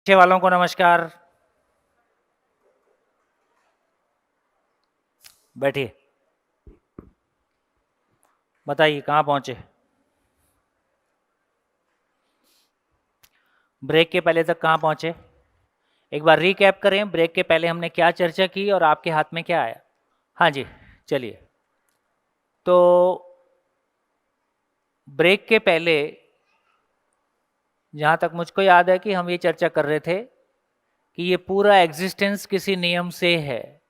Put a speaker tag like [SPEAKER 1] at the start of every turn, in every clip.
[SPEAKER 1] पीछे वालों को नमस्कार। बैठिए, बताइए कहाँ पहुँचे। ब्रेक के पहले तक कहाँ पहुँचे। एक बार रीकैप करें, ब्रेक के पहले हमने क्या चर्चा की और आपके हाथ में क्या आया। हाँ जी, चलिए। तो ब्रेक के पहले जहाँ तक मुझको याद है कि हम ये चर्चा कर रहे थे कि ये पूरा एग्जिस्टेंस किसी नियम से है।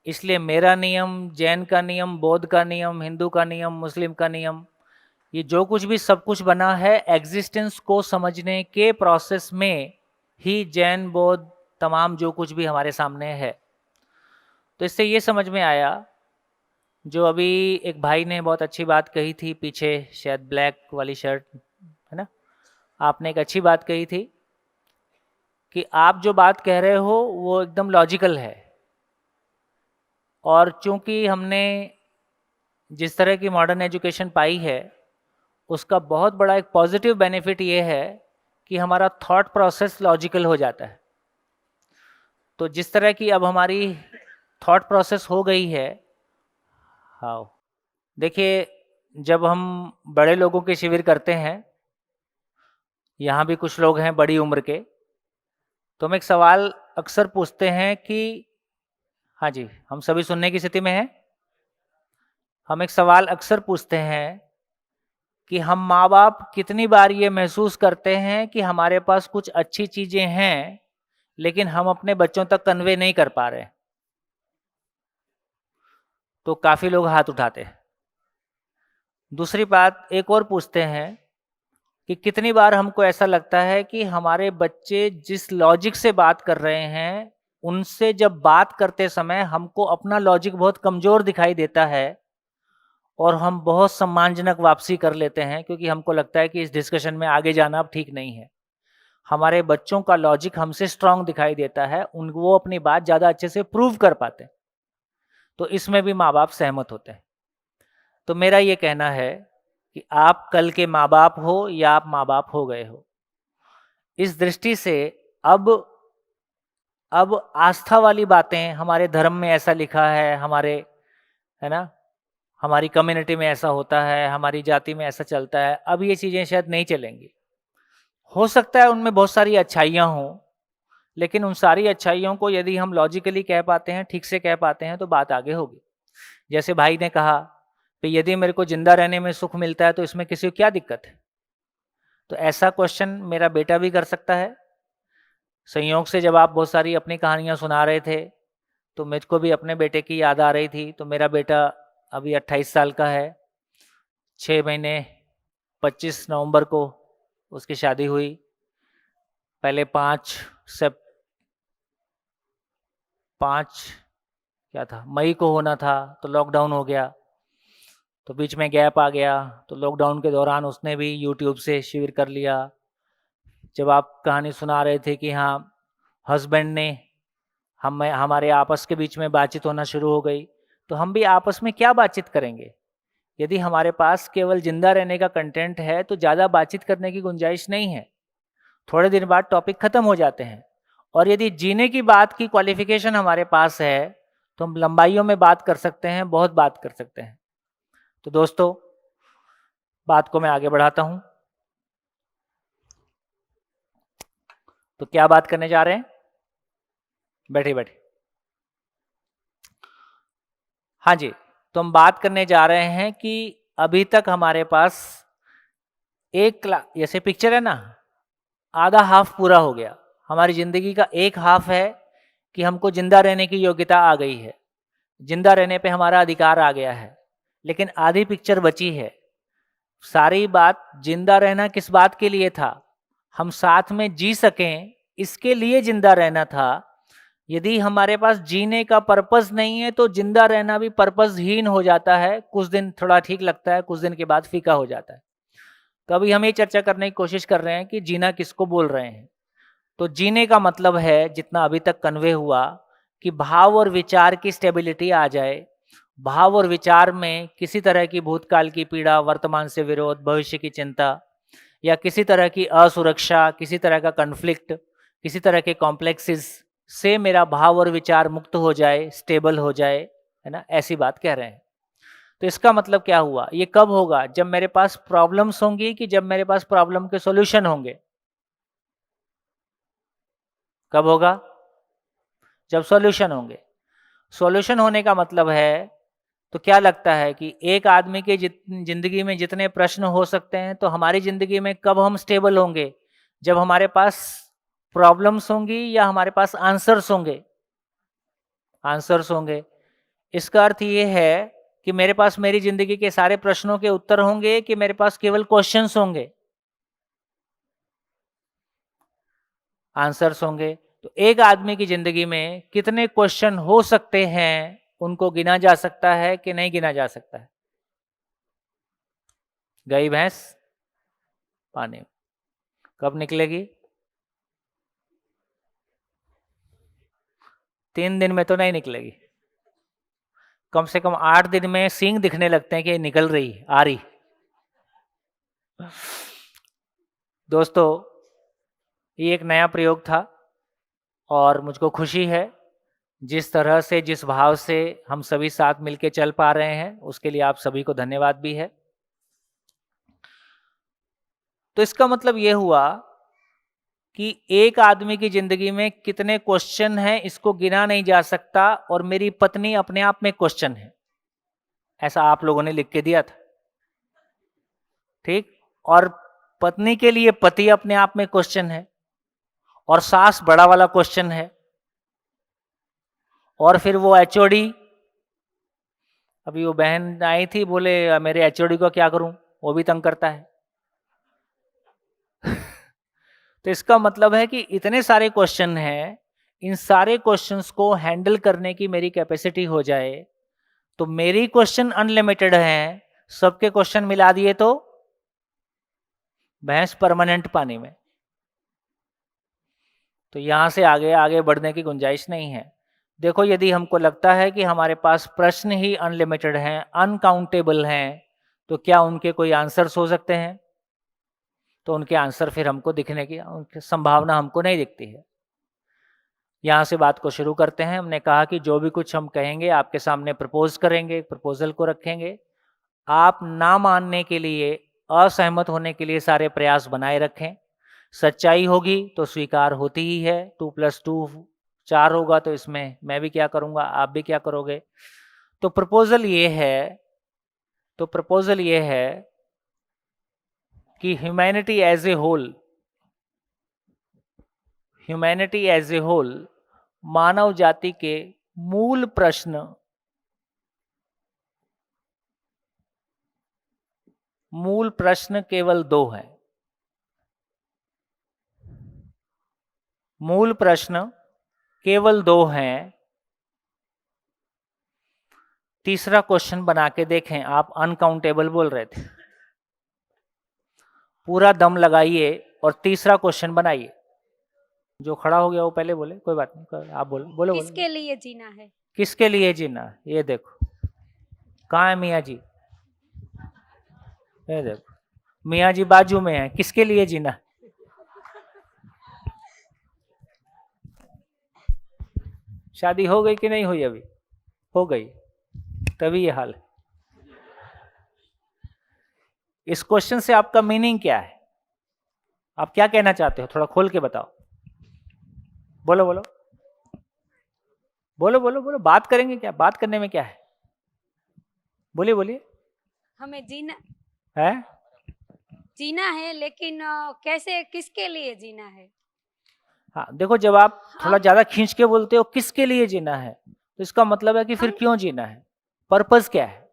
[SPEAKER 1] इसलिए मेरा नियम, जैन का नियम, बौद्ध का नियम, हिंदू का नियम, मुस्लिम का नियम, ये जो कुछ भी सब कुछ बना है एग्जिस्टेंस को समझने के प्रोसेस में ही। जैन, बौद्ध, तमाम जो कुछ भी हमारे सामने है। तो इससे ये समझ में आया, जो अभी एक भाई ने बहुत अच्छी बात कही थी, पीछे शायद ब्लैक वाली शर्ट है ना, आपने एक अच्छी बात कही थी कि आप जो बात कह रहे हो वो एकदम लॉजिकल है। और चूंकि हमने जिस तरह की मॉडर्न एजुकेशन पाई है उसका बहुत बड़ा एक पॉजिटिव बेनिफिट ये है कि हमारा थॉट प्रोसेस लॉजिकल हो जाता है। तो जिस तरह की अब हमारी थॉट प्रोसेस हो गई है, हाँ देखिए, जब हम बड़े लोगों के शिविर करते हैं, यहाँ भी कुछ लोग हैं बड़ी उम्र के, तो हम एक सवाल अक्सर पूछते हैं कि, हाँ जी हम सभी सुनने की स्थिति में हैं, हम एक सवाल अक्सर पूछते हैं कि हम माँ बाप कितनी बार ये महसूस करते हैं कि हमारे पास कुछ अच्छी चीज़ें हैं लेकिन हम अपने बच्चों तक कन्वे नहीं कर पा रहे। तो काफ़ी लोग हाथ उठाते हैं। दूसरी बात एक और पूछते हैं कि कितनी बार हमको ऐसा लगता है कि हमारे बच्चे जिस लॉजिक से बात कर रहे हैं उनसे जब बात करते समय हमको अपना लॉजिक बहुत कमज़ोर दिखाई देता है और हम बहुत सम्मानजनक वापसी कर लेते हैं, क्योंकि हमको लगता है कि इस डिस्कशन में आगे जाना अब ठीक नहीं है। हमारे बच्चों का लॉजिक हमसे स्ट्रांग दिखाई देता है, वो अपनी बात ज़्यादा अच्छे से प्रूव कर पाते हैं। तो इसमें भी माँ बाप सहमत होते हैं। तो मेरा ये कहना है कि आप कल के माँ बाप हो या आप माँ बाप हो गए हो, इस दृष्टि से अब आस्था वाली बातें, हमारे धर्म में ऐसा लिखा है, हमारे, है ना, हमारी कम्युनिटी में ऐसा होता है, हमारी जाति में ऐसा चलता है, अब ये चीज़ें शायद नहीं चलेंगी। हो सकता है उनमें बहुत सारी अच्छाइयाँ हों, लेकिन उन सारी अच्छाइयों को यदि हम लॉजिकली कह पाते हैं, ठीक से कह पाते हैं, तो बात आगे होगी। जैसे भाई ने कहा कि यदि मेरे को जिंदा रहने में सुख मिलता है तो इसमें किसी को क्या दिक्कत है। तो ऐसा क्वेश्चन मेरा बेटा भी कर सकता है। संयोग से जब आप बहुत सारी अपनी कहानियाँ सुना रहे थे तो मुझको भी अपने बेटे की याद आ रही थी। तो मेरा बेटा अभी 28 साल का है, 6 महीने 25 नवंबर को उसकी शादी हुई। पहले 5 क्या था, मई को होना था, तो लॉकडाउन हो गया, तो बीच में गैप आ गया। तो लॉकडाउन के दौरान उसने भी यूट्यूब से शिविर कर लिया। जब आप कहानी सुना रहे थे कि हाँ हस्बैंड ने हमारे आपस के बीच में बातचीत होना शुरू हो गई, तो हम भी आपस में क्या बातचीत करेंगे। यदि हमारे पास केवल जिंदा रहने का कंटेंट है तो ज़्यादा बातचीत करने की गुंजाइश नहीं है। थोड़े दिन बाद टॉपिक ख़त्म हो जाते हैं। और यदि जीने की बात की क्वालिफिकेशन हमारे पास है तो हम लंबाइयों में बात कर सकते हैं, बहुत बात कर सकते हैं। तो दोस्तों, बात को मैं आगे बढ़ाता हूं। तो क्या बात करने जा रहे हैं, बैठे बैठे। हाँ जी, तो हम बात करने जा रहे हैं कि अभी तक हमारे पास एक जैसे पिक्चर है ना, आधा हाफ पूरा हो गया। हमारी ज़िंदगी का एक हाफ है कि हमको जिंदा रहने की योग्यता आ गई है, जिंदा रहने पे हमारा अधिकार आ गया है, लेकिन आधी पिक्चर बची है। सारी बात जिंदा रहना किस बात के लिए था, हम साथ में जी सकें, इसके लिए जिंदा रहना था। यदि हमारे पास जीने का पर्पस नहीं है तो जिंदा रहना भी पर्पसहीन हो जाता है। कुछ दिन थोड़ा ठीक लगता है, कुछ दिन के बाद फीका हो जाता है। तो अभी हम ये चर्चा करने की कोशिश कर रहे हैं कि जीना किसको बोल रहे हैं। तो जीने का मतलब है, जितना अभी तक कन्वे हुआ, कि भाव और विचार की स्टेबिलिटी आ जाए। भाव और विचार में किसी तरह की भूतकाल की पीड़ा, वर्तमान से विरोध, भविष्य की चिंता, या किसी तरह की असुरक्षा, किसी तरह का कन्फ्लिक्ट, किसी तरह के कॉम्प्लेक्सेस से मेरा भाव और विचार मुक्त हो जाए, स्टेबल हो जाए, है ना, ऐसी बात कह रहे हैं। तो इसका मतलब क्या हुआ, ये कब होगा, जब मेरे पास प्रॉब्लम्स होंगी कि जब मेरे पास प्रॉब्लम के सॉल्यूशन होंगे? कब होगा? जब सॉल्यूशन होंगे। सॉल्यूशन होने का मतलब है, तो क्या लगता है कि एक आदमी के जिंदगी में जितने प्रश्न हो सकते हैं, तो हमारी जिंदगी में कब हम स्टेबल होंगे? जब हमारे पास प्रॉब्लम्स होंगी या हमारे पास आंसर्स होंगे? आंसर्स होंगे। इसका अर्थ ये है कि मेरे पास मेरी जिंदगी के सारे प्रश्नों के उत्तर होंगे कि मेरे पास केवल क्वेश्चंस होंगे? आंसर्स होंगे। तो एक आदमी की जिंदगी में कितने क्वेश्चन हो सकते हैं, उनको गिना जा सकता है कि नहीं गिना जा सकता है? गई भैंस पानी में। कब निकलेगी? 3 दिन में तो नहीं निकलेगी, कम से कम 8 दिन में सींग दिखने लगते हैं कि निकल रही, आ रही। दोस्तों, ये एक नया प्रयोग था और मुझको खुशी है जिस तरह से, जिस भाव से हम सभी साथ मिलके चल पा रहे हैं, उसके लिए आप सभी को धन्यवाद भी है। तो इसका मतलब ये हुआ कि एक आदमी की जिंदगी में कितने क्वेश्चन हैं, इसको गिना नहीं जा सकता, और मेरी पत्नी अपने आप में क्वेश्चन है, ऐसा आप लोगों ने लिख के दिया था, ठीक? और पत्नी के लिए पति अपने आप में क्वेश्चन है, और सास बड़ा वाला क्वेश्चन है, और फिर वो एचओडी, अभी वो बहन आई थी, बोले मेरे एचओडी को क्या करूं, वो भी तंग करता है। तो इसका मतलब है कि इतने सारे क्वेश्चन हैं, इन सारे क्वेश्चंस को हैंडल करने की मेरी कैपेसिटी हो जाए, तो मेरी क्वेश्चन अनलिमिटेड हैं, सबके क्वेश्चन मिला दिए तो भैंस परमानेंट पानी में। तो यहां से आगे आगे बढ़ने की गुंजाइश नहीं है। देखो, यदि हमको लगता है कि हमारे पास प्रश्न ही अनलिमिटेड हैं, अनकाउंटेबल हैं, तो क्या उनके कोई आंसर्स हो सकते हैं? तो उनके आंसर फिर हमको दिखने की उनकी संभावना हमको नहीं दिखती है। यहाँ से बात को शुरू करते हैं। हमने कहा कि जो भी कुछ हम कहेंगे आपके सामने प्रपोज करेंगे, प्रपोजल को रखेंगे। आप ना मानने के लिए, असहमत होने के लिए सारे प्रयास बनाए रखें। सच्चाई होगी तो स्वीकार होती ही है। 2+2 4 होगा, तो इसमें मैं भी क्या करूँगा, आप भी क्या करोगे। तो प्रपोजल ये है कि ह्यूमैनिटी एज ए होल, मानव जाति के मूल प्रश्न केवल 2 हैं। मूल प्रश्न केवल 2 हैं। तीसरा क्वेश्चन बना के देखें। आप अनकाउंटेबल बोल रहे थे, पूरा दम लगाइए और तीसरा क्वेश्चन बनाइए। जो खड़ा हो गया वो पहले बोले, कोई बात नहीं, आप बोलो।
[SPEAKER 2] किसके लिए जीना है?
[SPEAKER 1] किसके लिए जीना? ये देखो, कहाँ है मियाँ जी? ये देखो, मियाँ जी बाजू में है। किसके लिए जीना? शादी हो गई कि नहीं हुई? अभी हो गई, तभी ये हाल है। इस क्वेश्चन से आपका मीनिंग क्या है? आप क्या कहना चाहते हो? थोड़ा खोल के बताओ। बोलो बोलो बोलो बोलो बोलो। बात करेंगे क्या? बात करने में क्या है? बोलिए बोलिए।
[SPEAKER 2] हमें जीना
[SPEAKER 1] है
[SPEAKER 2] लेकिन कैसे, किसके लिए जीना है?
[SPEAKER 1] हाँ, देखो, जब आप थोड़ा ज्यादा खींच के बोलते हो किसके लिए जीना है, तो इसका मतलब है कि फिर क्यों जीना है, पर्पस क्या है।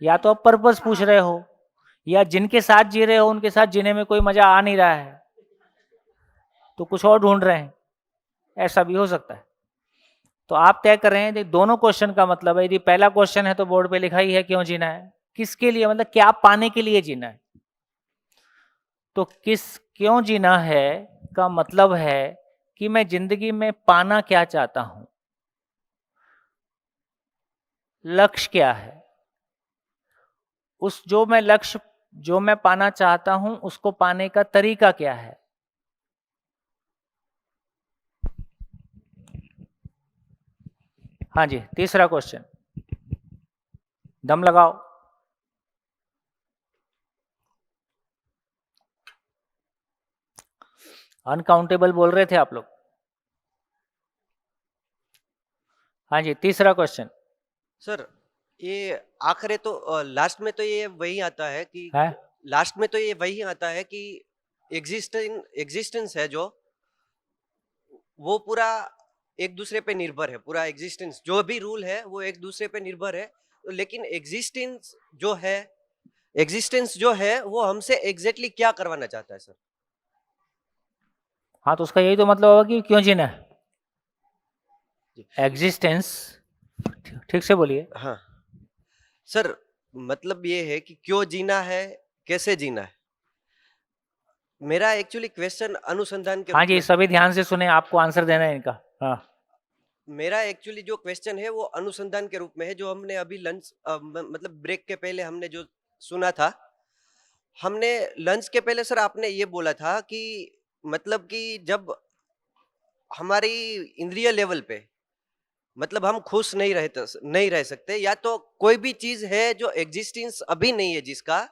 [SPEAKER 1] या तो आप पर्पस पूछ रहे हो, या जिनके साथ जी रहे हो उनके साथ जीने में कोई मजा आ नहीं रहा है, तो कुछ और ढूंढ रहे हैं, ऐसा भी हो सकता है। तो आप तय कर रहे हैं। दोनों क्वेश्चन का मतलब है, यदि पहला क्वेश्चन है तो बोर्ड पे लिखा ही है क्यों जीना है, किसके लिए, मतलब क्या पाने के लिए जीना है। तो क्यों जीना है का मतलब है कि मैं जिंदगी में पाना क्या चाहता हूं, लक्ष्य क्या है। जो मैं पाना चाहता हूं, उसको पाने का तरीका क्या है। हाँ जी, तीसरा क्वेश्चन, दम लगाओ। अनकाउंटेबल बोल रहे थे आप लोग। हाँ जी, तीसरा क्वेश्चन
[SPEAKER 3] सर ये आखिर तो लास्ट में तो ये वही आता है कि
[SPEAKER 1] है।
[SPEAKER 3] लास्ट में तो ये वही आता है कि एग्जिस्टेंस है जो वो पूरा एक दूसरे पे निर्भर है, पूरा एग्जिस्टेंस जो भी रूल है वो एक दूसरे पे निर्भर है। लेकिन एग्जिस्टेंस जो है वो हमसे एग्जैक्टली क्या करवाना चाहता है सर?
[SPEAKER 1] हाँ, तो उसका यही तो मतलब होगा कि क्यों जीना है।
[SPEAKER 3] जी।
[SPEAKER 1] एग्जिस्टेंस, ठीक से बोलिए।
[SPEAKER 3] हाँ सर, मतलब ये है कि क्यों जीना है, कैसे जीना है। मेरा एक्चुअली क्वेश्चन अनुसंधान के
[SPEAKER 1] हाँ
[SPEAKER 3] रूप
[SPEAKER 1] जी,
[SPEAKER 3] में
[SPEAKER 1] सभी ध्यान से सुने, आपको आंसर देना है इनका। हाँ,
[SPEAKER 3] मेरा एक्चुअली जो क्वेश्चन है वो अनुसंधान के रूप में है, जो हमने अभी मतलब ब्रेक के पहले हमने जो सुना था। हमने लंच के पहले सर आपने ये बोला था कि मतलब कि जब हमारी इंद्रिय लेवल पे मतलब हम खुश नहीं रह सकते, या तो कोई भी चीज है जो एग्जिस्टेंस अभी नहीं है जिसका,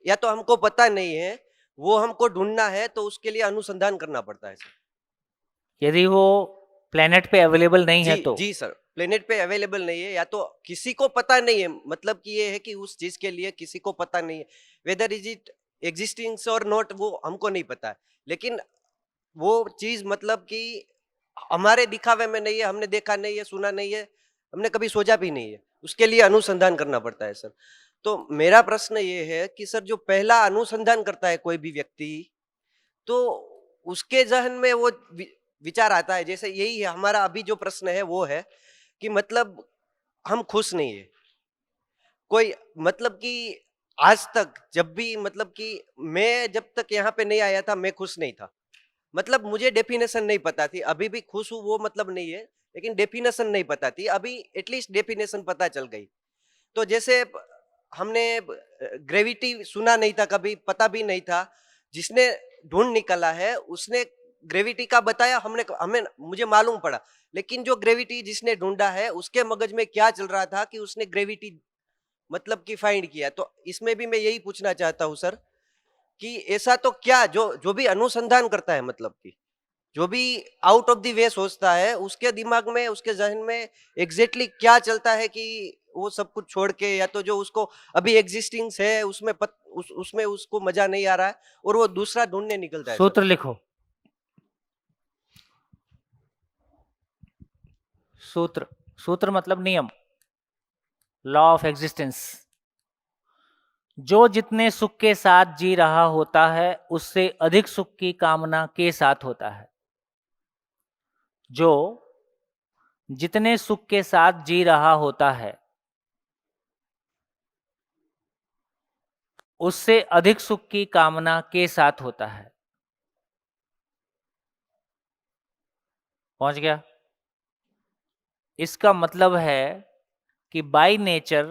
[SPEAKER 3] या तो हमको पता नहीं है, वो हमको ढूंढना है, तो उसके लिए अनुसंधान करना पड़ता है सर।
[SPEAKER 1] यदि वो प्लेनेट पे अवेलेबल नहीं है
[SPEAKER 3] जी
[SPEAKER 1] तो।
[SPEAKER 3] जी सर, प्लेनेट पे अवेलेबल नहीं है, या तो किसी को पता नहीं है, मतलब कि ये है कि उस चीज के लिए किसी को पता नहीं है, वेदर इज इट एग्जिस्टिंग और नॉट, वो हमको नहीं पता है। लेकिन वो चीज मतलब कि हमारे दिखावे में नहीं है, हमने देखा नहीं है, सुना नहीं है, हमने कभी सोचा भी नहीं है, उसके लिए अनुसंधान करना पड़ता है सर। तो मेरा प्रश्न ये है कि सर जो पहला अनुसंधान करता है कोई भी व्यक्ति, तो उसके जहन में वो विचार आता है, जैसे यही है हमारा अभी जो प्रश्न है वो है कि मतलब हम खुश नहीं है कोई, मतलब कि आज तक जब भी मतलब कि मैं जब तक यहाँ पे नहीं आया था मैं खुश नहीं था, मतलब मुझे डेफिनेशन नहीं पता थी, अभी भी खुश हूँ वो मतलब नहीं है, लेकिन डेफिनेशन नहीं पता थी, अभी एटलीस्ट डेफिनेशन पता चल गई। तो जैसे हमने ग्रेविटी सुना नहीं था, कभी पता भी नहीं था, जिसने ढूंढ निकाला है उसने ग्रेविटी का बताया, हमने हमें मुझे मालूम पड़ा, लेकिन जो ग्रेविटी जिसने ढूंढा है उसके मगज में क्या चल रहा था कि उसने ग्रेविटी मतलब कि फाइंड किया। तो इसमें भी मैं यही पूछना चाहता हूँ सर कि ऐसा तो क्या जो जो भी अनुसंधान करता है, मतलब कि जो भी आउट ऑफ द वे सोचता है, उसके दिमाग में उसके जहन में एग्जैक्टली क्या चलता है कि वो सब कुछ छोड़ के, या तो जो उसको अभी एग्जिस्टिंग है उसमें उसमें उसको मजा नहीं आ रहा है और वो दूसरा ढूंढने निकलता है सर।
[SPEAKER 1] सूत्र लिखो। सूत्र, सूत्र मतलब नियम, लॉ ऑफ एग्जिस्टेंस। जो जितने सुख के साथ जी रहा होता है उससे अधिक सुख की कामना के साथ होता है। जो जितने सुख के साथ जी रहा होता है उससे अधिक सुख की कामना के साथ होता है। पहुंच गया? इसका मतलब है कि बाय नेचर,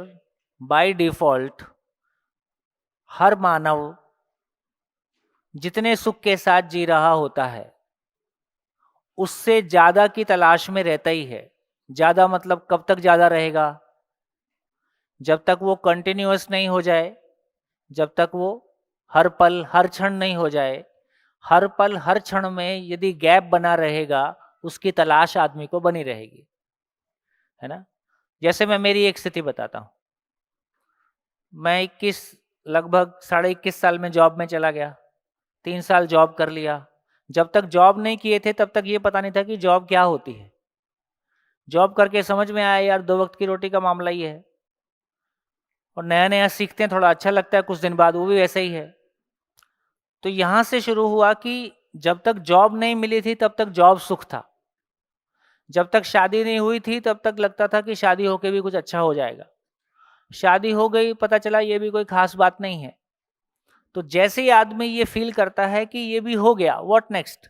[SPEAKER 1] बाय डिफॉल्ट हर मानव जितने सुख के साथ जी रहा होता है उससे ज्यादा की तलाश में रहता ही है। ज्यादा मतलब कब तक ज्यादा रहेगा? जब तक वो कंटिन्यूअस नहीं हो जाए, जब तक वो हर पल हर क्षण नहीं हो जाए। हर पल हर क्षण में यदि गैप बना रहेगा उसकी तलाश आदमी को बनी रहेगी, है ना। जैसे मैं मेरी एक स्थिति बताता हूँ। मैं 21 लगभग 21.5 साल में जॉब में चला गया, 3 साल जॉब कर लिया। जब तक जॉब नहीं किए थे तब तक ये पता नहीं था कि जॉब क्या होती है। जॉब करके समझ में आया यार 2 वक्त की रोटी का मामला ही है। और नया नया सीखते हैं, थोड़ा अच्छा लगता है, कुछ दिन बाद वो भी वैसे ही है। तो यहाँ से शुरू हुआ कि जब तक जॉब नहीं मिली थी तब तक जॉब सुख था। जब तक शादी नहीं हुई थी तब तक लगता था कि शादी होके भी कुछ अच्छा हो जाएगा। शादी हो गई, पता चला ये भी कोई खास बात नहीं है। तो जैसे ही आदमी ये फील करता है कि ये भी हो गया, व्हाट नेक्स्ट,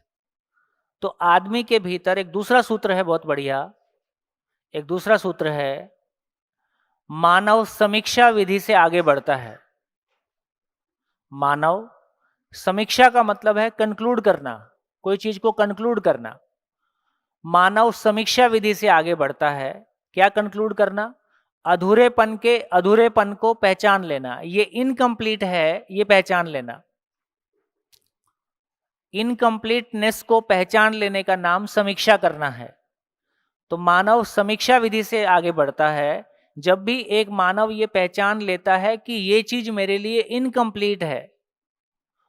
[SPEAKER 1] तो आदमी के भीतर एक दूसरा सूत्र है, बहुत बढ़िया। एक दूसरा सूत्र है, मानव समीक्षा विधि से आगे बढ़ता है। मानव समीक्षा का मतलब है कंक्लूड करना, कोई चीज को कंक्लूड करना। मानव समीक्षा विधि से आगे बढ़ता है क्या कंक्लूड करना, अधूरेपन को पहचान लेना, ये इनकम्प्लीट है, ये पहचान लेना। इनकम्प्लीटनेस को पहचान लेने का नाम समीक्षा करना है। तो मानव समीक्षा विधि से आगे बढ़ता है। जब भी एक मानव ये पहचान लेता है कि ये चीज मेरे लिए इनकम्प्लीट है,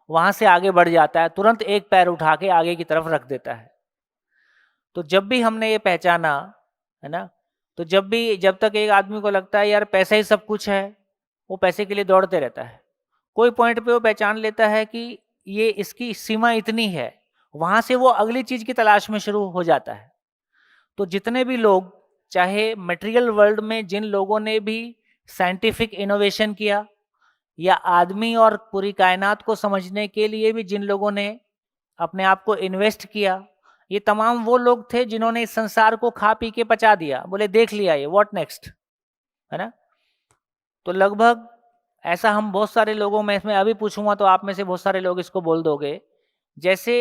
[SPEAKER 1] वहां से आगे बढ़ जाता है, तुरंत एक पैर उठा के आगे की तरफ रख देता है। तो जब भी हमने ये पहचाना है ना, तो जब तक एक आदमी को लगता है यार पैसा ही सब कुछ है, वो पैसे के लिए दौड़ते रहता है। कोई पॉइंट पे वो पहचान लेता है कि ये इसकी सीमा इतनी है, वहां से वो अगली चीज की तलाश में शुरू हो जाता है। तो जितने भी लोग, चाहे मटेरियल वर्ल्ड में जिन लोगों ने भी साइंटिफिक इनोवेशन किया, या आदमी और पूरी कायनात को समझने के लिए भी जिन लोगों ने अपने आप को इन्वेस्ट किया, ये तमाम वो लोग थे जिन्होंने इस संसार को खा पी के पचा दिया, बोले देख लिया ये व्हाट नेक्स्ट, है ना। तो लगभग ऐसा हम बहुत सारे लोगों में, इसमें अभी पूछूंगा तो आप में से बहुत सारे लोग इसको बोल दोगे। जैसे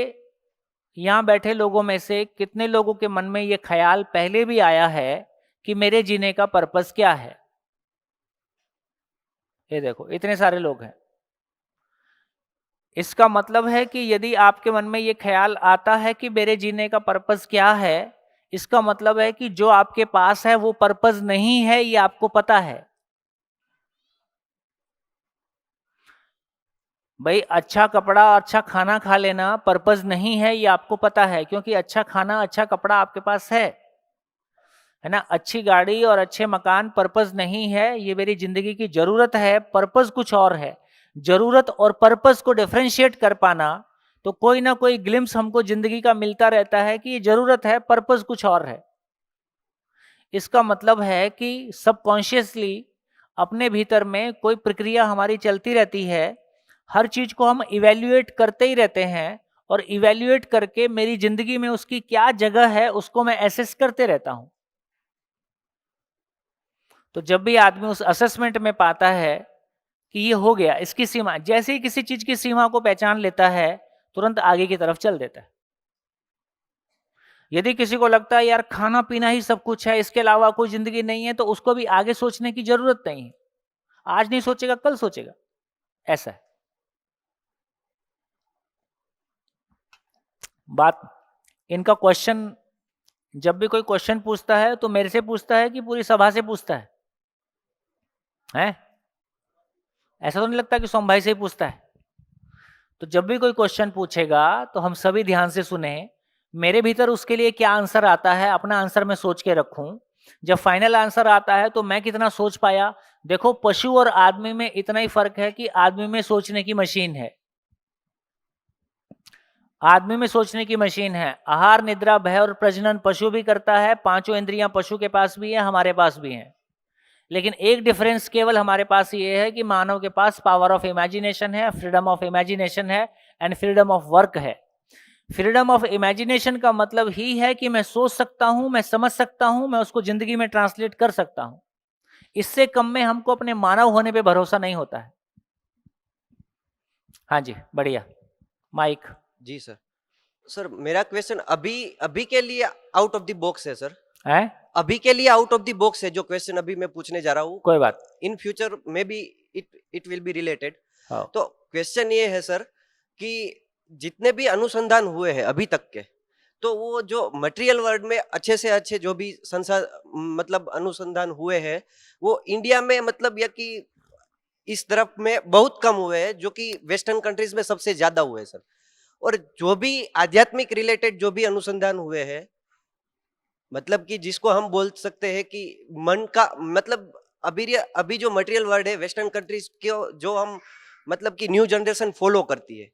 [SPEAKER 1] यहाँ बैठे लोगों में से कितने लोगों के मन में ये ख्याल पहले भी आया है कि मेरे जीने का पर्पस क्या है? ये देखो इतने सारे लोग हैं। इसका मतलब है कि यदि आपके मन में ये ख्याल आता है कि मेरे जीने का पर्पस क्या है, इसका मतलब है कि जो आपके पास है वो पर्पस नहीं है, ये आपको पता है। भाई अच्छा कपड़ा, अच्छा खाना खा लेना पर्पस नहीं है, ये आपको पता है, क्योंकि अच्छा खाना, अच्छा कपड़ा आपके पास है ना। अच्छी गाड़ी और अच्छे मकान पर्पस नहीं है, ये मेरी जिंदगी की जरूरत है, पर्पस कुछ और है। जरूरत और पर्पस को डिफरेंशिएट कर पाना, तो कोई ना कोई ग्लिम्स हमको जिंदगी का मिलता रहता है कि ये जरूरत है, पर्पस कुछ और है। इसका मतलब है कि सबकॉन्शियसली अपने भीतर में कोई प्रक्रिया हमारी चलती रहती है, हर चीज को हम इवेल्युएट करते ही रहते हैं, और इवेल्युएट करके मेरी जिंदगी में उसकी क्या जगह है उसको मैं एसेस करते रहता हूं। तो जब भी आदमी उस असेसमेंट में पाता है कि ये हो गया, इसकी सीमा, जैसे ही किसी चीज की सीमा को पहचान लेता है, तुरंत आगे की तरफ चल देता है। यदि किसी को लगता है यार खाना पीना ही सब कुछ है, इसके अलावा कोई जिंदगी नहीं है, तो उसको भी आगे सोचने की जरूरत नहीं है। आज नहीं सोचेगा कल सोचेगा, ऐसा है बात। इनका क्वेश्चन, जब भी कोई क्वेश्चन पूछता है तो मेरे से पूछता है कि पूरी सभा से पूछता है? ऐसा तो नहीं लगता कि सोम भाई से ही पूछता है? तो जब भी कोई क्वेश्चन पूछेगा तो हम सभी ध्यान से सुने, मेरे भीतर उसके लिए क्या आंसर आता है, अपना आंसर मैं सोच के रखूं। जब फाइनल आंसर आता है तो मैं कितना सोच पाया। देखो पशु और आदमी में इतना ही फर्क है कि आदमी में सोचने की मशीन है, आदमी में सोचने की मशीन है। आहार, निद्रा, भय और प्रजनन पशु भी करता है, पांचों इंद्रियां पशु के पास भी है, हमारे पास भी हैं। लेकिन एक डिफरेंस केवल हमारे पास ये है कि मानव के पास पावर ऑफ इमेजिनेशन है, फ्रीडम ऑफ इमेजिनेशन है, एंड फ्रीडम ऑफ वर्क है। फ्रीडम ऑफ इमेजिनेशन का मतलब ही है कि मैं सोच सकता हूं, मैं समझ सकता हूं, मैं उसको जिंदगी में ट्रांसलेट कर सकता हूं। इससे कम में हमको अपने मानव होने पे भरोसा नहीं होता है। हाँ जी, बढ़िया। माइक।
[SPEAKER 3] जी सर। सर मेरा क्वेश्चन अभी के लिए आउट ऑफ द बॉक्स है सर।
[SPEAKER 1] है?
[SPEAKER 3] अभी के लिए आउट ऑफ द बॉक्स है जो क्वेश्चन अभी मैं पूछने जा रहा हूँ।
[SPEAKER 1] कोई बात।
[SPEAKER 3] In future may be it will be related.
[SPEAKER 1] हाँ।
[SPEAKER 3] तो क्वेश्चन ये है सर कि जितने भी अनुसंधान हुए हैं अभी तक के, तो वो जो मटेरियल वर्ल्ड में अच्छे से अच्छे जो भी मतलब अनुसंधान हुए हैं, वो इंडिया में मतलब या कि इस तरफ में बहुत कम हुए हैं, जो कि वेस्टर्न कंट्रीज में सबसे ज्यादा हुए हैं सर। और जो भी आध्यात्मिक रिलेटेड जो भी अनुसंधान हुए हैं, मतलब कि जिसको हम बोल सकते हैं कि मन का मतलब अभी जो मटेरियल वर्ल्ड है वेस्टर्न कंट्रीज के, जो हम मतलब कि न्यू जनरेशन फॉलो करती है,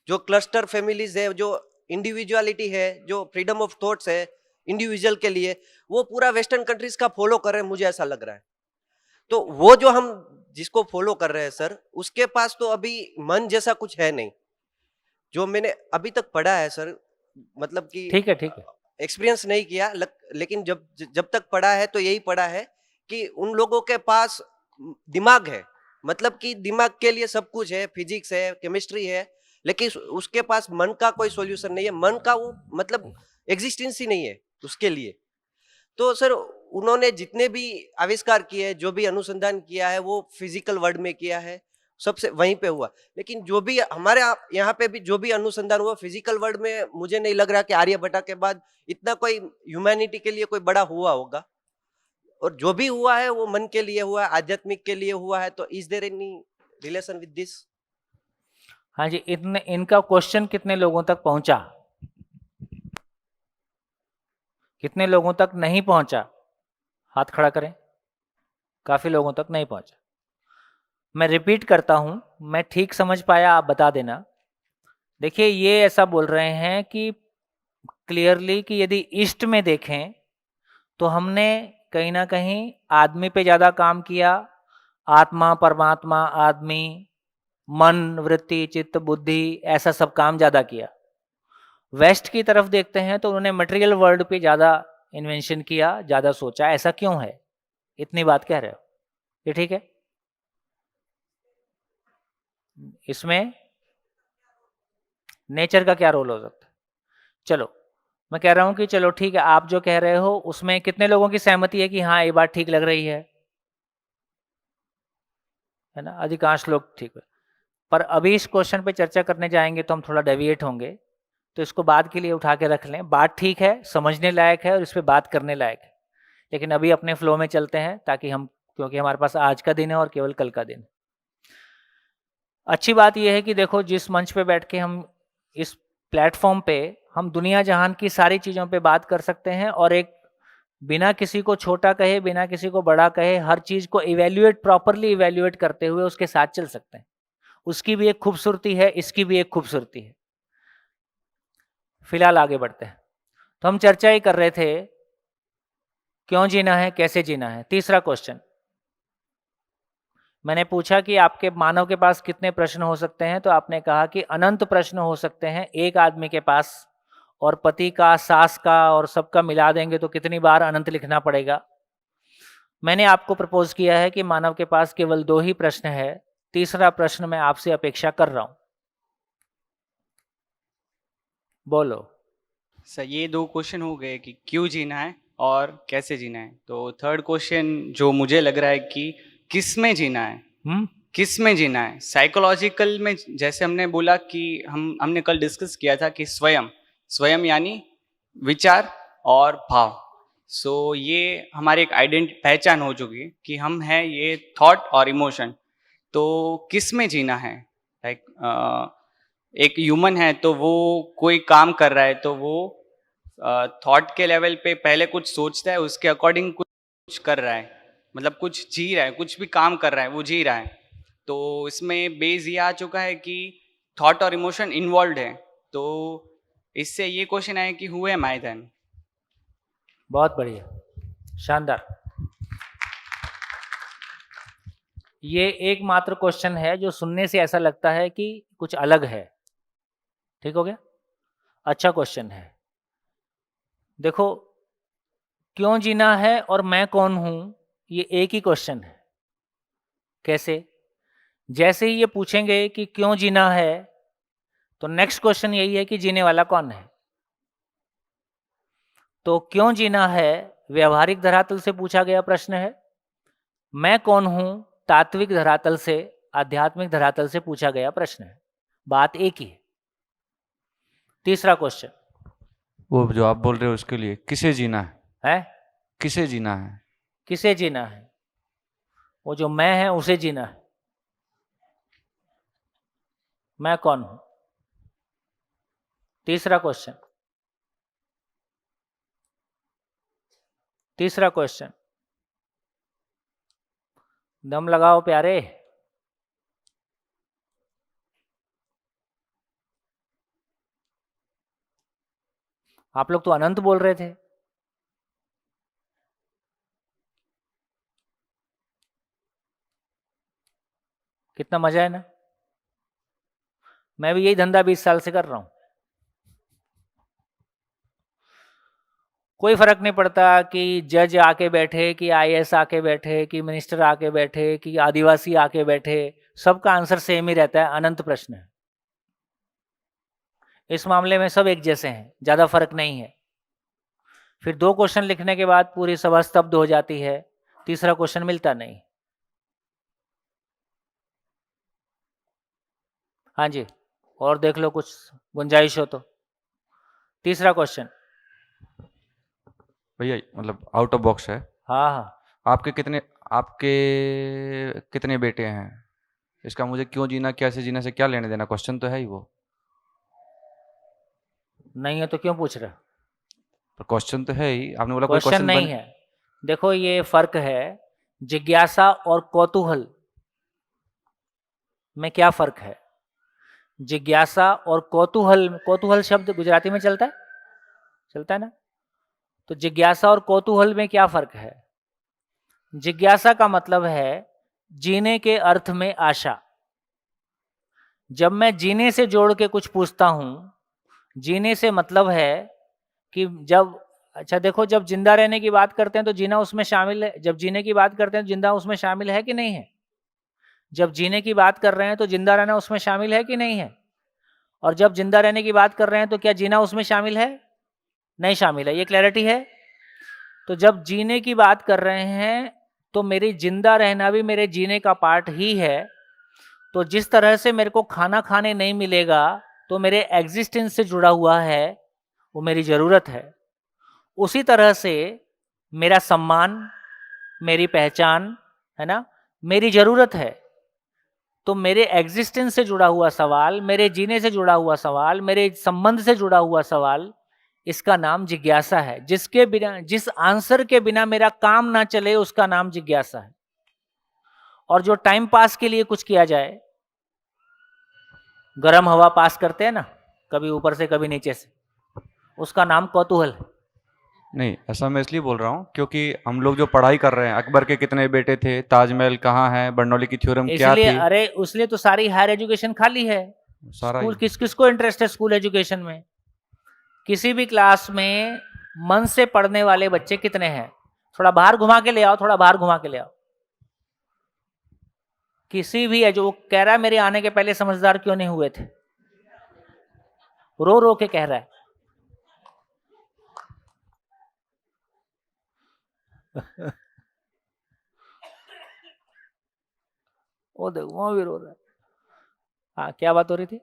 [SPEAKER 3] जो क्लस्टर फैमिलीज है, जो इंडिविजुअलिटी है, जो फ्रीडम ऑफ थॉट्स है इंडिविजुअल के लिए, वो पूरा वेस्टर्न कंट्रीज का फॉलो कर रहे हैं, मुझे ऐसा लग रहा है। तो वो जो हम जिसको फॉलो कर रहे हैं सर, उसके पास तो अभी मन जैसा कुछ है नहीं, जो मैंने अभी तक पढ़ा है सर। मतलब कि
[SPEAKER 1] ठीक है
[SPEAKER 3] एक्सपीरियंस नहीं किया, लेकिन जब तक पढ़ा है तो यही पढ़ा है कि उन लोगों के पास दिमाग है, मतलब कि दिमाग के लिए सब कुछ है, फिजिक्स है, केमिस्ट्री है, लेकिन उसके पास मन का कोई सॉल्यूशन नहीं है। मन का वो मतलब एग्जिस्टेंस ही नहीं है उसके लिए। तो सर उन्होंने जितने भी आविष्कार किए, जो भी अनुसंधान किया है, वो फिजिकल वर्ल्ड में किया है, सबसे वहीं पे हुआ। लेकिन जो भी हमारे यहाँ पे भी जो भी अनुसंधान हुआ फिजिकल वर्ल्ड में, मुझे नहीं लग रहा कि आर्यभट्ट के बाद इतना कोई ह्यूमैनिटी के लिए कोई बड़ा हुआ होगा। और जो भी हुआ है वो मन के लिए हुआ है, आध्यात्मिक के लिए हुआ है। तो is there any relation with this?
[SPEAKER 1] हाँ जी, इतने इनका क्वेश्चन कितने लोगों तक पहुंचा? कितने लोगों तक नहीं पहुंचा? हाथ खड़ा करें। काफी लोगों तक नहीं पहुंचा। मैं रिपीट करता हूं, मैं ठीक समझ पाया आप बता देना। देखिए, ये ऐसा बोल रहे हैं कि क्लियरली कि यदि ईस्ट में देखें तो हमने कहीं ना कहीं आदमी पे ज़्यादा काम किया, आत्मा, परमात्मा, आदमी, मन, वृत्ति, चित्त, बुद्धि, ऐसा सब काम ज़्यादा किया। वेस्ट की तरफ देखते हैं तो उन्होंने मटेरियल वर्ल्ड पे ज़्यादा इन्वेंशन किया, ज़्यादा सोचा। ऐसा क्यों है? इतनी बात कह रहे हो, ये ठीक है? इसमें नेचर का क्या रोल हो सकता है? चलो, मैं कह रहा हूं कि चलो ठीक है, आप जो कह रहे हो उसमें कितने लोगों की सहमति है कि हाँ ये बात ठीक लग रही है ना? अधिकांश लोग ठीक है। पर अभी इस क्वेश्चन पे चर्चा करने जाएंगे तो हम थोड़ा डेविएट होंगे, तो इसको बाद के लिए उठा के रख लें। बात ठीक है, समझने लायक है और इस पर बात करने लायक है, लेकिन अभी अपने फ्लो में चलते हैं ताकि हम, क्योंकि हमारे पास आज का दिन है और केवल कल का दिन। अच्छी बात यह है कि देखो, जिस मंच पे बैठ के हम, इस प्लेटफॉर्म पे हम दुनिया जहान की सारी चीज़ों पे बात कर सकते हैं और एक बिना किसी को छोटा कहे, बिना किसी को बड़ा कहे, हर चीज़ को इवेल्युएट, प्रॉपरली इवेल्युएट करते हुए उसके साथ चल सकते हैं। उसकी भी एक खूबसूरती है, इसकी भी एक खूबसूरती है। फिलहाल आगे बढ़ते हैं। तो हम चर्चा ही कर रहे थे क्यों जीना है, कैसे जीना है। तीसरा क्वेश्चन मैंने पूछा कि आपके मानव के पास कितने प्रश्न हो सकते हैं, तो आपने कहा कि अनंत प्रश्न हो सकते हैं एक आदमी के पास, और पति का, सास का और सबका मिला देंगे तो कितनी बार अनंत लिखना पड़ेगा। मैंने आपको प्रपोज किया है कि मानव के पास केवल 2 ही प्रश्न है। तीसरा प्रश्न मैं आपसे अपेक्षा कर रहा हूं, बोलो।
[SPEAKER 4] सर, ये 2 क्वेश्चन हो गए कि क्यों जीना है और कैसे जीना है। तो थर्ड क्वेश्चन जो मुझे लग रहा है कि किस में जीना है, किस में जीना है। साइकोलॉजिकल में, जैसे हमने बोला कि हमने कल डिस्कस किया था कि स्वयं यानी विचार और भाव। सो ये हमारी एक पहचान हो चुकी कि हम हैं ये थॉट और इमोशन। तो किस में जीना है, लाइक एक ह्यूमन है तो वो कोई काम कर रहा है तो वो थॉट के लेवल पे पहले कुछ सोचता है, उसके अकॉर्डिंग कुछ कर रहा है, मतलब कुछ जी रहा है, कुछ भी काम कर रहा है वो जी रहा है। तो इसमें बेस ये आ चुका है कि थॉट और इमोशन इन्वॉल्व है। तो इससे ये क्वेश्चन आया कि हु एम आई देन।
[SPEAKER 1] बहुत बढ़िया, शानदार। ये एकमात्र क्वेश्चन है जो सुनने से ऐसा लगता है कि कुछ अलग है। ठीक हो गया? अच्छा क्वेश्चन है। देखो, क्यों जीना है और मैं कौन हूं, ये एक ही क्वेश्चन है। कैसे? जैसे ही ये पूछेंगे कि क्यों जीना है, तो नेक्स्ट क्वेश्चन यही है कि जीने वाला कौन है। तो क्यों जीना है व्यवहारिक धरातल से पूछा गया प्रश्न है। मैं कौन हूं तात्विक धरातल से, आध्यात्मिक धरातल से पूछा गया प्रश्न है। बात एक ही है। तीसरा क्वेश्चन,
[SPEAKER 5] वो जो आप बोल रहे हो उसके लिए किसे जीना
[SPEAKER 1] है?
[SPEAKER 5] किसे जीना है?
[SPEAKER 1] किसे जीना है? वो जो मैं है उसे जीना है। मैं कौन हूं? तीसरा क्वेश्चन, तीसरा क्वेश्चन, दम लगाओ प्यारे। आप लोग तो अनंत बोल रहे थे। कितना मजा है ना। मैं भी यही धंधा 20 साल से कर रहा हूं। कोई फर्क नहीं पड़ता कि जज आके बैठे, कि आईएएस आके बैठे, कि मिनिस्टर आके बैठे, कि आदिवासी आके बैठे, सबका आंसर सेम ही रहता है, अनंत प्रश्न है। इस मामले में सब एक जैसे हैं, ज्यादा फर्क नहीं है। फिर 2 क्वेश्चन लिखने के बाद पूरी सभा स्तब्ध हो जाती है, तीसरा क्वेश्चन मिलता नहीं। हाँ जी, और देख लो कुछ गुंजाइश हो तो। तीसरा क्वेश्चन।
[SPEAKER 5] भैया मतलब आउट ऑफ बॉक्स है।
[SPEAKER 1] हाँ हाँ,
[SPEAKER 5] आपके कितने बेटे हैं? इसका मुझे क्यों जीना कैसे जीना से क्या लेने देना, क्वेश्चन तो है ही वो।
[SPEAKER 1] नहीं है तो क्यों पूछ रहे हो?
[SPEAKER 5] पर क्वेश्चन तो है ही, आपने बोला कोई
[SPEAKER 1] क्वेश्चन
[SPEAKER 5] क्वेश्चन
[SPEAKER 1] नहीं है। देखो ये फर्क है जिज्ञासा और कौतूहल में। क्या फर्क है? जिज्ञासा और कौतूहल, कौतूहल शब्द गुजराती में चलता है ना? तो जिज्ञासा और कौतूहल में क्या फर्क है? जिज्ञासा का मतलब है जीने के अर्थ में आशा। जब मैं जीने से जोड़ के कुछ पूछता हूं, जीने से मतलब है कि जब, अच्छा देखो, जब जिंदा रहने की बात करते हैं तो जीना उसमें शामिल है। जब जीने की बात करते हैं तो जिंदा उसमें शामिल है कि नहीं है? जब जीने की बात कर रहे हैं तो जिंदा रहना उसमें शामिल है कि नहीं है? और जब जिंदा रहने की बात कर रहे हैं तो क्या जीना उसमें शामिल है? नहीं शामिल है। ये क्लैरिटी है? तो जब जीने की बात कर रहे हैं तो मेरी जिंदा रहना भी मेरे जीने का पार्ट ही है। तो जिस तरह से मेरे को खाना खाने नहीं मिलेगा तो मेरे एग्जिस्टेंस से जुड़ा हुआ है, वो मेरी ज़रूरत है। उसी तरह से मेरा सम्मान, मेरी पहचान, है ना, मेरी ज़रूरत है। तो मेरे एग्जिस्टेंस से जुड़ा हुआ सवाल, मेरे जीने से जुड़ा हुआ सवाल, मेरे संबंध से जुड़ा हुआ सवाल, इसका नाम जिज्ञासा है। जिसके बिना, जिस आंसर के बिना मेरा काम ना चले, उसका नाम जिज्ञासा है। और जो टाइम पास के लिए कुछ किया जाए, गर्म हवा पास करते हैं ना, कभी ऊपर से कभी नीचे से, उसका नाम कौतूहल है।
[SPEAKER 5] नहीं, ऐसा मैं इसलिए बोल रहा हूँ क्योंकि हम लोग जो पढ़ाई कर रहे हैं, अकबर के कितने बेटे थे, ताजमहल कहाँ है, बर्नौली की थ्योरम क्या
[SPEAKER 1] इसलिए,
[SPEAKER 5] थी,
[SPEAKER 1] अरे उसलिए तो सारी हायर एजुकेशन खाली है।
[SPEAKER 5] सारा
[SPEAKER 1] स्कूल,
[SPEAKER 5] ही।
[SPEAKER 1] किस किस को इंटरेस्ट है स्कूल एजुकेशन में? किसी भी क्लास में मन से पढ़ने वाले बच्चे कितने हैं? थोड़ा बाहर घुमा के ले आओ, थोड़ा बाहर घुमा के ले आओ। किसी भी है जो कह रहा है मेरे आने के पहले समझदार क्यों नहीं हुए थे, रो रो के कह रहा है। वो देखो वहां भी रो रहा है। हाँ, क्या बात हो रही थी?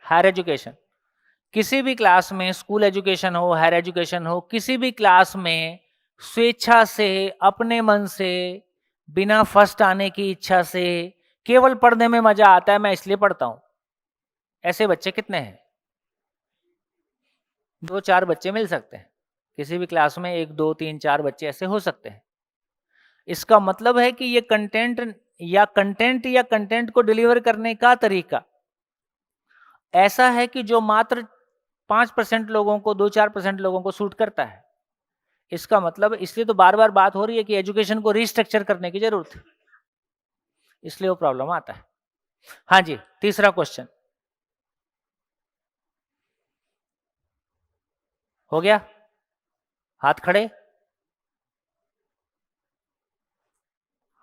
[SPEAKER 1] Higher education. किसी भी क्लास में, स्कूल एजुकेशन हो, हायर एजुकेशन हो, किसी भी क्लास में स्वेच्छा से, अपने मन से, बिना फर्स्ट आने की इच्छा से, केवल पढ़ने में मजा आता है, मैं इसलिए पढ़ता हूं, ऐसे बच्चे कितने हैं? 2-4 बच्चे मिल सकते हैं किसी भी क्लास में। 1 2 3 4 बच्चे ऐसे हो सकते हैं। इसका मतलब है कि ये कंटेंट को डिलीवर करने का तरीका ऐसा है कि जो मात्र 5% लोगों को, 2-4% लोगों को सूट करता है। इसका मतलब, इसलिए तो बार बार बात हो रही है कि एजुकेशन को रिस्ट्रक्चर करने की जरूरत है, इसलिए वो प्रॉब्लम आता है। हाँ जी, तीसरा क्वेश्चन हो गया? हाथ खड़े,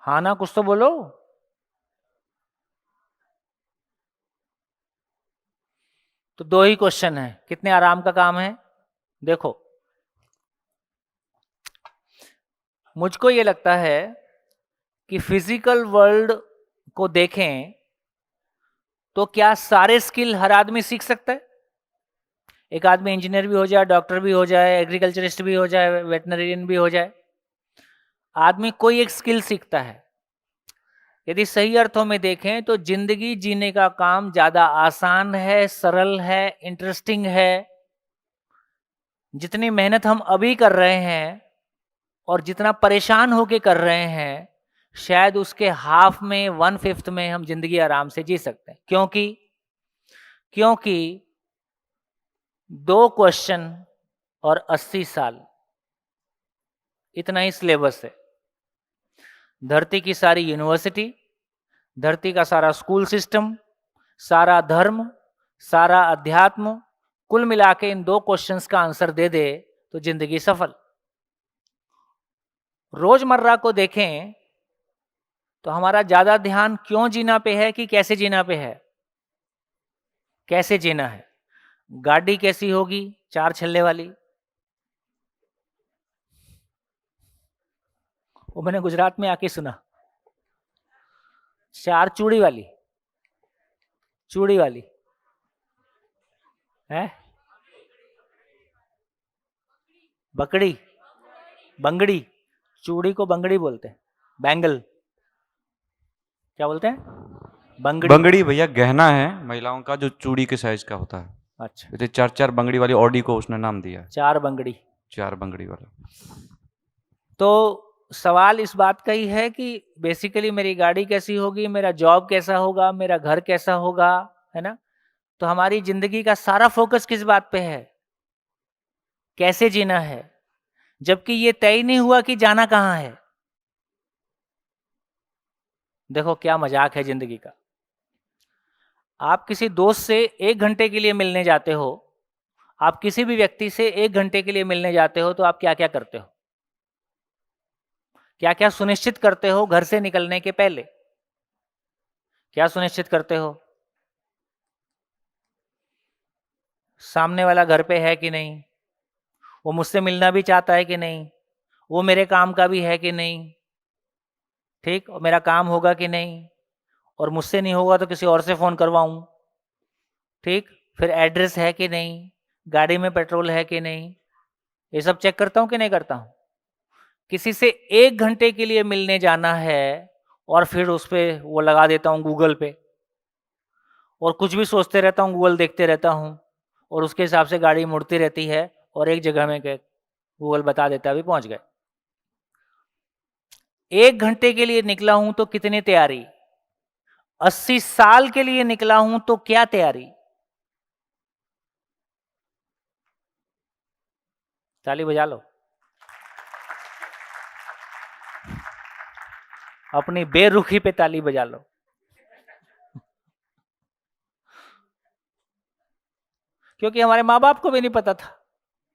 [SPEAKER 1] हाँ ना, कुछ तो बोलो। तो 2 ही क्वेश्चन है, कितने आराम का काम है। देखो, मुझको ये लगता है कि फिजिकल वर्ल्ड को देखें तो क्या सारे स्किल हर आदमी सीख सकता है? एक आदमी इंजीनियर भी हो जाए, डॉक्टर भी हो जाए, एग्रीकल्चरिस्ट भी हो जाए, वेटनरियन भी हो जाए, आदमी कोई एक स्किल सीखता है। यदि सही अर्थों में देखें तो जिंदगी जीने का काम ज्यादा आसान है, सरल है, इंटरेस्टिंग है। जितनी मेहनत हम अभी कर रहे हैं और जितना परेशान होके कर रहे हैं, शायद उसके हाफ में, 1/5 में हम जिंदगी आराम से जी सकते हैं। क्योंकि 2 क्वेश्चन और 80 साल, इतना ही सिलेबस है। धरती की सारी यूनिवर्सिटी, धरती का सारा स्कूल सिस्टम, सारा धर्म, सारा अध्यात्म, कुल मिला के इन 2 क्वेश्चंस का आंसर दे दे तो जिंदगी सफल। रोजमर्रा को देखें तो हमारा ज्यादा ध्यान क्यों जीना पे है कि कैसे जीना पे है? कैसे जीना है। गाड़ी कैसी होगी? 4 छल्ले वाली। वो मैंने गुजरात में आके सुना। 4 चूड़ी वाली है, बकड़ी, बंगड़ी, चूड़ी को बंगड़ी बोलते हैं, बैंगल क्या बोलते हैं, बंगड़ी।
[SPEAKER 5] बंगड़ी भैया गहना है महिलाओं का जो चूड़ी के साइज का होता है।
[SPEAKER 1] अच्छा,
[SPEAKER 5] जैसे 4 बंगड़ी वाली ऑडी को उसने नाम दिया है,
[SPEAKER 1] 4 बंगड़ी।
[SPEAKER 5] 4 बंगड़ी वाला।
[SPEAKER 1] तो सवाल इस बात का ही है कि बेसिकली मेरी गाड़ी कैसी होगी, मेरा जॉब कैसा होगा, मेरा घर कैसा होगा, है ना। तो हमारी जिंदगी का सारा फोकस किस बात पे है, कैसे जीना है, जबकि ये तय नहीं हुआ कि जाना कहां है। देखो क्या मजाक है जिंदगी का। आप किसी दोस्त से 1 घंटे के लिए मिलने जाते हो, आप किसी भी व्यक्ति से 1 घंटे के लिए मिलने जाते हो, तो आप क्या क्या करते हो, क्या क्या सुनिश्चित करते हो घर से निकलने के पहले, क्या सुनिश्चित करते हो, सामने वाला घर पे है कि नहीं, वो मुझसे मिलना भी चाहता है कि नहीं, वो मेरे काम का भी है कि नहीं, ठीक, और मेरा काम होगा कि नहीं, और मुझसे नहीं होगा तो किसी और से फ़ोन करवाऊं, ठीक, फिर एड्रेस है कि नहीं, गाड़ी में पेट्रोल है कि नहीं, ये सब चेक करता हूं कि नहीं करता हूं। किसी से 1 घंटे के लिए मिलने जाना है और फिर उस पर वो लगा देता हूँ गूगल पे, और कुछ भी सोचते रहता हूँ, गूगल देखते रहता हूँ, और उसके हिसाब से गाड़ी मुड़ती रहती है और एक जगह में गूगल बता देता है अभी पहुंच गए। 1 घंटे के लिए निकला हूं तो कितनी तैयारी, 80 साल के लिए निकला हूं तो क्या तैयारी। ताली बजा लो, अपनी बेरुखी पे ताली बजा लो। क्योंकि हमारे माँ बाप को भी नहीं पता था,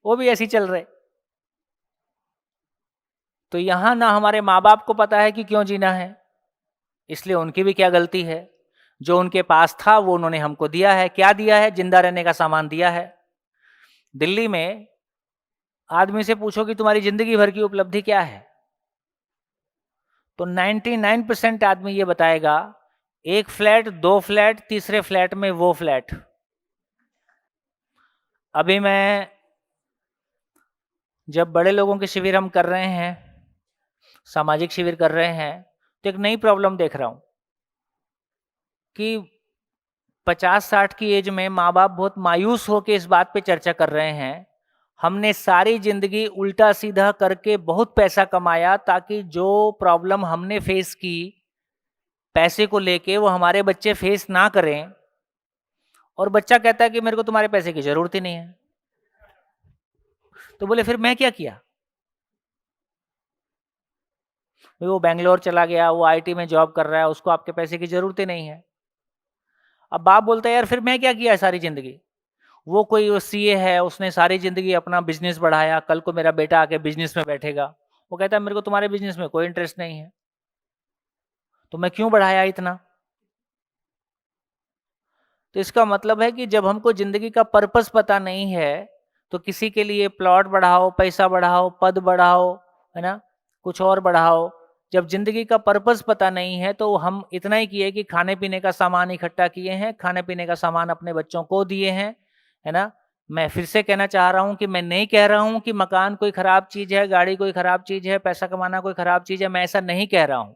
[SPEAKER 1] वो भी ऐसे ही चल रहे। तो यहां ना हमारे माँ बाप को पता है कि क्यों जीना है, इसलिए उनकी भी क्या गलती है। जो उनके पास था वो उन्होंने हमको दिया है। क्या दिया है, जिंदा रहने का सामान दिया है। दिल्ली में आदमी से पूछो कि तुम्हारी जिंदगी भर की उपलब्धि क्या है, तो 99% आदमी ये बताएगा 1 फ्लैट, 2 फ्लैट, तीसरे फ्लैट में वो फ्लैट। अभी मैं जब बड़े लोगों के शिविर हम कर रहे हैं, सामाजिक शिविर कर रहे हैं, तो एक नई प्रॉब्लम देख रहा हूं कि 50-60 की एज में माँ बाप बहुत मायूस होकर इस बात पे चर्चा कर रहे हैं, हमने सारी जिंदगी उल्टा सीधा करके बहुत पैसा कमाया ताकि जो प्रॉब्लम हमने फेस की पैसे को लेके वो हमारे बच्चे फेस ना करें। और बच्चा कहता है कि मेरे को तुम्हारे पैसे की जरूरत ही नहीं है। तो बोले फिर मैं क्या किया, वो बेंगलोर चला गया, वो आईटी में जॉब कर रहा है, उसको आपके पैसे की जरूरत ही नहीं है। अब बाप बोलता है यार फिर मैं क्या किया सारी जिंदगी। वो कोई सीए है, उसने सारी जिंदगी अपना बिजनेस बढ़ाया, कल को मेरा बेटा आके बिजनेस में बैठेगा, वो कहता है मेरे को तुम्हारे बिजनेस में कोई इंटरेस्ट नहीं है, तो मैं क्यों बढ़ाया इतना। तो इसका मतलब है कि जब हमको जिंदगी का पर्पस पता नहीं है तो किसी के लिए प्लॉट बढ़ाओ, पैसा बढ़ाओ, पद बढ़ाओ, है ना, कुछ और बढ़ाओ। जब जिंदगी का पर्पस पता नहीं है तो हम इतना ही किए कि खाने पीने का सामान इकट्ठा किए हैं, खाने पीने का सामान अपने बच्चों को दिए हैं, है ना। मैं फिर से कहना चाह रहा हूं कि मैं नहीं कह रहा हूं कि मकान कोई खराब चीज है, गाड़ी कोई खराब चीज है, पैसा कमाना कोई खराब चीज है, मैं ऐसा नहीं कह रहा हूं।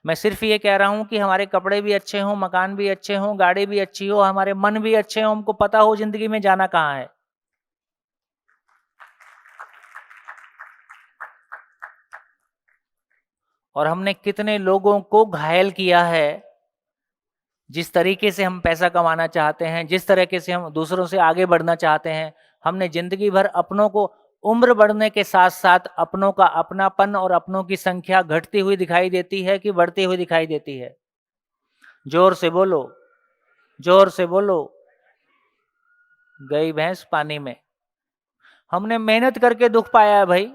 [SPEAKER 1] मैं सिर्फ ये कह रहा हूं कि हमारे कपड़े भी अच्छे हों, मकान भी अच्छे हों, गाड़ी भी अच्छी हो, हमारे मन भी अच्छे हों, हमको पता हो जिंदगी में जाना कहां है। और हमने कितने लोगों को घायल किया है। जिस तरीके से हम पैसा कमाना चाहते हैं, जिस तरीके से हम दूसरों से आगे बढ़ना चाहते हैं, हमने जिंदगी भर अपनों को, उम्र बढ़ने के साथ साथ अपनों का अपनापन और अपनों की संख्या घटती हुई दिखाई देती है कि बढ़ती हुई दिखाई देती है। जोर से बोलो, जोर से बोलो। गई भैंस पानी में। हमने मेहनत करके दुख पाया है भाई।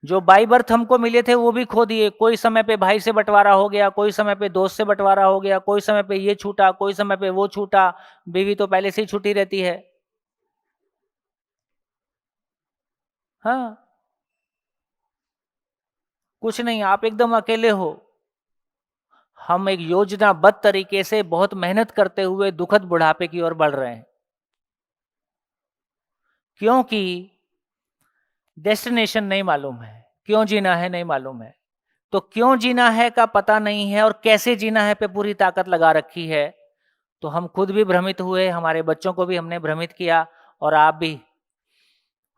[SPEAKER 1] जो बाई बर्थ हमको मिले थे वो भी खो दिए। कोई समय पे भाई से बंटवारा हो गया, कोई समय पे दोस्त से बंटवारा हो गया, कोई समय पे ये छूटा, कोई समय पे वो छूटा। बीवी तो पहले से ही छूटी रहती है। हाँ, कुछ नहीं, आप एकदम अकेले हो। हम एक योजनाबद्ध तरीके से बहुत मेहनत करते हुए दुखद बुढ़ापे की ओर बढ़ रहे हैं, क्योंकि डेस्टिनेशन नहीं मालूम है, क्यों जीना है नहीं मालूम है। तो क्यों जीना है का पता नहीं है और कैसे जीना है पे पूरी ताकत लगा रखी है। तो हम खुद भी भ्रमित हुए, हमारे बच्चों को भी हमने भ्रमित किया, और आप भी।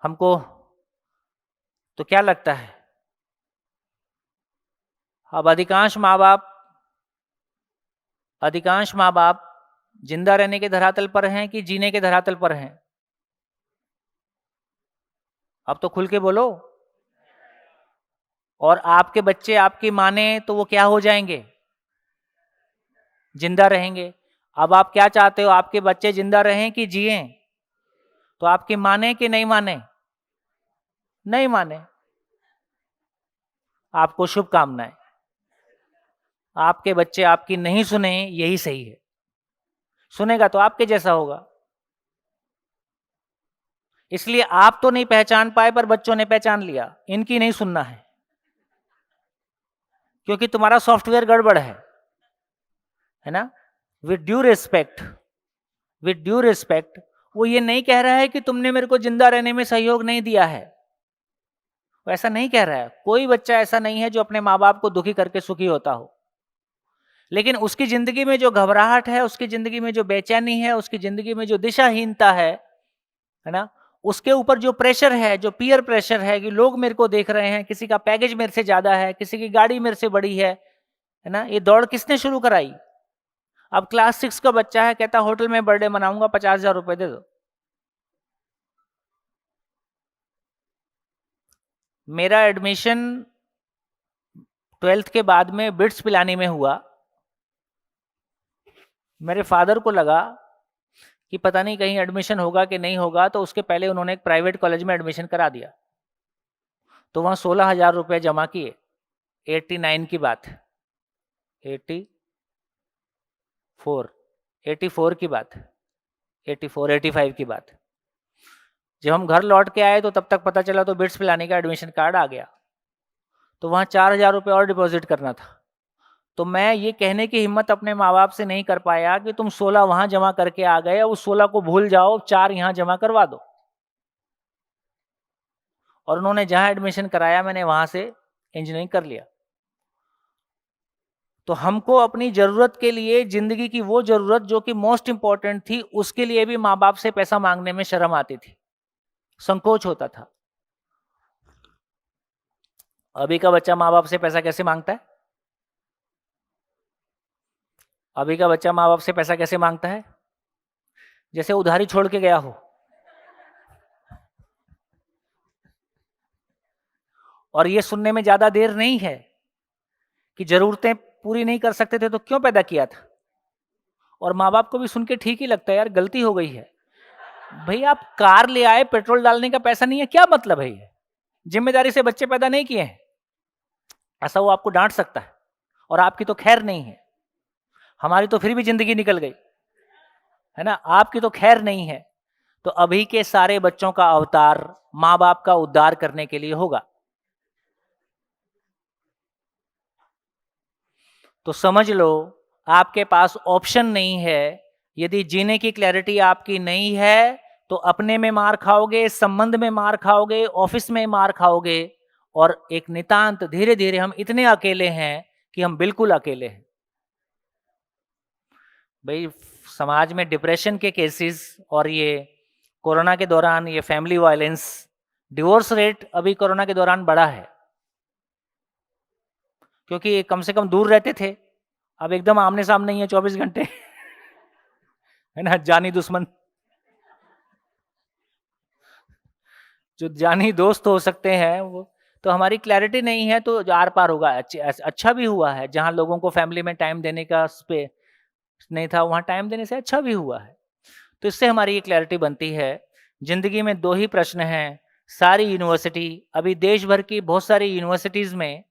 [SPEAKER 1] हमको तो क्या लगता है, अब अधिकांश माँ बाप जिंदा रहने के धरातल पर हैं कि जीने के धरातल पर हैं? अब तो खुल के बोलो। और आपके बच्चे आपकी माने तो वो क्या हो जाएंगे? जिंदा रहेंगे। अब आप क्या चाहते हो, आपके बच्चे जिंदा रहें कि जिएं? तो आपकी माने कि नहीं माने? नहीं माने। आपको शुभकामनाएं। आपके बच्चे आपकी नहीं सुने, यही सही है। सुनेगा तो आपके जैसा होगा। इसलिए आप तो नहीं पहचान पाए, पर बच्चों ने पहचान लिया, इनकी नहीं सुनना है, क्योंकि तुम्हारा सॉफ्टवेयर गड़बड़ है ना। विद ड्यू रिस्पेक्ट, वो ये नहीं कह रहा है कि तुमने मेरे को जिंदा रहने में सहयोग नहीं दिया है, वो ऐसा नहीं कह रहा है। कोई बच्चा ऐसा नहीं है जो अपने माँ बाप को दुखी करके सुखी होता हो, लेकिन उसकी जिंदगी में जो घबराहट है, उसकी जिंदगी में जो बेचैनी है, उसकी जिंदगी में जो दिशाहीनता है ना, उसके ऊपर जो प्रेशर है, जो पीयर प्रेशर है कि लोग मेरे को देख रहे हैं, किसी का पैकेज मेरे से ज्यादा है, किसी की गाड़ी मेरे से बड़ी है ना। ये दौड़ किसने शुरू कराई? अब क्लास 6 का बच्चा है, कहता होटल में बर्थडे मनाऊंगा, 50,000 रुपए दे दो। मेरा एडमिशन 12th के बाद में बिट्स पिलानी में हुआ। मेरे फादर को लगा कि पता नहीं कहीं एडमिशन होगा कि नहीं होगा, तो उसके पहले उन्होंने एक प्राइवेट कॉलेज में एडमिशन करा दिया। तो वहाँ 16,000 रुपये जमा किए। 89 की बात, 84 की बात, 85 की बात। जब हम घर लौट के आए तो तब तक पता चला तो बिट्स पिलाने का एडमिशन कार्ड आ गया। तो वहाँ 4,000 रुपये और डिपॉजिट करना था। तो मैं ये कहने की हिम्मत अपने माँ बाप से नहीं कर पाया कि तुम 16 वहां जमा करके आ गए, उस 16 को भूल जाओ, 4 यहाँ जमा करवा दो। और उन्होंने जहां एडमिशन कराया, मैंने वहां से इंजीनियरिंग कर लिया। तो हमको अपनी जरूरत के लिए, जिंदगी की वो जरूरत जो कि मोस्ट इंपॉर्टेंट थी, उसके लिए भी माँ बाप से पैसा मांगने में शर्म आती थी, संकोच होता था। अभी का बच्चा माँ बाप से पैसा कैसे मांगता है? अभी का बच्चा माँ बाप से पैसा कैसे मांगता है? जैसे उधारी छोड़ के गया हो। और ये सुनने में ज्यादा देर नहीं है कि जरूरतें पूरी नहीं कर सकते थे तो क्यों पैदा किया था। और माँ बाप को भी सुन के ठीक ही लगता है, यार गलती हो गई है। भाई आप कार ले आए, पेट्रोल डालने का पैसा नहीं है, क्या मतलब है? ये जिम्मेदारी से बच्चे पैदा नहीं किए हैं, ऐसा वो आपको डांट सकता है। और आपकी तो खैर नहीं है, हमारी तो फिर भी जिंदगी निकल गई है ना, आपकी तो खैर नहीं है। तो अभी के सारे बच्चों का अवतार माँ बाप का उद्धार करने के लिए होगा। तो समझ लो, आपके पास ऑप्शन नहीं है। यदि जीने की क्लैरिटी आपकी नहीं है तो अपने में मार खाओगे, संबंध में मार खाओगे, ऑफिस में मार खाओगे, और एक नितांत धीरे धीरे हम इतने अकेले हैं कि हम बिल्कुल अकेले हैं। भाई समाज में डिप्रेशन के केसेस और ये कोरोना के दौरान ये फैमिली वायलेंस, डिवोर्स रेट अभी कोरोना के दौरान बढ़ा है, क्योंकि कम से कम दूर रहते थे, अब एकदम आमने सामने ही है 24 घंटे है ना। जानी दुश्मन, जो जानी दोस्त हो सकते हैं वो। तो हमारी क्लैरिटी नहीं है तो आर पार होगा। अच्छा भी हुआ है, जहां लोगों को फैमिली में टाइम देने का स्पेस नहीं था, वहां टाइम देने से अच्छा भी हुआ है। तो इससे हमारी ये क्लैरिटी बनती है। जिंदगी में 2 ही प्रश्न हैं। सारी यूनिवर्सिटी, अभी देश भर की बहुत सारी यूनिवर्सिटीज में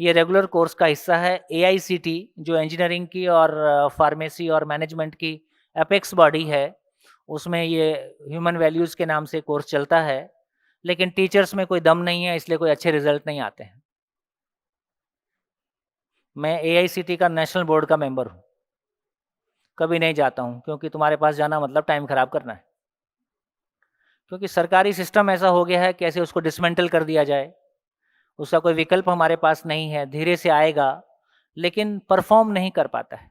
[SPEAKER 1] ये रेगुलर कोर्स का हिस्सा है। AICT जो इंजीनियरिंग की और फार्मेसी और मैनेजमेंट की एपेक्स बॉडी है, उसमें ये ह्यूमन वैल्यूज के नाम से कोर्स चलता है। लेकिन टीचर्स में कोई दम नहीं है, इसलिए कोई अच्छे रिजल्ट नहीं आते हैं। मैं AICT का नेशनल बोर्ड का मेंबर हूँ, कभी नहीं जाता हूँ, क्योंकि तुम्हारे पास जाना मतलब टाइम खराब करना है। क्योंकि सरकारी सिस्टम ऐसा हो गया है, कैसे उसको डिसमेंटल कर दिया जाए, उसका कोई विकल्प हमारे पास नहीं है। धीरे से आएगा, लेकिन परफॉर्म नहीं कर पाता है।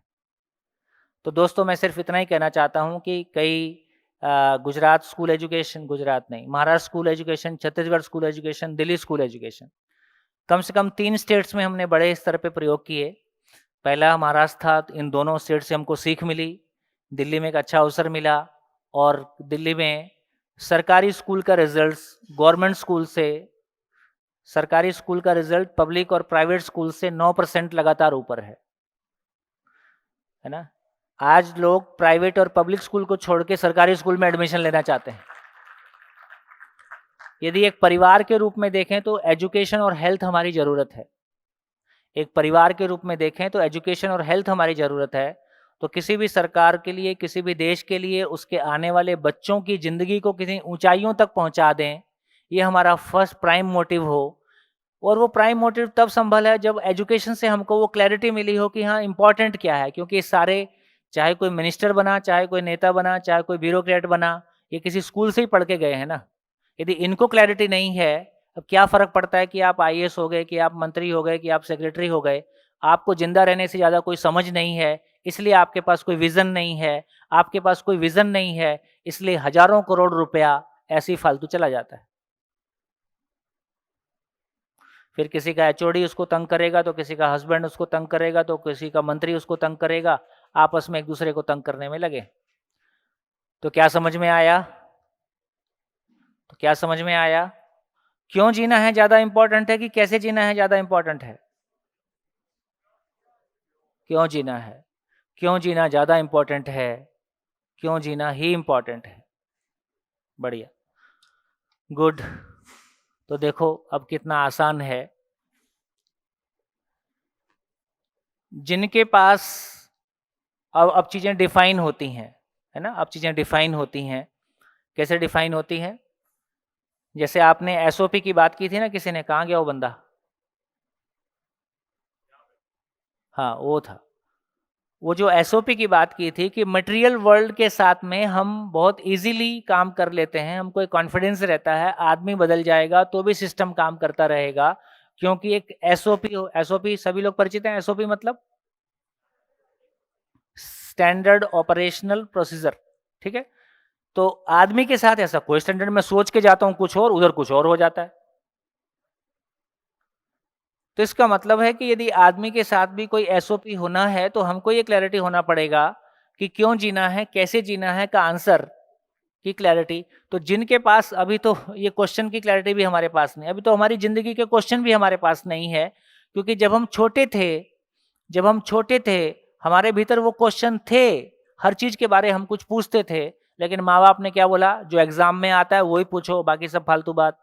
[SPEAKER 1] तो दोस्तों, मैं सिर्फ इतना ही कहना चाहता हूँ कि कई गुजरात स्कूल एजुकेशन, गुजरात नहीं, Maharashtra school education, Chhattisgarh school education, Delhi school education, कम से कम 3 स्टेट्स में हमने बड़े स्तर पे प्रयोग किए। पहला महाराष्ट्र था, तो इन दोनों स्टेट से हमको सीख मिली, दिल्ली में एक अच्छा अवसर मिला, और दिल्ली में सरकारी स्कूल का रिजल्ट गवर्नमेंट स्कूल से, सरकारी स्कूल का रिजल्ट पब्लिक और प्राइवेट स्कूल से 9% लगातार ऊपर है ना। आज लोग प्राइवेट और पब्लिक स्कूल को छोड़ के सरकारी स्कूल में एडमिशन लेना चाहते हैं। यदि एक परिवार के रूप में देखें तो एजुकेशन और हेल्थ हमारी ज़रूरत है। एक परिवार के रूप में देखें तो एजुकेशन और हेल्थ हमारी ज़रूरत है। तो किसी भी सरकार के लिए, किसी भी देश के लिए, उसके आने वाले बच्चों की ज़िंदगी को कितनी ऊंचाइयों तक पहुंचा दें, ये हमारा फर्स्ट प्राइम मोटिव हो। और वो प्राइम मोटिव तब संभल है जब एजुकेशन से हमको वो क्लैरिटी मिली हो कि हाँ, इम्पॉर्टेंट क्या है। क्योंकि सारे, चाहे कोई मिनिस्टर बना, चाहे कोई नेता बना, चाहे कोई ब्यूरोक्रेट बना, ये किसी स्कूल से ही पढ़ के गए हैं ना। यदि इनको क्लैरिटी नहीं है, अब क्या फ़र्क पड़ता है कि आप IAS हो गए, कि आप मंत्री हो गए, कि आप सेक्रेटरी हो गए। आपको जिंदा रहने से ज़्यादा कोई समझ नहीं है, इसलिए आपके पास कोई विज़न नहीं है। आपके पास कोई विज़न नहीं है, इसलिए हज़ारों करोड़ रुपया ऐसे ही फालतू चला जाता है। फिर किसी का HOD उसको तंग करेगा, तो किसी का हस्बैंड उसको तंग करेगा, तो किसी का मंत्री उसको तंग करेगा, आपस में एक दूसरे को तंग करने में लगे। तो क्या समझ में आया? तो क्या समझ में आया? क्यों जीना है ज़्यादा इम्पोर्टेंट है कि कैसे जीना है ज़्यादा इम्पोर्टेंट है? क्यों जीना है, क्यों जीना ज़्यादा इम्पोर्टेंट है, क्यों जीना ही इम्पोर्टेंट है। बढ़िया, गुड। तो देखो अब कितना आसान है। जिनके पास अब चीज़ें डिफाइन होती हैं, है ना। अब चीज़ें डिफाइन होती हैं। कैसे डिफाइन होती हैं? जैसे आपने SOP की बात की थी ना, किसी ने, कहाँ गया वो बंदा? हाँ, वो था। वो जो SOP की बात की थी कि मटेरियल वर्ल्ड के साथ में हम बहुत इजीली काम कर लेते हैं, हमको एक कॉन्फिडेंस रहता है, आदमी बदल जाएगा तो भी सिस्टम काम करता रहेगा। क्योंकि एक SOP सभी लोग परिचित हैं। SOP मतलब स्टैंडर्ड ऑपरेशनल प्रोसीजर, ठीक है। तो आदमी के साथ ऐसा कोई स्टैंडर्ड, मैं सोच के जाता हूं कुछ और, उधर कुछ और हो जाता है। तो इसका मतलब है कि यदि आदमी के साथ भी कोई SOP होना है, तो हमको ये क्लैरिटी होना पड़ेगा कि क्यों जीना है, कैसे जीना है का आंसर की क्लैरिटी। तो जिनके पास, अभी तो ये क्वेश्चन की क्लैरिटी भी हमारे पास नहीं, अभी तो हमारी जिंदगी के क्वेश्चन भी हमारे पास नहीं है। क्योंकि जब हम छोटे थे, हमारे भीतर वो क्वेश्चन थे, हर चीज के बारे हम कुछ पूछते थे, लेकिन माँ बाप ने क्या बोला, जो एग्जाम में आता है वही पूछो, बाकी सब फालतू बात।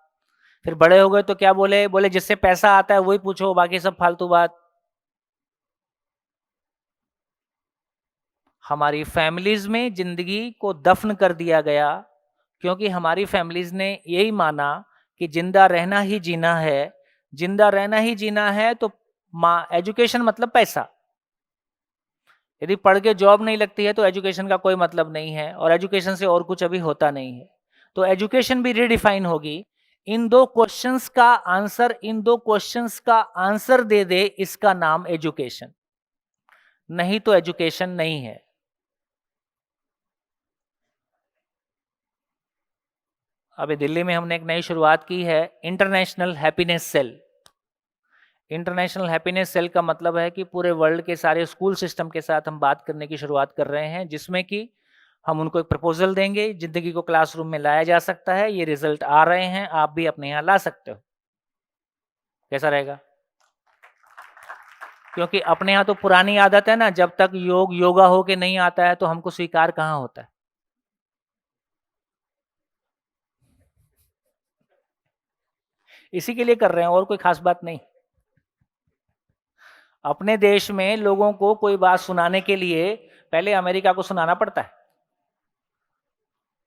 [SPEAKER 1] फिर बड़े हो गए तो क्या बोले जिससे पैसा आता है वही पूछो, बाकी सब फालतू बात। हमारी फैमिलीज में जिंदगी को दफन कर दिया गया, क्योंकि हमारी फैमिलीज ने यही माना कि जिंदा रहना ही जीना है। जिंदा रहना ही जीना है तो एजुकेशन मतलब पैसा। यदि पढ़ के जॉब नहीं लगती है तो एजुकेशन का कोई मतलब नहीं है, और एजुकेशन से और कुछ अभी होता नहीं है। तो एजुकेशन भी रिडिफाइन होगी। इन दो क्वेश्चंस का आंसर दे दे, इसका नाम एजुकेशन। नहीं तो एजुकेशन नहीं है। अभी दिल्ली में हमने एक नई शुरुआत की है, international happiness cell. International happiness cell का मतलब है कि पूरे वर्ल्ड के सारे स्कूल सिस्टम के साथ हम बात करने की शुरुआत कर रहे हैं, जिसमें कि हम उनको एक प्रपोजल देंगे, जिंदगी को क्लासरूम में लाया जा सकता है। ये रिजल्ट आ रहे हैं, आप भी अपने यहाँ ला सकते हो। कैसा रहेगा? क्योंकि अपने यहाँ तो पुरानी आदत है ना, जब तक योगा हो के नहीं आता है तो हमको स्वीकार कहाँ होता है। इसी के लिए कर रहे हैं, और कोई खास बात नहीं। अपने देश में लोगों को कोई बात सुनाने के लिए पहले अमेरिका को सुनाना पड़ता है,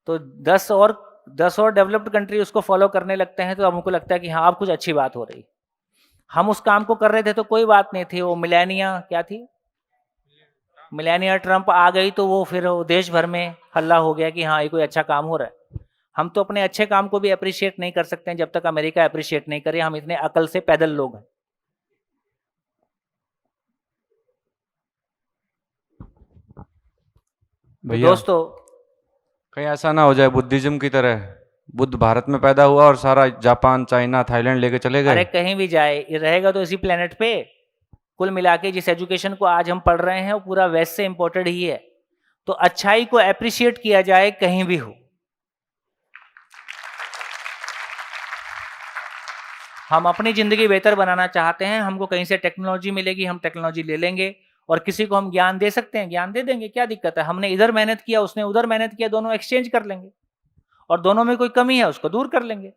[SPEAKER 1] तो 10 और डेवलप्ड कंट्री उसको फॉलो करने लगते हैं, तो हमको लगता है कि हाँ, अब कुछ अच्छी बात हो रही। हम उस काम को कर रहे थे तो कोई बात नहीं थी, वो मिलेनिया क्या थी, मिलेनिया ट्रंप आ गई तो वो फिर वो देश भर में हल्ला हो गया कि हाँ ये कोई अच्छा काम हो रहा है। हम तो अपने अच्छे काम को भी अप्रिशिएट नहीं कर सकते हैं जब तक अमेरिका अप्रिशिएट नहीं करे। हम इतने अकल से पैदल लोग हैं। तो
[SPEAKER 5] भैया
[SPEAKER 1] दोस्तों
[SPEAKER 5] कहीं ऐसा ना हो जाए बुद्धिज्म की तरह, बुद्ध भारत में पैदा हुआ और सारा जापान चाइना थाईलैंड लेके चले
[SPEAKER 1] अरे
[SPEAKER 5] गए।
[SPEAKER 1] कहीं भी जाए ये रहेगा तो इसी प्लेनेट पे। कुल मिला के जिस एजुकेशन को आज हम पढ़ रहे हैं वो पूरा वेस्ट से इंपोर्टेड ही है। तो अच्छाई को अप्रिशिएट किया जाए कहीं भी हो। हम अपनी जिंदगी बेहतर बनाना चाहते हैं, हमको कहीं से टेक्नोलॉजी मिलेगी, हम टेक्नोलॉजी ले लेंगे। और किसी को हम ज्ञान दे सकते हैं, ज्ञान दे देंगे, क्या दिक्कत है। हमने इधर मेहनत किया, उसने उधर मेहनत किया, दोनों एक्सचेंज कर लेंगे। और दोनों में कोई कमी है उसको दूर कर लेंगे।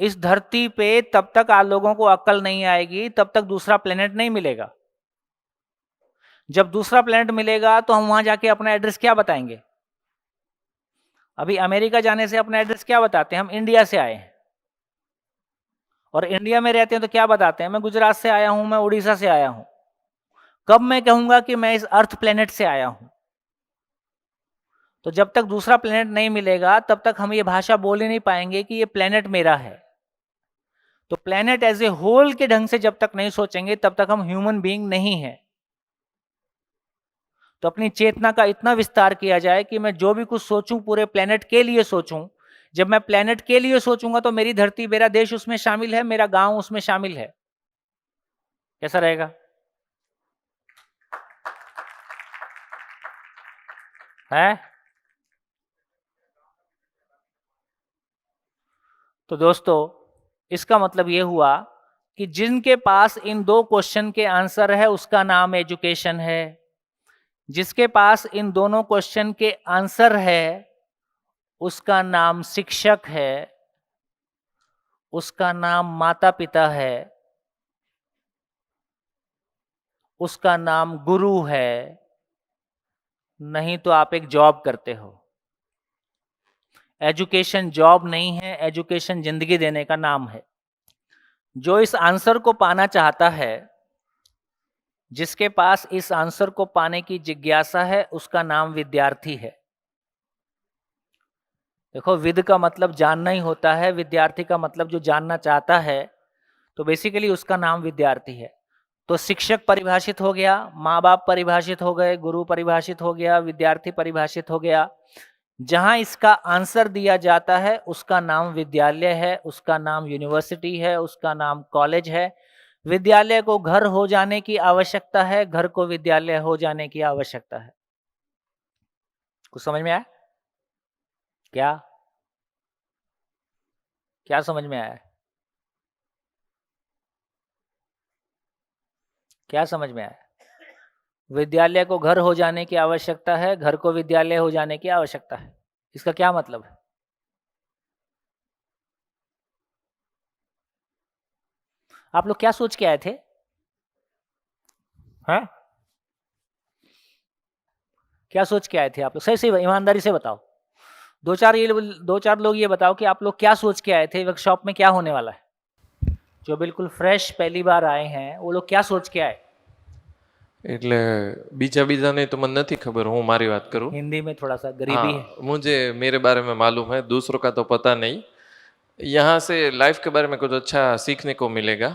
[SPEAKER 1] इस धरती पे तब तक आप लोगों को अक्ल नहीं आएगी, तब तक दूसरा प्लेनेट नहीं मिलेगा। जब दूसरा प्लेनेट मिलेगा तो हम वहां जाके अपना एड्रेस क्या बताएंगे। अभी अमेरिका जाने से अपना एड्रेस क्या बताते हैं, हम इंडिया से आए हैं। और इंडिया में रहते हैं तो क्या बताते हैं, मैं गुजरात से आया हूं, मैं उड़ीसा से आया हूं। कब मैं कहूंगा कि मैं इस अर्थ प्लेनेट से आया हूं। तो जब तक दूसरा प्लेनेट नहीं मिलेगा तब तक हम ये भाषा बोल ही नहीं पाएंगे कि ये प्लेनेट मेरा है। तो प्लेनेट एज ए होल के ढंग से जब तक नहीं सोचेंगे तब तक हम ह्यूमन बीइंग नहीं है। तो अपनी चेतना का इतना विस्तार किया जाए कि मैं जो भी कुछ सोचूं पूरे प्लेनेट के लिए सोचूं। जब मैं प्लेनेट के लिए सोचूंगा तो मेरी धरती, मेरा देश उसमें शामिल है, मेरा गांव उसमें शामिल है। कैसा रहेगा? है? तो दोस्तों इसका मतलब ये हुआ कि जिनके पास इन दो क्वेश्चन के आंसर है उसका नाम एजुकेशन है। जिसके पास इन दोनों क्वेश्चन के आंसर है उसका नाम शिक्षक है, उसका नाम माता पिता है, उसका नाम गुरु है। नहीं तो आप एक जॉब करते हो। एजुकेशन जॉब नहीं है, एजुकेशन जिंदगी देने का नाम है। जो इस आंसर को पाना चाहता है, जिसके पास इस आंसर को पाने की जिज्ञासा है, उसका नाम विद्यार्थी है। देखो, विद का मतलब जानना ही होता है, विद्यार्थी का मतलब जो जानना चाहता है। तो बेसिकली उसका नाम विद्यार्थी है। तो शिक्षक परिभाषित हो गया, माँ बाप परिभाषित हो गए, गुरु परिभाषित हो गया, विद्यार्थी परिभाषित हो गया। जहां इसका आंसर दिया जाता है उसका नाम विद्यालय है, उसका नाम यूनिवर्सिटी है, उसका नाम कॉलेज है। विद्यालय को घर हो जाने की आवश्यकता है, घर को विद्यालय हो जाने की आवश्यकता है। कुछ समझ में आया? क्या क्या समझ में आया? क्या समझ में आया? विद्यालय को घर हो जाने की आवश्यकता है, घर को विद्यालय हो जाने की आवश्यकता है। इसका क्या मतलब है? आप लोग क्या सोच के आए थे? हैं? क्या सोच के आए थे आप लोग? सही सही ईमानदारी से बताओ। दो चार लोग ये बताओ कि आप लोग क्या सोच के आए थे, वर्कशॉप में क्या होने वाला है। जो बिल्कुल फ्रेश पहली बार आए हैं वो लोग क्या सोच के आए?
[SPEAKER 6] એટલે બીજાને તો મને નથી ખબર, હું મારી વાત કરું।
[SPEAKER 1] हिंदी में थोड़ा सा गरीबी है।
[SPEAKER 6] मुझे मेरे बारे में मालूम है, दूसरों का तो पता नहीं। यहाँ से लाइफ के बारे में कुछ अच्छा सीखने को मिलेगा,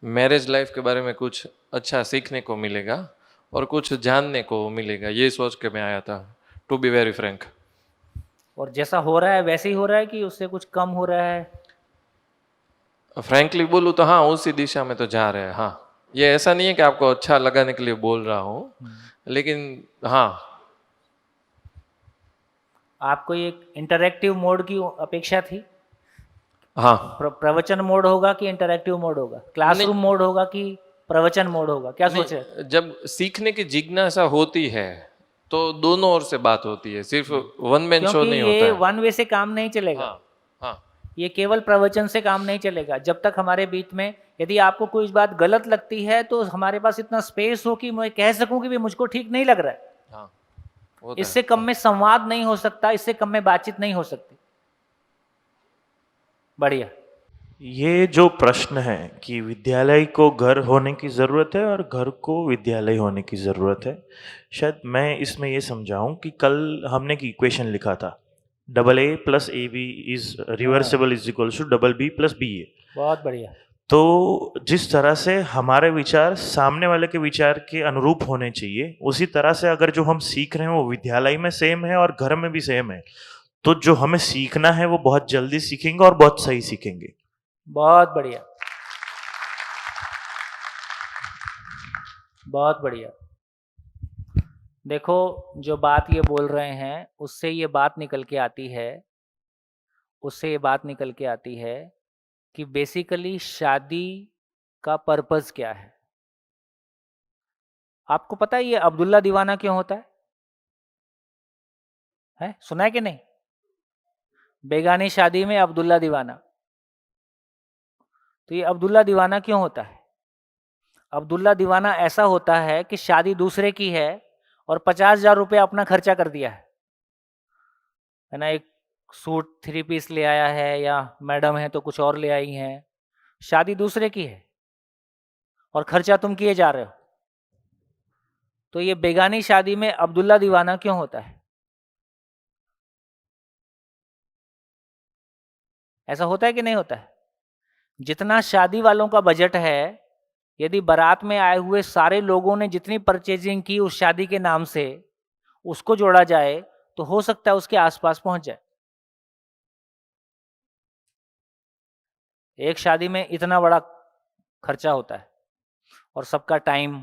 [SPEAKER 6] मैरिज लाइफ के बारे में कुछ अच्छा सीखने को मिलेगा और कुछ जानने को मिलेगा, ये सोच के मैं आया था, टू बी वेरी फ्रैंक।
[SPEAKER 1] और जैसा हो रहा है वैसे ही हो रहा है कि उससे कुछ कम हो रहा है?
[SPEAKER 6] फ्रैंकली बोलूँ तो हाँ, उसी दिशा में तो जा रहे हैं। हाँ, ये ऐसा नहीं है कि आपको अच्छा लगाने के लिए बोल रहा हूँ, लेकिन हाँ।
[SPEAKER 1] आपको एक इंटरैक्टिव मोड की अपेक्षा थी?
[SPEAKER 6] हाँ,
[SPEAKER 1] प्रवचन मोड होगा कि इंटरैक्टिव मोड होगा? क्लासरूम मोड होगा कि प्रवचन मोड होगा? क्या सोच रहे हैं?
[SPEAKER 6] जब सीखने की जिज्ञासा होती है तो दोनों ओर से बात होती है, सिर्फ वन मैन शो नहीं होता
[SPEAKER 1] ये
[SPEAKER 6] है।
[SPEAKER 1] वन वे से काम नहीं चलेगा।
[SPEAKER 6] हाँ, हाँ,
[SPEAKER 1] ये केवल प्रवचन से काम नहीं चलेगा। जब तक हमारे बीच में, यदि आपको कोई बात गलत लगती है तो हमारे पास इतना स्पेस हो कि मैं कह सकूं कि भी मुझको ठीक नहीं लग रहा है।
[SPEAKER 6] हाँ, वो तो
[SPEAKER 1] इससे
[SPEAKER 6] है।
[SPEAKER 1] कम में संवाद नहीं हो सकता, इससे कम में बातचीत नहीं हो सकती। बढ़िया।
[SPEAKER 7] ये जो प्रश्न है कि विद्यालय को घर होने की ज़रूरत है और घर को विद्यालय होने की ज़रूरत है, शायद मैं इसमें ये समझाऊं कि कल हमने एक इक्वेशन लिखा था, double A plus A B is reversible is equals to double B plus B A.
[SPEAKER 1] बहुत बढ़िया।
[SPEAKER 7] तो जिस तरह से हमारे विचार सामने वाले के विचार के अनुरूप होने चाहिए, उसी तरह से अगर जो हम सीख रहे हैं वो विद्यालय में सेम है और घर में भी सेम है, तो जो हमें सीखना है वो बहुत जल्दी सीखेंगे और बहुत सही सीखेंगे।
[SPEAKER 1] बहुत बढ़िया, बहुत बढ़िया। देखो, जो बात ये बोल रहे हैं उससे ये बात निकल के आती है, उससे ये बात निकल के आती है कि बेसिकली शादी का पर्पस क्या है। आपको पता है ये अब्दुल्ला दीवाना क्यों होता है? सुना है कि नहीं? बेगानी शादी में अब्दुल्ला दीवाना। तो ये अब्दुल्ला दीवाना क्यों होता है? अब्दुल्ला दीवाना ऐसा होता है कि शादी दूसरे की है और 50,000 रुपये अपना खर्चा कर दिया है ना। एक सूट 3 पीस ले आया है, या मैडम है तो कुछ और ले आई हैं। शादी दूसरे की है और खर्चा तुम किए जा रहे हो। तो ये बेगानी शादी में अब्दुल्ला दीवाना क्यों होता है? ऐसा होता है कि नहीं होता है? जितना शादी वालों का बजट है, यदि बारात में आए हुए सारे लोगों ने जितनी परचेजिंग की उस शादी के नाम से, उसको जोड़ा जाए तो हो सकता है उसके आसपास पहुंच जाए। एक शादी में इतना बड़ा खर्चा होता है और सबका टाइम।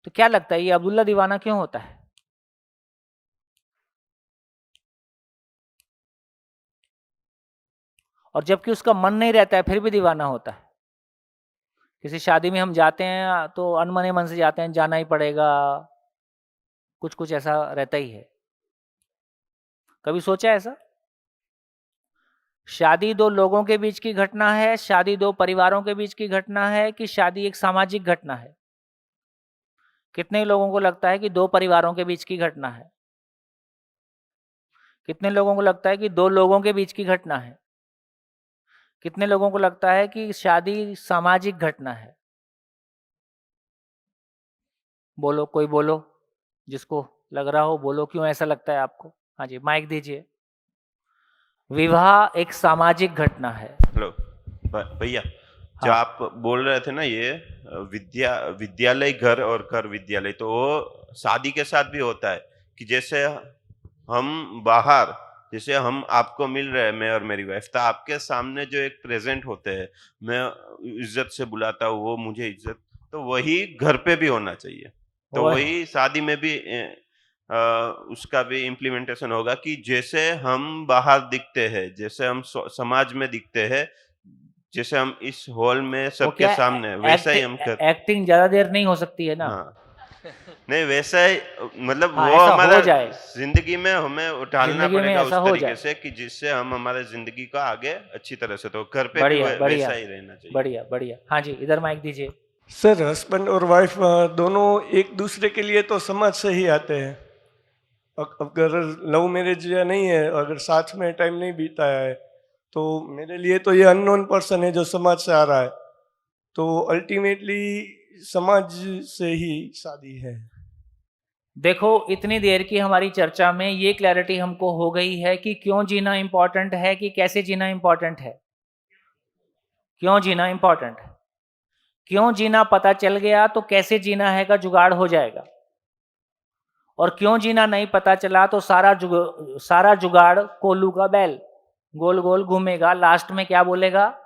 [SPEAKER 1] तो क्या लगता है ये अब्दुल्ला दीवाना क्यों होता है? और जबकि उसका मन नहीं रहता है फिर भी दीवाना होता है। किसी शादी में हम जाते हैं तो अनमने मन से जाते हैं, जाना ही पड़ेगा, कुछ कुछ ऐसा रहता ही है। कभी सोचा ऐसा? शादी दो लोगों के बीच की घटना है, शादी दो परिवारों के बीच की घटना है, कि शादी एक सामाजिक घटना है? कितने लोगों को लगता है कि दो परिवारों के बीच की घटना है? कितने लोगों को लगता है कि दो लोगों के बीच की घटना है? कितने लोगों को लगता है कि शादी सामाजिक घटना है? बोलो, कोई बोलो, जिसको लग रहा हो बोलो, क्यों ऐसा लगता है आपको? हाँ जी, माइक दीजिए। विवाह एक सामाजिक घटना है।
[SPEAKER 8] हेलो भैया, जो
[SPEAKER 1] हाँ।
[SPEAKER 8] आप बोल रहे थे ना, ये विद्यालय घर और घर विद्यालय, तो वो शादी के साथ भी होता है कि जैसे हम बाहर, जैसे हम आपको मिल रहे हैं, मैं और मेरी वाइफ, तो आपके सामने जो एक प्रेजेंट होते हैं, मैं इज्जत से बुलाता हूँ, वो मुझे इज्जत, तो वही घर पे भी होना चाहिए। तो
[SPEAKER 1] वो है।
[SPEAKER 8] वही शादी में भी उसका भी इम्प्लीमेंटेशन होगा कि जैसे हम बाहर दिखते हैं, जैसे हम समाज में दिखते हैं, जैसे हम इस हॉल में
[SPEAKER 1] वो
[SPEAKER 8] सबके
[SPEAKER 1] क्या
[SPEAKER 8] सामने, वैसा ही हम कर।
[SPEAKER 1] एक्टिंग ज्यादा देर नहीं हो सकती है ना।
[SPEAKER 8] हाँ, नहीं वैसा ही, मतलब
[SPEAKER 1] हाँ,
[SPEAKER 8] वो
[SPEAKER 1] ऐसा हो
[SPEAKER 8] हमारा
[SPEAKER 1] जाए।
[SPEAKER 8] जिंदगी में हमें ढालना
[SPEAKER 1] जिंदगी में
[SPEAKER 8] पड़ेगा उस
[SPEAKER 1] ऐसा हो
[SPEAKER 8] तरीके
[SPEAKER 1] जाए।
[SPEAKER 8] से कि जिससे हम हमारे जिंदगी को आगे अच्छी तरह से, तो घर पे भी
[SPEAKER 1] बढ़िया बढ़िया
[SPEAKER 8] वैसा ही रहना चाहिए।
[SPEAKER 1] बढ़िया बढ़िया। हाँ जी, इधर माइक दीजिए।
[SPEAKER 9] सर, हस्बैंड और वाइफ दोनों एक दूसरे के लिए तो समाज से ही आते हैं। अगर लव मैरिज या नहीं है, अगर साथ में टाइम नहीं बीताया है, तो मेरे लिए तो ये अननोन पर्सन है जो समाज से आ रहा है, तो अल्टीमेटली समाज से ही शादी है।
[SPEAKER 1] देखो, इतनी देर की हमारी चर्चा में ये क्लैरिटी हमको हो गई है कि क्यों जीना इंपॉर्टेंट है, कि कैसे जीना इंपॉर्टेंट है। क्यों जीना इंपॉर्टेंट है, क्यों जीना पता चल गया तो कैसे जीना है का जुगाड़ हो जाएगा। और क्यों जीना नहीं पता चला तो सारा जुगाड़ कोल्लू का बैल गोल गोल घूमेगा। लास्ट में क्या बोलेगा?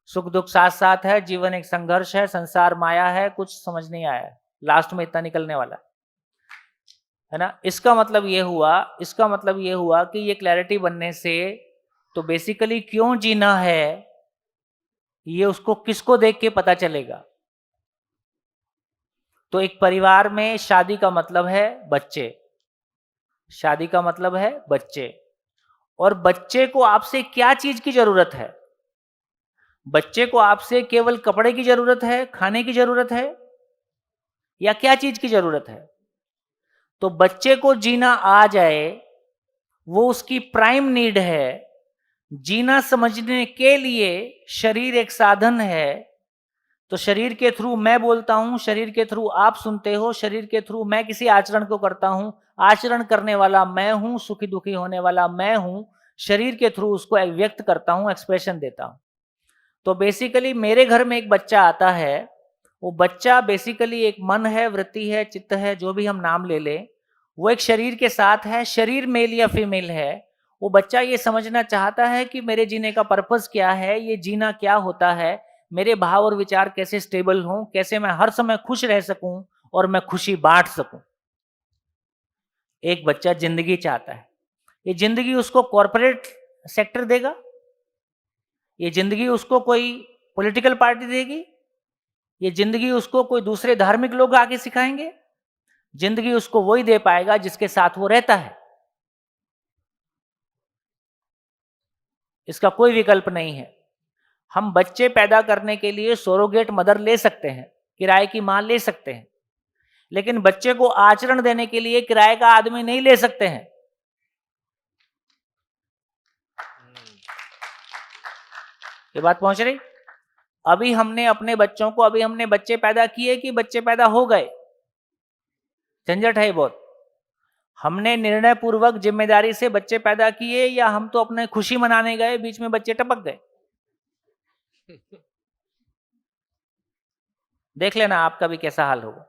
[SPEAKER 1] सुख दुख साथ साथ है, जीवन एक संघर्ष है, संसार माया है, कुछ समझ नहीं आया है। लास्ट में इतना निकलने वाला है ना। इसका मतलब ये हुआ कि ये क्लैरिटी बनने से तो बेसिकली क्यों जीना है ये उसको किसको देख के पता चलेगा। तो एक परिवार में शादी का मतलब है बच्चे, शादी का मतलब है बच्चे। और बच्चे को आपसे क्या चीज की जरूरत है? बच्चे को आपसे केवल कपड़े की जरूरत है, खाने की जरूरत है, या क्या चीज की जरूरत है? तो बच्चे को जीना आ जाए वो उसकी प्राइम नीड है, जीना समझने के लिए शरीर एक साधन है, तो शरीर के थ्रू मैं बोलता हूं, शरीर के थ्रू आप सुनते हो, शरीर के थ्रू मैं किसी आचरण को करता हूं, आचरण करने वाला मैं हूं, सुखी दुखी होने वाला मैं हूं, शरीर के थ्रू उसको व्यक्त करता हूं, एक्सप्रेशन देता हूं। तो बेसिकली मेरे घर में एक बच्चा आता है, वो बच्चा बेसिकली एक मन है, वृत्ति है, चित्त है, जो भी हम नाम ले लें, वो एक शरीर के साथ है, शरीर मेल या फीमेल है। वो बच्चा ये समझना चाहता है कि मेरे जीने का पर्पस क्या है, ये जीना क्या होता है, मेरे भाव और विचार कैसे स्टेबल हों, कैसे मैं हर समय खुश रह सकूं और मैं खुशी बांट सकूं। एक बच्चा जिंदगी चाहता है। ये जिंदगी उसको कॉर्पोरेट सेक्टर देगा? ये जिंदगी उसको कोई पॉलिटिकल पार्टी देगी? ये जिंदगी उसको कोई दूसरे धार्मिक लोग आके सिखाएंगे? जिंदगी उसको वही दे पाएगा जिसके साथ वो रहता है। इसका कोई विकल्प नहीं है। हम बच्चे पैदा करने के लिए सरोगेट मदर ले सकते हैं, किराए की मां ले सकते हैं, लेकिन बच्चे को आचरण देने के लिए किराए का आदमी नहीं ले सकते हैं। ये बात पहुंच रही? अभी हमने अपने बच्चों को, अभी हमने बच्चे पैदा किए कि बच्चे पैदा हो गए? झंझट है बहुत। हमने निर्णय पूर्वक जिम्मेदारी से बच्चे पैदा किए या हम तो अपने खुशी मनाने गए, बीच में बच्चे टपक गए? देख लेना आपका भी कैसा हाल होगा।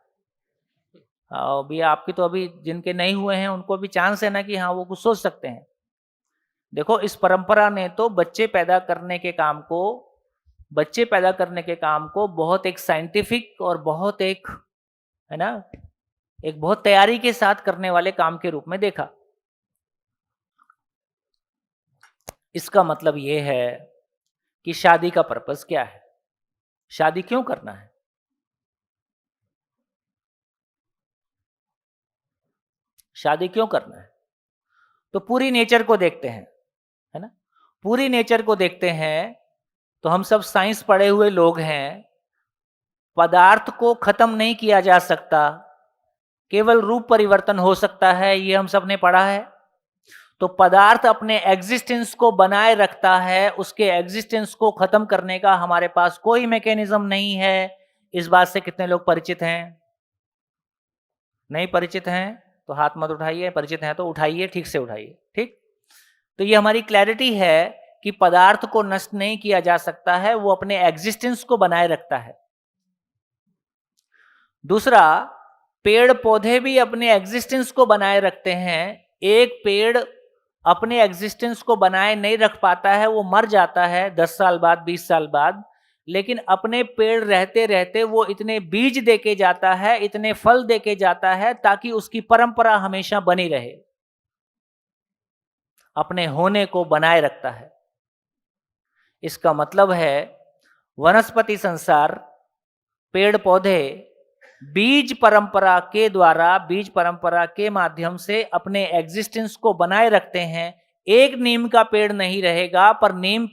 [SPEAKER 1] अभी आपकी तो अभी जिनके नहीं हुए हैं उनको भी चांस है ना कि हाँ वो कुछ सोच सकते हैं। देखो, इस परंपरा ने तो बच्चे पैदा करने के काम को बहुत एक साइंटिफिक और बहुत एक, है ना, एक बहुत तैयारी के साथ करने वाले काम के रूप में देखा। इसका मतलब ये है कि शादी का पर्पस क्या है, शादी क्यों करना है। शादी क्यों करना है? तो पूरी नेचर को देखते हैं, है ना, पूरी नेचर को देखते हैं। तो हम सब साइंस पढ़े हुए लोग हैं। पदार्थ को खत्म नहीं किया जा सकता, केवल रूप परिवर्तन हो सकता है, ये हम सब ने पढ़ा है। तो पदार्थ अपने एग्जिस्टेंस को बनाए रखता है, उसके एग्जिस्टेंस को खत्म करने का हमारे पास कोई मैकेनिज्म नहीं है। इस बात से कितने लोग परिचित हैं? नहीं परिचित हैं तो हाथ मत उठाइए, परिचित हैं तो उठाइए, ठीक से उठाइए। ठीक, तो ये हमारी क्लैरिटी है कि पदार्थ को नष्ट नहीं किया जा सकता है, वो अपने एग्जिस्टेंस को बनाए रखता है। दूसरा, पेड़ पौधे भी अपने एग्जिस्टेंस को बनाए रखते हैं। एक पेड़ अपने एग्जिस्टेंस को बनाए नहीं रख पाता है, वो मर जाता है 10 साल बाद, 20 साल बाद, लेकिन अपने पेड़ रहते रहते वो इतने बीज देके जाता है, इतने फल देके जाता है, ताकि उसकी परंपरा हमेशा बनी रहे, अपने होने को बनाए रखता है। इसका मतलब है वनस्पति संसार, पेड़ पौधे बीज परंपरा के द्वारा, बीज परंपरा के माध्यम से अपने एग्जिस्टेंस को बनाए रखते हैं। एक नीम का पेड़ नहीं रहेगा, पर नीम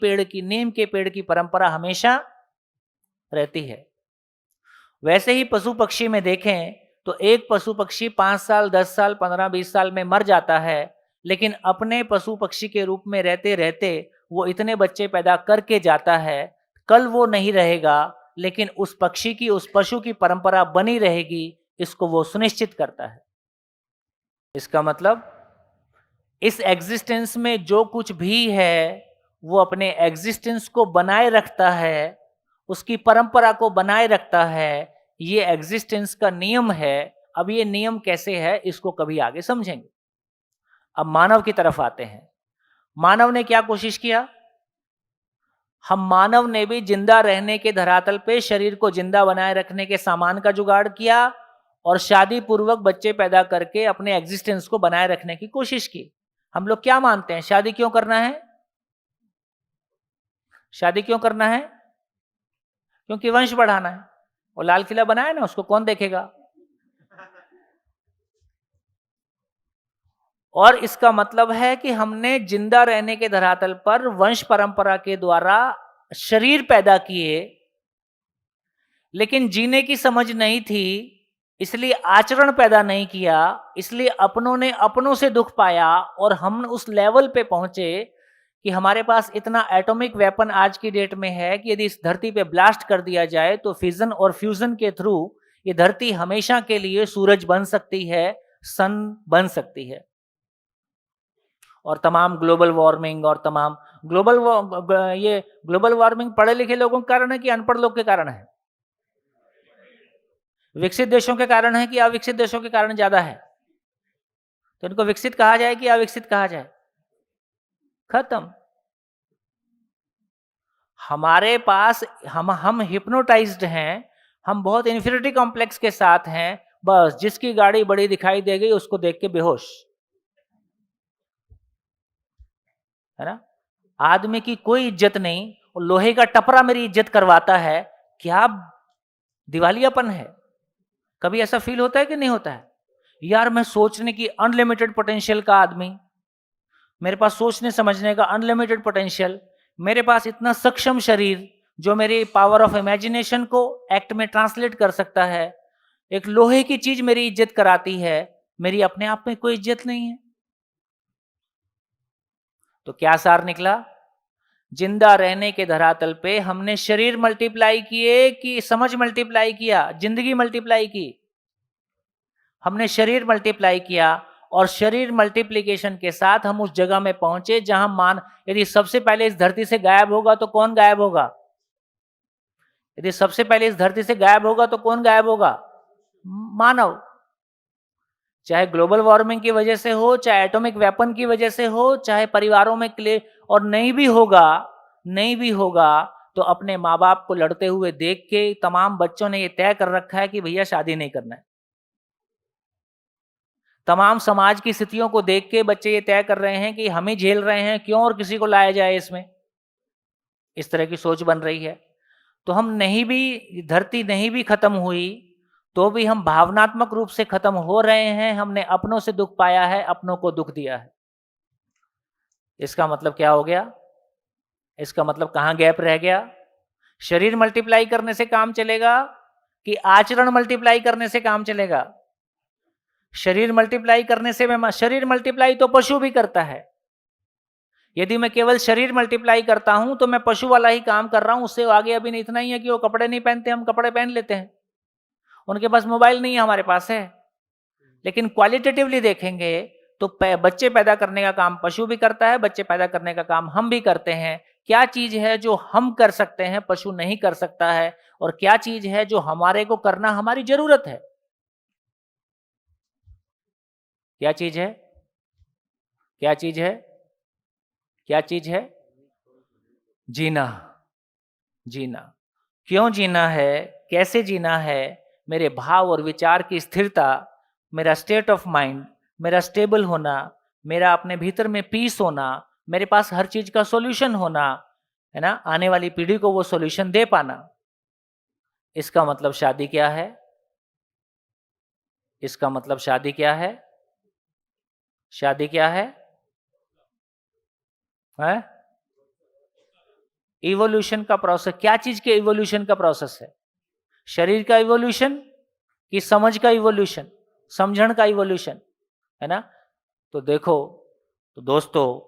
[SPEAKER 1] के पेड़ की परंपरा हमेशा रहती है। वैसे ही पशु पक्षी में देखें तो एक पशु पक्षी 5 साल, 10 साल, 15, 20 साल में मर जाता है, लेकिन अपने पशु पक्षी के रूप में रहते रहते वो इतने बच्चे पैदा करके जाता है। कल वो नहीं रहेगा, लेकिन उस पक्षी की, उस पशु की परंपरा बनी रहेगी, इसको वो सुनिश्चित करता है। इसका मतलब इस एग्जिस्टेंस में जो कुछ भी है वो अपने एग्जिस्टेंस को बनाए रखता है, उसकी परंपरा को बनाए रखता है। ये एग्जिस्टेंस का नियम है। अब ये नियम कैसे है इसको कभी आगे समझेंगे। अब मानव की तरफ आते हैं। मानव ने क्या कोशिश किया? हम मानव ने भी जिंदा रहने के धरातल पे शरीर को जिंदा बनाए रखने के सामान का जुगाड़ किया और शादी पूर्वक बच्चे पैदा करके अपने एग्जिस्टेंस को बनाए रखने की कोशिश की। हम लोग क्या मानते हैं? शादी क्यों करना है? शादी क्यों करना है? क्योंकि वंश बढ़ाना है। और लाल किला बनाया ना, उसको कौन देखेगा? और इसका मतलब है कि हमने जिंदा रहने के धरातल पर वंश परंपरा के द्वारा शरीर पैदा किए, लेकिन जीने की समझ नहीं थी, इसलिए आचरण पैदा नहीं किया, इसलिए अपनों ने अपनों से दुख पाया और हम उस लेवल पे पहुंचे कि हमारे पास इतना एटॉमिक वेपन आज की डेट में है कि यदि इस धरती पे ब्लास्ट कर दिया जाए तो फिजन और फ्यूजन के थ्रू ये धरती हमेशा के लिए सूरज बन सकती है, सन बन सकती है। और तमाम ग्लोबल वार्मिंग और तमाम ये ग्लोबल वार्मिंग पढ़े लिखे लोगों के कारण है कि अनपढ़ लोग के कारण है? विकसित देशों के कारण है कि अविकसित देशों के कारण ज्यादा है? तो इनको विकसित कहा जाए कि अविकसित कहा जाए? खत्म। हमारे पास हम हिप्नोटाइज्ड हैं, हम बहुत इन्फीरियरिटी कॉम्प्लेक्स के साथ हैं, बस जिसकी गाड़ी बड़ी दिखाई दे गई उसको देख के बेहोश, है ना? आदमी की कोई इज्जत नहीं और लोहे का टपरा मेरी इज्जत करवाता है, क्या दिवालियापन है? कभी ऐसा फील होता है कि नहीं होता है? यार मैं सोचने की अनलिमिटेड पोटेंशियल का आदमी, मेरे पास सोचने समझने का अनलिमिटेड पोटेंशियल, मेरे पास इतना सक्षम शरीर जो मेरी पावर ऑफ इमेजिनेशन को एक्ट में ट्रांसलेट कर सकता है, एक लोहे की चीज मेरी इज्जत कराती है, मेरी अपने आप में कोई इज्जत नहीं है। तो क्या सार निकला? जिंदा रहने के धरातल पे हमने शरीर मल्टीप्लाई किए कि समझ मल्टीप्लाई किया, जिंदगी मल्टीप्लाई की? हमने शरीर मल्टीप्लाई किया और शरीर मल्टीप्लिकेशन के साथ हम उस जगह में पहुंचे जहां यदि सबसे पहले इस धरती से गायब होगा तो कौन गायब होगा? यदि सबसे पहले इस धरती से गायब होगा तो कौन गायब होगा? मानव। चाहे ग्लोबल वार्मिंग की वजह से हो, चाहे एटॉमिक वेपन की वजह से हो, चाहे परिवारों में और नहीं भी होगा तो अपने माँ बाप को लड़ते हुए देख के तमाम बच्चों ने ये तय कर रखा है कि भैया शादी नहीं करना है। तमाम समाज की स्थितियों को देख के बच्चे ये तय कर रहे हैं कि हम ही झेल रहे हैं, क्यों और किसी को लाया जाए इसमें। इस तरह की सोच बन रही है। तो धरती नहीं भी खत्म हुई तो भी हम भावनात्मक रूप से खत्म हो रहे हैं। हमने अपनों से दुख पाया है, अपनों को दुख दिया है। इसका मतलब क्या हो गया? इसका मतलब कहां गैप रह गया? शरीर मल्टीप्लाई करने से काम चलेगा कि आचरण मल्टीप्लाई करने से काम चलेगा? शरीर मल्टीप्लाई करने से शरीर मल्टीप्लाई तो पशु भी करता है। यदि मैं केवल शरीर मल्टीप्लाई करता हूं तो मैं पशु वाला ही काम कर रहा हूं। उससे आगे अभी नहीं, इतना ही है कि वो कपड़े नहीं पहनते, हम कपड़े पहन लेते हैं। उनके पास मोबाइल नहीं है, हमारे पास है। लेकिन क्वालिटेटिवली देखेंगे तो बच्चे पैदा करने का काम पशु भी करता है, बच्चे पैदा करने का काम हम भी करते हैं। क्या चीज है जो हम कर सकते हैं, पशु नहीं कर सकता है? और क्या चीज है जो हमारे को करना हमारी जरूरत है? क्या चीज है? क्या चीज है? क्या चीज है? जीना। जीना। क्यों जीना है? कैसे जीना है? मेरे भाव और विचार की स्थिरता, मेरा स्टेट ऑफ माइंड, मेरा स्टेबल होना, मेरा अपने भीतर में पीस होना, मेरे पास हर चीज का सॉल्यूशन होना, है ना? आने वाली पीढ़ी को वो सॉल्यूशन दे पाना। इसका मतलब शादी क्या है? इसका मतलब शादी क्या है? शादी क्या है? इवोल्यूशन का प्रोसेस। क्या चीज के इवोल्यूशन का प्रोसेस है? शरीर का इवोल्यूशन कि समझ का इवोल्यूशन, समझण का इवोल्यूशन, है ना? तो देखो, तो दोस्तों,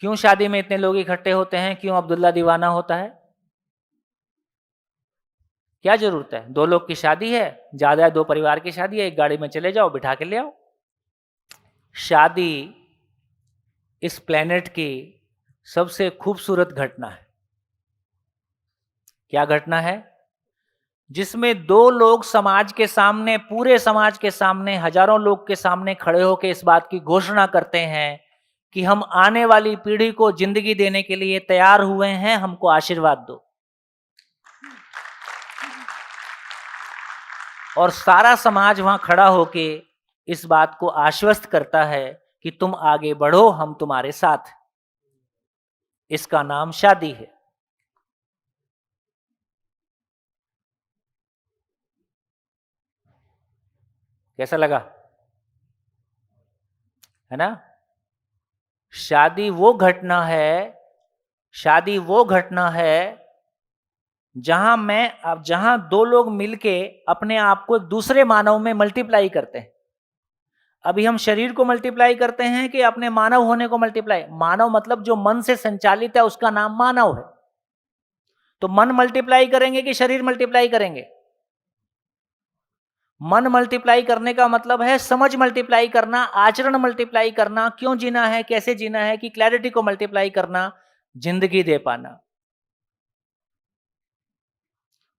[SPEAKER 1] क्यों शादी में इतने लोग इकट्ठे होते हैं? क्यों अब्दुल्ला दीवाना होता है? क्या जरूरत है? 2 लोग की शादी है, ज्यादा है 2 परिवार की शादी है, एक गाड़ी में चले जाओ, बिठा के ले आओ। शादी इस प्लेनेट की सबसे खूबसूरत घटना है। क्या घटना है? जिसमें 2 लोग समाज के सामने, पूरे समाज के सामने, हजारों लोग के सामने खड़े होकर इस बात की घोषणा करते हैं कि हम आने वाली पीढ़ी को जिंदगी देने के लिए तैयार हुए हैं, हमको आशीर्वाद दो। और सारा समाज वहां खड़ा होके इस बात को आश्वस्त करता है कि तुम आगे बढ़ो, हम तुम्हारे साथ। इसका नाम शादी है। कैसा लगा? है ना? शादी वो घटना है जहां 2 लोग मिलके अपने आप को दूसरे मानव में मल्टीप्लाई करते हैं। अभी हम शरीर को मल्टीप्लाई करते हैं कि अपने मानव होने को मल्टीप्लाई? मानव मतलब जो मन से संचालित है उसका नाम मानव है। तो मन मल्टीप्लाई करेंगे कि शरीर मल्टीप्लाई करेंगे? मन मल्टीप्लाई करने का मतलब है समझ मल्टीप्लाई करना, आचरण मल्टीप्लाई करना, क्यों जीना है, कैसे जीना है की क्लैरिटी को मल्टीप्लाई करना, जिंदगी दे पाना।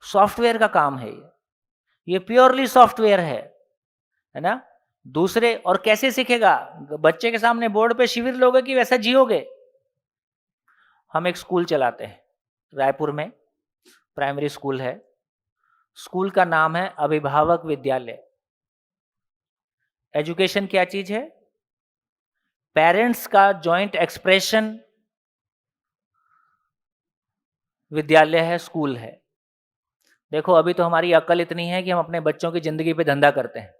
[SPEAKER 1] सॉफ्टवेयर का काम है ये प्योरली सॉफ्टवेयर है ना। दूसरे और कैसे सीखेगा? बच्चे के सामने बोर्ड पे शिविर लोगे कि वैसा जियोगे? हम एक स्कूल चलाते हैं रायपुर में, प्राइमरी स्कूल है। स्कूल का नाम है अभिभावक विद्यालय। एजुकेशन क्या चीज है? पेरेंट्स का जॉइंट एक्सप्रेशन विद्यालय है, स्कूल है। देखो अभी तो हमारी अक्ल इतनी है कि हम अपने बच्चों की जिंदगी पे धंधा करते हैं।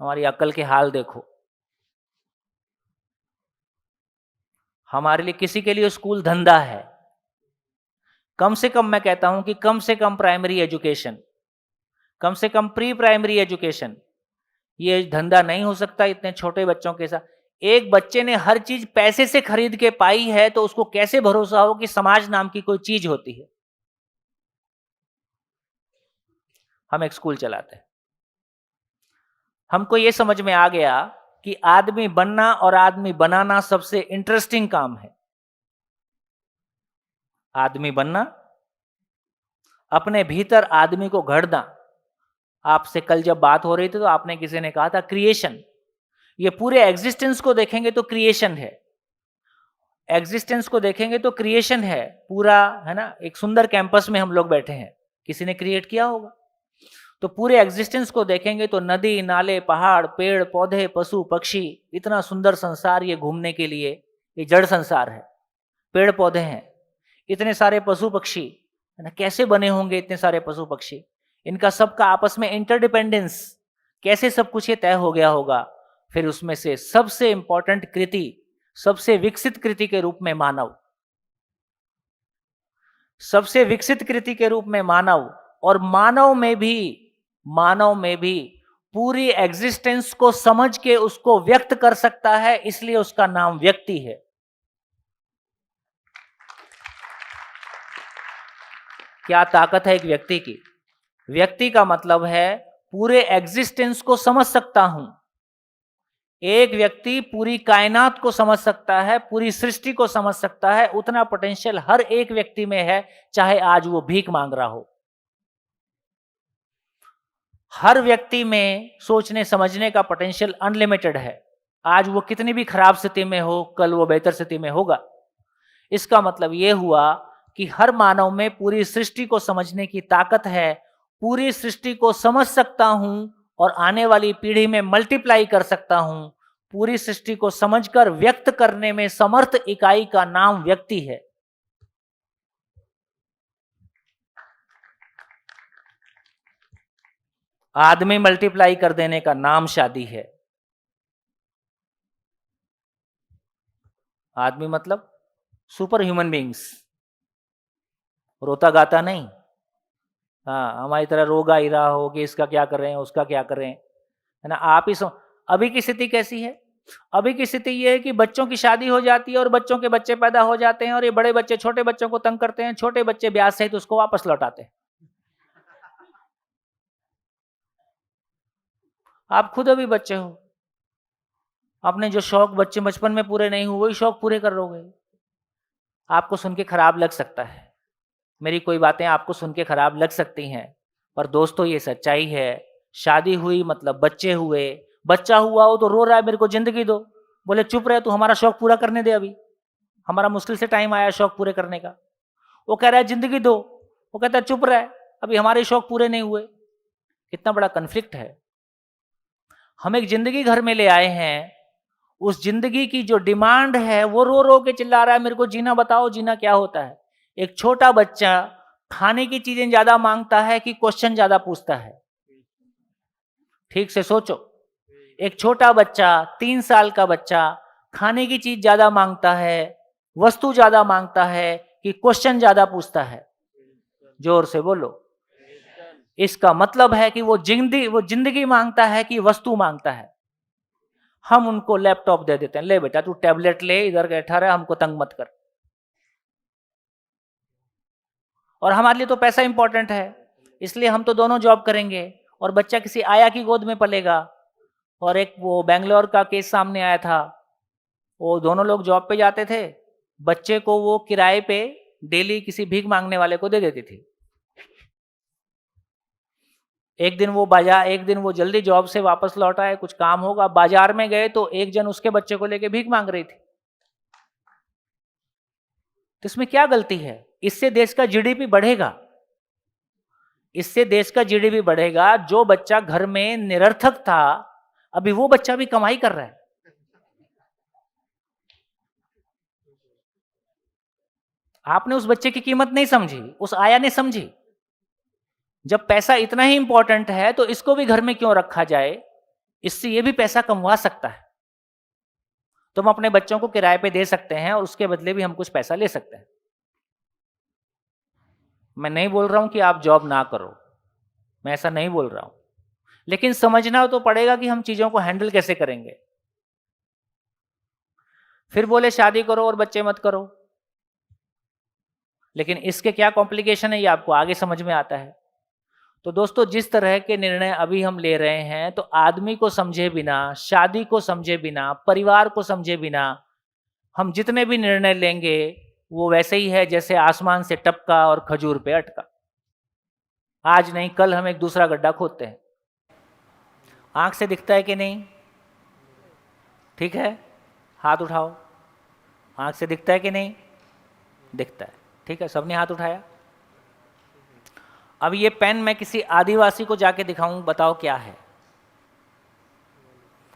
[SPEAKER 1] हमारी अक्ल के हाल देखो। हमारे लिए, किसी के लिए स्कूल धंधा है। कम से कम मैं कहता हूं कि कम से कम प्राइमरी एजुकेशन, कम से कम प्री प्राइमरी एजुकेशन, ये धंधा नहीं हो सकता इतने छोटे बच्चों के साथ। एक बच्चे ने हर चीज पैसे से खरीद के पाई है तो उसको कैसे भरोसा हो कि समाज नाम की कोई चीज होती है? हम एक स्कूल चलाते हैं। हमको ये समझ में आ गया कि आदमी बनना और आदमी बनाना सबसे इंटरेस्टिंग काम है। आदमी बनना, अपने भीतर आदमी को घड़ना। आपसे कल जब बात हो रही थी तो आपने, किसी ने कहा था क्रिएशन। ये पूरे एग्जिस्टेंस को देखेंगे तो क्रिएशन है। एग्जिस्टेंस को देखेंगे तो क्रिएशन है पूरा, है ना। एक सुंदर कैंपस में हम लोग बैठे हैं, किसी ने क्रिएट किया होगा। तो पूरे एग्जिस्टेंस को देखेंगे तो नदी, नाले, पहाड़, पेड़, पौधे, पशु, पक्षी, इतना सुंदर संसार ये घूमने के लिए, ये जड़ संसार है। पेड़ पौधे हैं, इतने सारे पशु पक्षी, है ना। कैसे बने होंगे इतने सारे पशु पक्षी? इनका सबका आपस में इंटरडिपेंडेंस, कैसे सब कुछ ये तय हो गया होगा? फिर उसमें से सबसे इंपॉर्टेंट कृति, सबसे विकसित कृति के रूप में मानव, सबसे विकसित कृति के रूप में मानव। और मानव में भी पूरी एग्जिस्टेंस को समझ के उसको व्यक्त कर सकता है, इसलिए उसका नाम व्यक्ति है। क्या ताकत है एक व्यक्ति की? व्यक्ति का मतलब है पूरे एग्जिस्टेंस को समझ सकता हूं। एक व्यक्ति पूरी कायनात को समझ सकता है, पूरी सृष्टि को समझ सकता है। उतना पोटेंशियल हर एक व्यक्ति में है, चाहे आज वो भीख मांग रहा हो। हर व्यक्ति में सोचने समझने का पोटेंशियल अनलिमिटेड है। आज वो कितनी भी खराब स्थिति में हो, कल वो बेहतर स्थिति में होगा। इसका मतलब ये हुआ कि हर मानव में पूरी सृष्टि को समझने की ताकत है। पूरी सृष्टि को समझ सकता हूं और आने वाली पीढ़ी में मल्टीप्लाई कर सकता हूं। पूरी सृष्टि को समझकर व्यक्त करने में समर्थ इकाई का नाम व्यक्ति है। आदमी मल्टीप्लाई कर देने का नाम शादी है। आदमी मतलब सुपर ह्यूमन बींग्स, रोता गाता नहीं। हाँ, हमारी तरह रोगा ही रहा हो कि इसका क्या कर रहे हैं, उसका क्या कर रहे हैं, है ना। आप ही अभी की स्थिति कैसी है? अभी की स्थिति ये है कि बच्चों की शादी हो जाती है और बच्चों के बच्चे पैदा हो जाते हैं और ये बड़े बच्चे छोटे बच्चों को तंग करते हैं। छोटे बच्चे ब्याज सहित उसको वापस लौटाते हैं। आप खुद अभी बच्चे हो, अपने जो शौक बच्चे बचपन में पूरे नहीं हुए, वही शौक पूरे कर लोगे। आपको सुन के खराब लग सकता है, मेरी कोई बातें आपको सुन के खराब लग सकती हैं, पर दोस्तों ये सच्चाई है। शादी हुई मतलब बच्चे हुए। बच्चा हुआ हो तो रो रहा है मेरे को जिंदगी दो। बोले चुप रहे, तू हमारा शौक पूरा करने दे, अभी हमारा मुश्किल से टाइम आया शौक पूरे करने का। वो कह रहा है जिंदगी दो, वो कहता है चुप रहे, अभी हमारे शौक पूरे नहीं हुए। कितना बड़ा कन्फ्लिक्ट है। हम एक जिंदगी घर में ले आए हैं, उस जिंदगी की जो डिमांड है वो रो रो के चिल्ला रहा है मेरे को जीना बताओ, जीना क्या होता है। एक छोटा बच्चा खाने की चीजें ज्यादा मांगता है कि क्वेश्चन ज्यादा पूछता है? ठीक से सोचो। एक छोटा बच्चा, 3 साल का बच्चा खाने की चीज ज्यादा मांगता है, वस्तु ज्यादा मांगता है कि क्वेश्चन ज्यादा पूछता है? जोर से बोलो। इसका मतलब है कि वो जिंदगी मांगता है कि वस्तु मांगता है। हम उनको लैपटॉप दे देते हैं, ले बेटा तू टैबलेट ले, इधर बैठा रहा, हमको तंग मत कर। और हमारे लिए तो पैसा इंपॉर्टेंट है, इसलिए हम तो दोनों जॉब करेंगे और बच्चा किसी आया की गोद में पलेगा। और एक वो बेंगलोर का केस सामने आया था, वो दोनों लोग जॉब पे जाते थे, बच्चे को वो किराए पे डेली किसी भीख मांगने वाले को दे देती थी। एक दिन वो जल्दी जॉब से वापस लौटा है, कुछ काम होगा, बाजार में गए तो एक जन उसके बच्चे को लेके भीख मांग रही थी। तो इसमें क्या गलती है? इससे देश का जीडीपी बढ़ेगा, इससे देश का जीडीपी बढ़ेगा। जो बच्चा घर में निरर्थक था, अभी वो बच्चा भी कमाई कर रहा है। आपने उस बच्चे की कीमत नहीं समझी, उस आया ने समझी। जब पैसा इतना ही इंपॉर्टेंट है तो इसको भी घर में क्यों रखा जाए, इससे ये भी पैसा कमवा सकता है। तो हम अपने बच्चों को किराए पे दे सकते हैं और उसके बदले भी हम कुछ पैसा ले सकते हैं। मैं नहीं बोल रहा हूं कि आप जॉब ना करो, मैं ऐसा नहीं बोल रहा हूं, लेकिन समझना तो पड़ेगा कि हम चीजों को हैंडल कैसे करेंगे। फिर बोले शादी करो और बच्चे मत करो, लेकिन इसके क्या कॉम्प्लिकेशन है ये आपको आगे समझ में आता है। तो दोस्तों, जिस तरह के निर्णय अभी हम ले रहे हैं, तो आदमी को समझे बिना, शादी को समझे बिना, परिवार को समझे बिना हम जितने भी निर्णय लेंगे वो वैसे ही है जैसे आसमान से टपका और खजूर पे अटका। आज नहीं कल हम एक दूसरा गड्ढा खोदते हैं। आंख से दिखता है कि नहीं? ठीक है, हाथ उठाओ। आंख से दिखता है कि नहीं? दिखता है। ठीक है, सबने हाथ उठाया। अब ये पेन मैं किसी आदिवासी को जाके दिखाऊं, बताओ क्या है?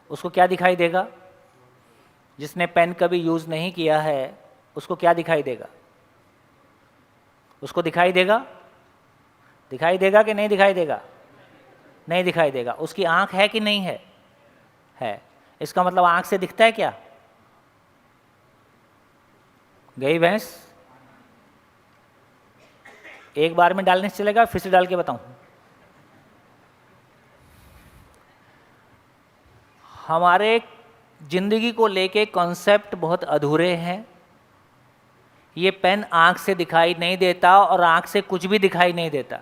[SPEAKER 1] उसको क्या दिखाई देगा? जिसने पेन कभी यूज नहीं किया है उसको क्या दिखाई देगा? उसको दिखाई देगा? दिखाई देगा कि नहीं दिखाई देगा? नहीं दिखाई देगा। उसकी आंख है कि नहीं है? है। इसका मतलब आंख से दिखता है क्या? गई भैंस? एक बार में डालने से चलेगा? फिर से डाल के बताऊं। हमारे जिंदगी को लेके कॉन्सेप्ट बहुत अधूरे हैं। ये पेन आंख से दिखाई नहीं देता और आंख से कुछ भी दिखाई नहीं देता।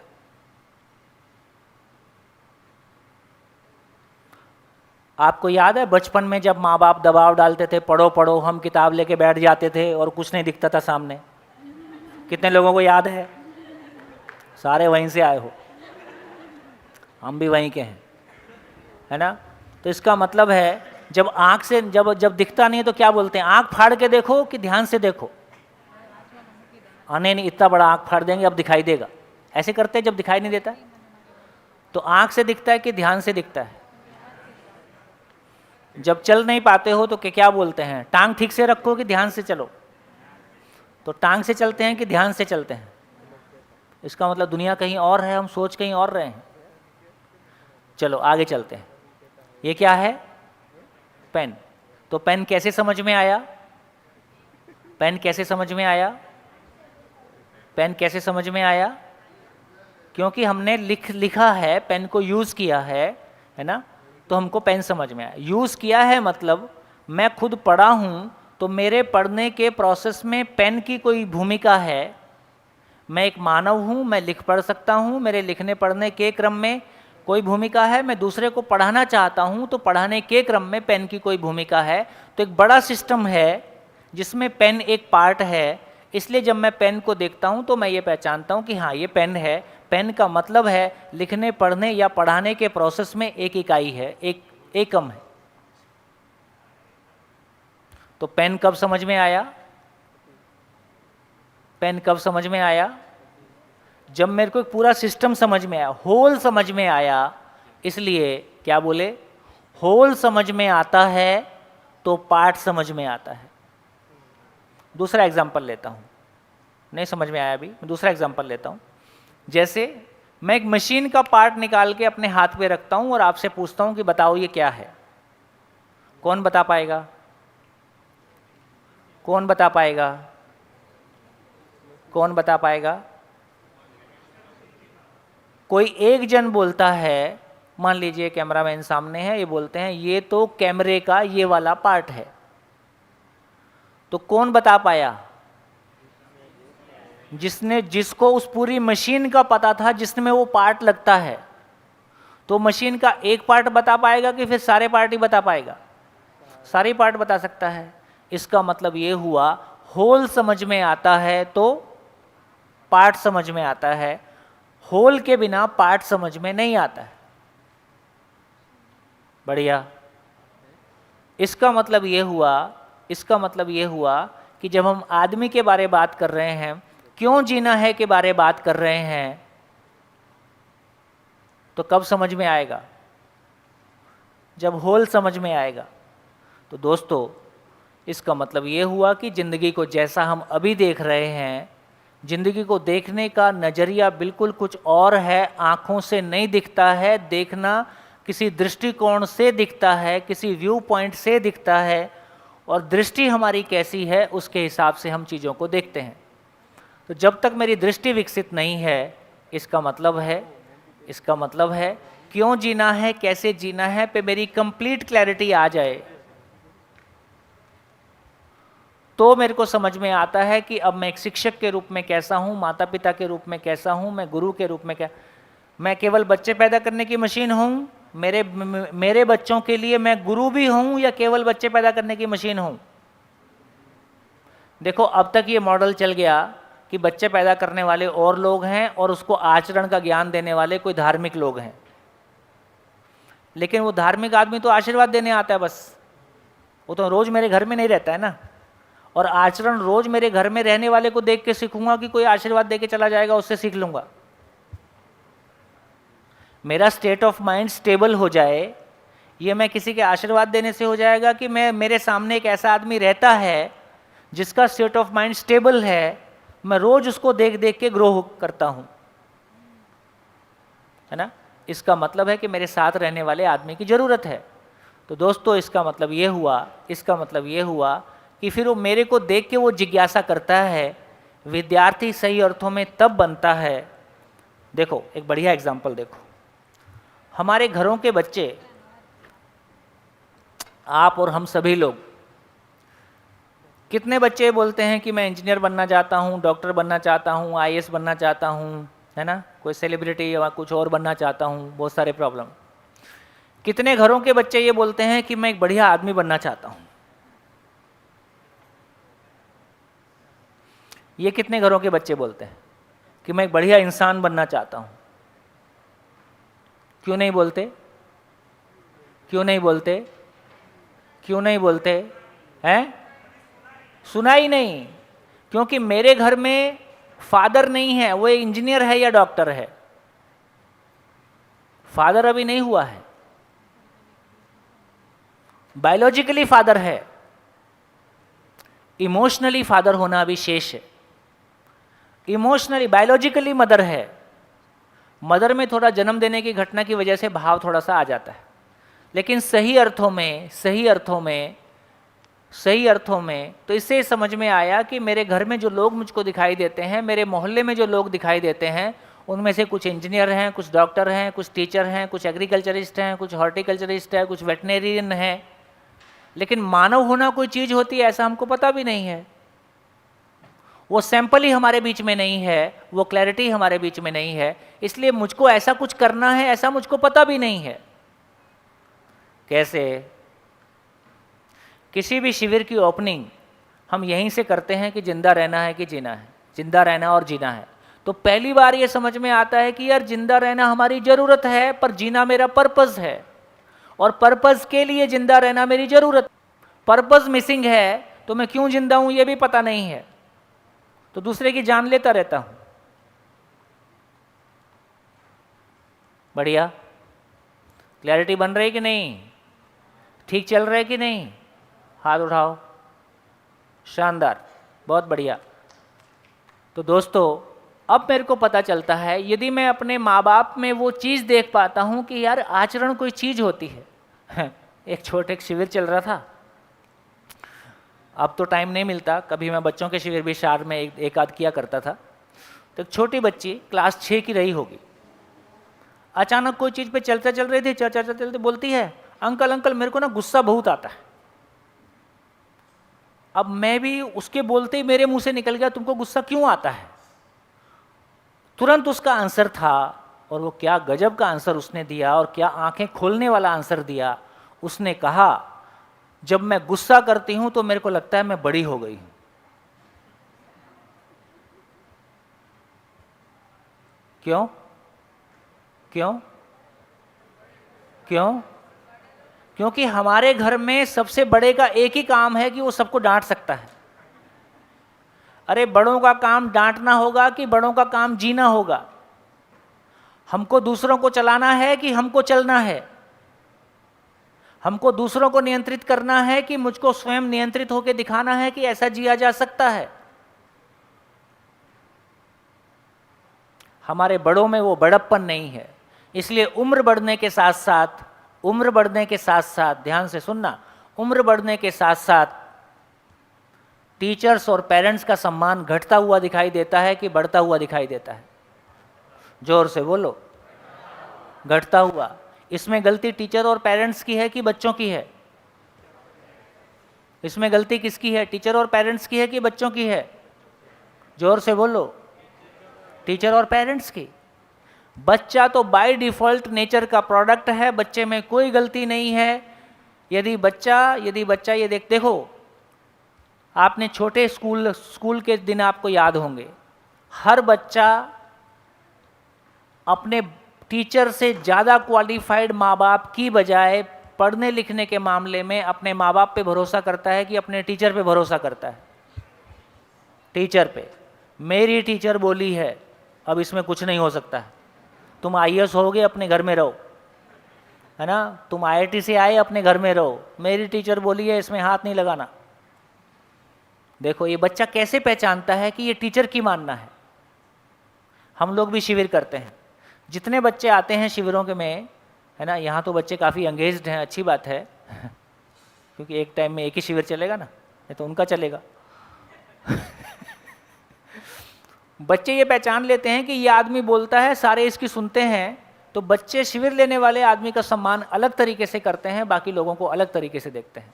[SPEAKER 1] आपको याद है बचपन में जब माँ बाप दबाव डालते थे, पढ़ो पढ़ो, हम किताब लेके बैठ जाते थे और कुछ नहीं दिखता था सामने? कितने लोगों को याद है? सारे वहीं से आए हो, हम भी वहीं के हैं, है ना? तो इसका मतलब है जब आंख से जब दिखता नहीं है तो क्या बोलते हैं? आंख फाड़ के देखो कि ध्यान से देखो? नहीं, इतना बड़ा आंख फाड़ देंगे अब दिखाई देगा, ऐसे करते हैं जब दिखाई नहीं देता। तो आंख से दिखता है कि ध्यान से दिखता है? जब चल नहीं पाते हो तो क्या बोलते हैं? टांग ठीक से रखो कि ध्यान से चलो? तो टांग से चलते हैं कि ध्यान से चलते हैं? इसका मतलब दुनिया कहीं और है, हम सोच कहीं और रहे हैं। चलो आगे चलते हैं। ये क्या है? पेन। तो पेन कैसे समझ में आया? पेन कैसे समझ में आया? पेन कैसे समझ में आया? क्योंकि हमने लिखा है, पेन को यूज किया है ना? तो हमको पेन समझ में आया। यूज किया है मतलब मैं खुद पढ़ा हूं तो मेरे पढ़ने के प्रोसेस में पेन की कोई भूमिका है। मैं एक मानव हूं, मैं लिख पढ़ सकता हूं, मेरे लिखने पढ़ने के क्रम में कोई भूमिका है। मैं दूसरे को पढ़ाना चाहता हूं तो पढ़ाने के क्रम में पेन की कोई भूमिका है। तो एक बड़ा सिस्टम है जिसमें पेन एक पार्ट है। इसलिए जब मैं पेन को देखता हूं तो मैं ये पहचानता हूं कि हाँ ये पेन है। पेन का मतलब है लिखने पढ़ने या पढ़ाने के प्रोसेस में एक इकाई है, एक एकम है। तो पेन कब समझ में आया? पेन कब समझ में आया? जब मेरे को एक पूरा सिस्टम समझ में आया, होल समझ में आया। इसलिए क्या बोले? होल समझ में आता है तो पार्ट समझ में आता है। दूसरा एग्जांपल लेता हूं, नहीं समझ में आया अभी, मैं दूसरा एग्जांपल लेता हूं। जैसे मैं एक मशीन का पार्ट निकाल के अपने हाथ पे रखता हूं और आपसे पूछता हूं कि बताओ ये क्या है? कौन बता पाएगा? कौन बता पाएगा? कौन बता पाएगा? कोई एक जन बोलता है, मान लीजिए कैमरामैन सामने है, ये बोलते हैं ये तो कैमरे का ये वाला पार्ट है, तो कौन बता पाया? जिसको उस पूरी मशीन का पता था जिसमें वो पार्ट लगता है। तो मशीन का एक पार्ट बता पाएगा कि फिर सारे पार्ट ही बता पाएगा? सारे पार्ट बता सकता है। इसका मतलब ये हुआ होल समझ में आता है तो पार्ट समझ में आता है, होल के बिना पार्ट समझ में नहीं आता है। बढ़िया। इसका मतलब ये हुआ कि जब हम आदमी के बारे बात कर रहे हैं, क्यों जीना है के बारे बात कर रहे हैं, तो कब समझ में आएगा? जब होल समझ में आएगा। तो दोस्तों, इसका मतलब ये हुआ कि ज़िंदगी को जैसा हम अभी देख रहे हैं, ज़िंदगी को देखने का नज़रिया बिल्कुल कुछ और है। आँखों से नहीं दिखता है, देखना किसी दृष्टिकोण से दिखता है, किसी व्यू पॉइंट से दिखता है, और दृष्टि हमारी कैसी है उसके हिसाब से हम चीज़ों को देखते हैं। तो जब तक मेरी दृष्टि विकसित नहीं है, इसका मतलब है क्यों जीना है, कैसे जीना है पे मेरी कंप्लीट क्लैरिटी आ जाए, तो मेरे को समझ में आता है कि अब मैं एक शिक्षक के रूप में कैसा हूँ, माता पिता के रूप में कैसा हूँ, मैं गुरु के रूप में मैं केवल बच्चे पैदा करने की मशीन हूँ, मेरे बच्चों के लिए मैं गुरु भी हूँ, या केवल बच्चे पैदा करने की मशीन हूँ? देखो, अब तक ये मॉडल चल गया कि बच्चे पैदा करने वाले और लोग हैं और उसको आचरण का ज्ञान देने वाले कोई धार्मिक लोग हैं। लेकिन वो धार्मिक आदमी तो आशीर्वाद देने आता है बस, वो तो रोज़ मेरे घर में नहीं रहता है ना। और आचरण रोज़ मेरे घर में रहने वाले को देख के सीखूंगा कि कोई आशीर्वाद दे के चला जाएगा, उससे सीख लूँगा। मेरा स्टेट ऑफ माइंड स्टेबल हो जाए, ये मैं किसी के आशीर्वाद देने से हो जाएगा कि मेरे सामने एक ऐसा आदमी रहता है जिसका स्टेट ऑफ माइंड स्टेबल है, मैं रोज उसको देख देख के ग्रो करता हूं, है ना। इसका मतलब है कि मेरे साथ रहने वाले आदमी की ज़रूरत है। तो दोस्तों, इसका मतलब ये हुआ कि फिर वो मेरे को देख के वो जिज्ञासा करता है। विद्यार्थी सही अर्थों में तब बनता है। देखो, एक बढ़िया एग्जाम्पल देखो, हमारे घरों के बच्चे, आप और हम सभी लोग, कितने बच्चे बोलते हैं कि मैं इंजीनियर बनना चाहता हूँ, डॉक्टर बनना चाहता हूँ, आईएएस बनना चाहता हूँ, है ना, कोई सेलिब्रिटी या कुछ और बनना चाहता हूँ, बहुत सारे प्रॉब्लम। कितने घरों के बच्चे ये बोलते हैं कि मैं एक बढ़िया आदमी बनना चाहता हूँ? ये कितने घरों के बच्चे बोलते हैं कि मैं एक बढ़िया इंसान बनना चाहता हूँ? क्यों नहीं बोलते? क्यों नहीं बोलते? क्यों नहीं बोलते हैं? सुना ही नहीं। क्योंकि मेरे घर में फादर नहीं है, वो इंजीनियर है या डॉक्टर है। फादर अभी नहीं हुआ है, बायोलॉजिकली फादर है, इमोशनली फादर होना अभी शेष है। इमोशनली, बायोलॉजिकली मदर है, मदर में थोड़ा जन्म देने की घटना की वजह से भाव थोड़ा सा आ जाता है, लेकिन सही अर्थों में तो इससे समझ में आया कि मेरे घर में जो लोग मुझको दिखाई देते हैं, मेरे मोहल्ले में जो लोग दिखाई देते हैं, उनमें से कुछ इंजीनियर हैं, कुछ डॉक्टर हैं, कुछ टीचर हैं, कुछ एग्रीकल्चरिस्ट हैं, कुछ हॉर्टिकल्चरिस्ट हैं, कुछ वेटनेरियन हैं। लेकिन मानव होना कोई चीज़ होती है ऐसा हमको पता भी नहीं है। वो सैंपल ही हमारे बीच में नहीं है, वो क्लैरिटी हमारे बीच में नहीं है, इसलिए मुझको ऐसा कुछ करना है ऐसा मुझको पता भी नहीं है। कैसे? किसी भी शिविर की ओपनिंग हम यहीं से करते हैं कि जिंदा रहना है कि जीना है, जिंदा रहना और जीना है। तो पहली बार ये समझ में आता है कि यार जिंदा रहना हमारी ज़रूरत है, पर जीना मेरा पर्पज़ है, और पर्पज़ के लिए जिंदा रहना मेरी ज़रूरत। पर्पज़ मिसिंग है तो मैं क्यों जिंदा हूँ ये भी पता नहीं है, तो दूसरे की जान लेता रहता हूँ। बढ़िया, क्लैरिटी बन रही कि नहीं? ठीक चल रहा है कि नहीं? हाथ उठाओ। शानदार, बहुत बढ़िया। तो दोस्तों, अब मेरे को पता चलता है, यदि मैं अपने माँ बाप में वो चीज़ देख पाता हूँ कि यार आचरण कोई चीज़ होती है। एक छोटे शिविर चल रहा था, अब तो टाइम नहीं मिलता, कभी मैं बच्चों के शिविर भी शार में एक आध किया करता था। तो एक छोटी बच्ची क्लास 6 की रही होगी, अचानक कोई चीज़ पे चलते चल रही थी, चलते चलते बोलती है अंकल अंकल मेरे को ना गुस्सा बहुत आता है। अब मैं भी उसके बोलते ही मेरे मुंह से निकल गया तुमको गुस्सा क्यों आता है। तुरंत उसका आंसर था, और वो क्या गजब का आंसर उसने दिया और क्या आंखें खोलने वाला आंसर दिया। उसने कहा जब मैं गुस्सा करती हूं तो मेरे को लगता है मैं बड़ी हो गई हूं। क्यों क्यों क्यों? क्योंकि हमारे घर में सबसे बड़े का एक ही काम है कि वो सबको डांट सकता है। अरे बड़ों का काम डांटना होगा कि बड़ों का काम जीना होगा? हमको दूसरों को चलाना है कि हमको चलना है? हमको दूसरों को नियंत्रित करना है कि मुझको स्वयं नियंत्रित होकर दिखाना है कि ऐसा जिया जा सकता है? हमारे बड़ों में वो बड़प्पन नहीं है। इसलिए उम्र बढ़ने के साथ साथ ध्यान से सुनना, उम्र बढ़ने के साथ साथ टीचर्स और पेरेंट्स का सम्मान घटता हुआ दिखाई देता है कि बढ़ता हुआ दिखाई देता है? जोर से बोलो। घटता हुआ। इसमें गलती टीचर और पेरेंट्स की है कि बच्चों की है? इसमें गलती किसकी है, टीचर और पेरेंट्स की है कि बच्चों की है? जोर से बोलो। टीचर और पेरेंट्स की। बच्चा तो बाय डिफॉल्ट नेचर का प्रोडक्ट है, बच्चे में कोई गलती नहीं है। यदि बच्चा ये देखो, आपने छोटे स्कूल के दिन आपको याद होंगे, हर बच्चा अपने टीचर से ज़्यादा क्वालिफाइड माँ बाप की बजाय पढ़ने लिखने के मामले में अपने माँ बाप पे भरोसा करता है कि अपने टीचर पे भरोसा करता है? टीचर पे। मेरी टीचर बोली है, अब इसमें कुछ नहीं हो सकता है। तुम IAS होगे, अपने घर में रहो, है ना? तुम IIT से आए, अपने घर में रहो। मेरी टीचर बोली है, इसमें हाथ नहीं लगाना। देखो ये बच्चा कैसे पहचानता है कि ये टीचर की मानना है। हम लोग भी शिविर करते हैं, जितने बच्चे आते हैं शिविरों के में, है ना, यहाँ तो बच्चे काफ़ी एंगेज्ड हैं, अच्छी बात है क्योंकि एक टाइम में एक ही शिविर चलेगा ना, नहीं तो उनका चलेगा बच्चे ये पहचान लेते हैं कि ये आदमी बोलता है, सारे इसकी सुनते हैं, तो बच्चे शिविर लेने वाले आदमी का सम्मान अलग तरीके से करते हैं, बाकी लोगों को अलग तरीके से देखते हैं।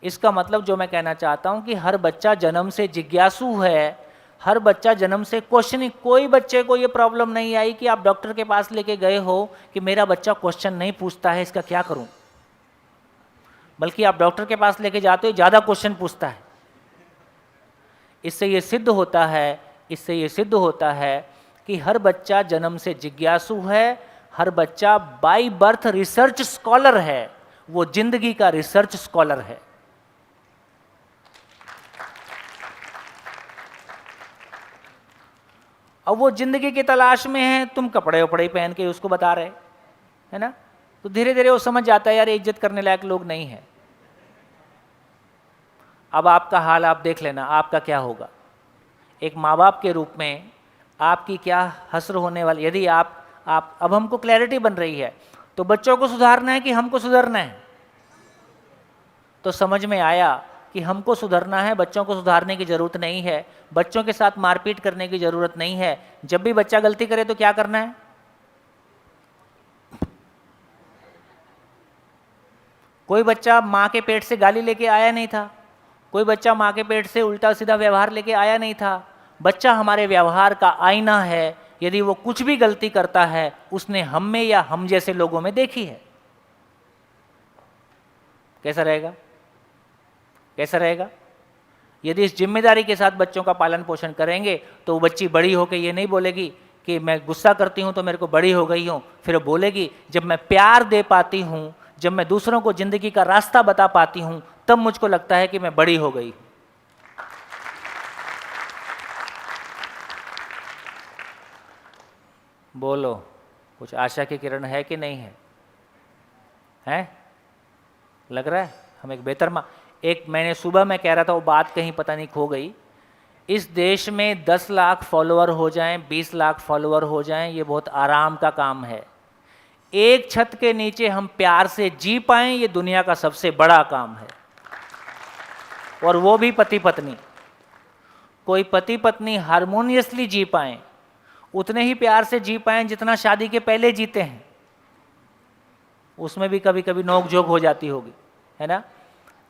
[SPEAKER 1] इसका मतलब जो मैं कहना चाहता हूं कि हर बच्चा जन्म से जिज्ञासु है, हर बच्चा जन्म से क्वेश्चनिंग। कोई बच्चे को ये प्रॉब्लम नहीं आई कि आप डॉक्टर के पास लेके गए हो कि मेरा बच्चा क्वेश्चन नहीं पूछता है, इसका क्या करूं, बल्कि आप डॉक्टर के पास लेके जाते हो, ज़्यादा क्वेश्चन पूछता है। इससे ये सिद्ध होता है कि हर बच्चा जन्म से जिज्ञासु है, हर बच्चा बाय बर्थ रिसर्च स्कॉलर है, वो जिंदगी का रिसर्च स्कॉलर है। अब वो जिंदगी की तलाश में है, तुम कपड़े वपड़े पहन के उसको बता रहे, है ना? तो धीरे धीरे वो समझ जाता है यार इज्जत करने लायक लोग नहीं है। अब आपका हाल आप देख लेना, आपका क्या होगा। एक माँ बाप के रूप में आपकी क्या हसर होने वाली। यदि आप अब हमको क्लैरिटी बन रही है, तो बच्चों को सुधारना है कि हमको सुधरना है? तो समझ में आया कि हमको सुधरना है, बच्चों को सुधारने की जरूरत नहीं है, बच्चों के साथ मारपीट करने की जरूरत नहीं है। जब भी बच्चा गलती करे तो क्या करना है? कोई बच्चा माँ के पेट से गाली लेके आया नहीं था, कोई बच्चा माँ के पेट से उल्टा सीधा व्यवहार लेके आया नहीं था। बच्चा हमारे व्यवहार का आईना है। यदि वो कुछ भी गलती करता है, उसने हम में या हम जैसे लोगों में देखी है। कैसा रहेगा? कैसा रहेगा? यदि इस जिम्मेदारी के साथ बच्चों का पालन पोषण करेंगे, तो वो बच्ची बड़ी होकर ये नहीं बोलेगी कि मैं गुस्सा करती हूँ तो मेरे को बड़ी हो गई हूँ। फिर वो बोलेगी जब मैं प्यार दे पाती हूँ, जब मैं दूसरों को जिंदगी का रास्ता बता पाती हूँ, तब मुझको लगता है कि मैं बड़ी हो गई। बोलो, कुछ आशा की किरण है कि नहीं है? हैं? लग रहा है हम एक बेहतर एक मैंने सुबह में कह रहा था, वो बात कहीं पता नहीं खो गई। इस देश में 10 लाख फॉलोअर हो जाएं, 20 लाख फॉलोअर हो जाएं, ये बहुत आराम का काम है। एक छत के नीचे हम प्यार से जी पाएं, ये दुनिया का सबसे बड़ा काम है। और वो भी पति पत्नी, कोई पति पत्नी हारमोनियसली जी पाएं, उतने ही प्यार से जी पाएं जितना शादी के पहले जीते हैं। उसमें भी कभी कभी नोक झोंक हो जाती होगी, है ना।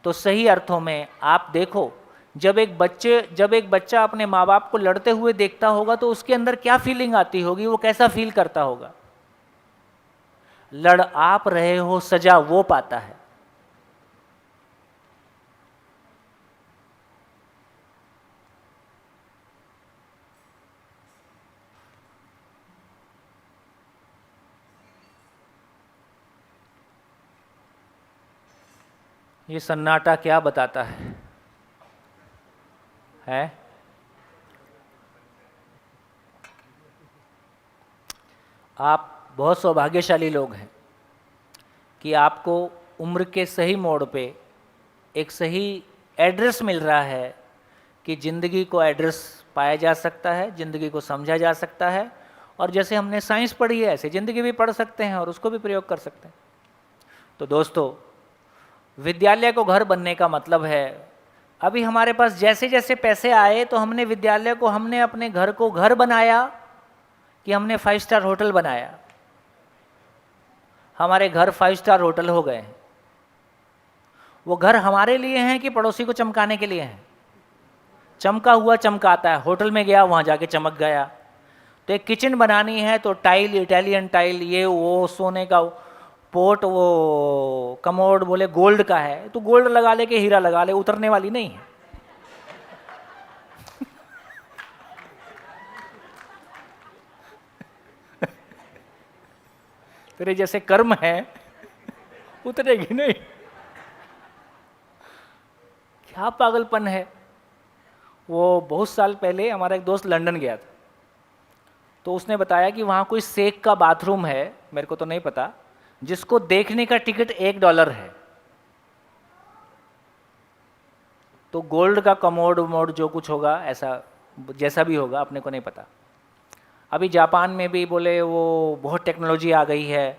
[SPEAKER 1] तो सही अर्थों में आप देखो, जब एक बच्चा अपने माँ बाप को लड़ते हुए देखता होगा तो उसके अंदर क्या फीलिंग आती होगी, वो कैसा फील करता होगा। लड़ आप रहे हो, सजा वो पाता है। ये सन्नाटा क्या बताता है? आप बहुत सौभाग्यशाली लोग हैं कि आपको उम्र के सही मोड़ पे एक सही एड्रेस मिल रहा है कि ज़िंदगी को एड्रेस पाया जा सकता है, ज़िंदगी को समझा जा सकता है, और जैसे हमने साइंस पढ़ी है ऐसे ज़िंदगी भी पढ़ सकते हैं और उसको भी प्रयोग कर सकते हैं। तो दोस्तों, विद्यालय को घर बनने का मतलब है, अभी हमारे पास जैसे जैसे पैसे आए तो हमने विद्यालय को, हमने अपने घर को घर बनाया कि हमने 5 स्टार होटल बनाया। हमारे घर 5 स्टार होटल हो गए हैं। वो घर हमारे लिए हैं कि पड़ोसी को चमकाने के लिए हैं? चमका हुआ चमकाता है, होटल में गया वहाँ जाके चमक गया। तो एक किचन बनानी है तो टाइल, इटालियन टाइल, ये वो सोने का पोट, वो कमोड बोले गोल्ड का है तो गोल्ड लगा ले के हीरा लगा ले, उतरने वाली नहीं है। तेरे जैसे कर्म है उतरेगी नहीं। क्या पागलपन है। वो बहुत साल पहले हमारा एक दोस्त लंदन गया था, तो उसने बताया कि वहाँ कोई सेक का बाथरूम है, मेरे को तो नहीं पता, जिसको देखने का टिकट $1 है। तो गोल्ड का कमोड वमोड जो कुछ होगा, ऐसा जैसा भी होगा अपने को नहीं पता। अभी जापान में भी बोले वो बहुत टेक्नोलॉजी आ गई है,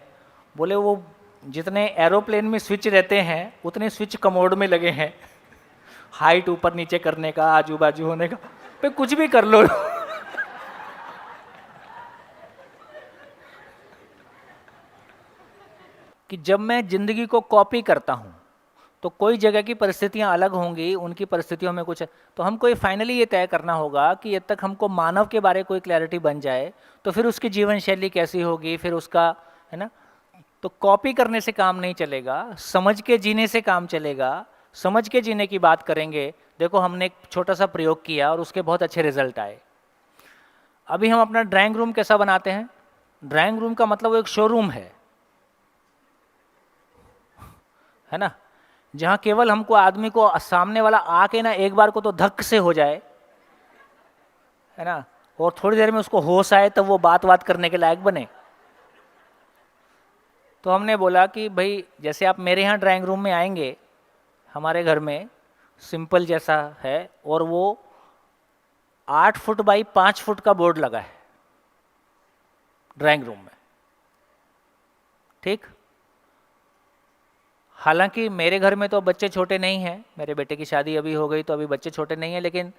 [SPEAKER 1] बोले वो जितने एरोप्लेन में स्विच रहते हैं उतने स्विच कमोड में लगे हैं, हाइट ऊपर नीचे करने का, आजू बाजू होने का, पे कुछ भी कर लो। कि जब मैं जिंदगी को कॉपी करता हूँ तो कोई जगह की परिस्थितियाँ अलग होंगी, उनकी परिस्थितियों में कुछ, तो हमको ये फाइनली ये तय करना होगा कि जब तक हमको मानव के बारे कोई क्लैरिटी बन जाए तो फिर उसकी जीवन शैली कैसी होगी, फिर उसका, है ना। तो कॉपी करने से काम नहीं चलेगा, समझ के जीने से काम चलेगा। समझ के जीने की बात करेंगे। देखो, हमने एक छोटा सा प्रयोग किया और उसके बहुत अच्छे रिजल्ट आए। अभी हम अपना ड्राइंग रूम कैसा बनाते हैं? ड्राइंग रूम का मतलब वो एक शोरूम है ना, जहाँ केवल हमको आदमी को सामने वाला आके ना एक बार को तो धक्क से हो जाए, है ना, और थोड़ी देर में उसको होश आए तब वो बात करने के लायक बने। तो हमने बोला कि भाई जैसे आप मेरे यहाँ ड्राइंग रूम में आएंगे, हमारे घर में सिंपल जैसा है और वो 8 फुट बाई 5 फुट का बोर्ड लगा है ड्राइंग रूम में, ठीक। हालांकि मेरे घर में तो बच्चे छोटे नहीं हैं, मेरे बेटे की शादी अभी हो गई तो अभी बच्चे छोटे नहीं हैं, लेकिन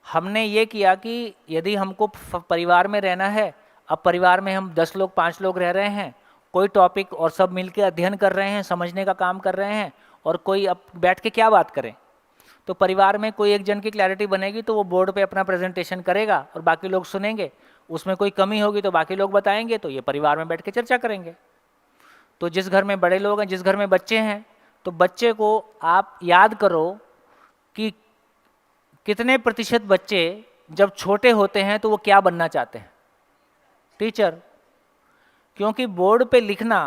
[SPEAKER 1] हमने ये किया कि यदि हमको परिवार में रहना है, अब परिवार में हम 10 लोग 5 लोग रह रहे हैं, कोई टॉपिक और सब मिलके अध्ययन कर रहे हैं, समझने का काम कर रहे हैं, और कोई अब बैठ के क्या बात करें, तो परिवार में कोई एक जन की क्लैरिटी बनेगी तो वो बोर्ड पे अपना प्रेजेंटेशन करेगा और बाकी लोग सुनेंगे, उसमें कोई कमी होगी तो बाकी लोग बताएंगे, तो ये परिवार में बैठ के चर्चा करेंगे। तो जिस घर में बड़े लोग हैं, जिस घर में बच्चे हैं, तो बच्चे को आप याद करो कि कितने प्रतिशत बच्चे जब छोटे होते हैं तो वो क्या बनना चाहते हैं? टीचर। क्योंकि बोर्ड पे लिखना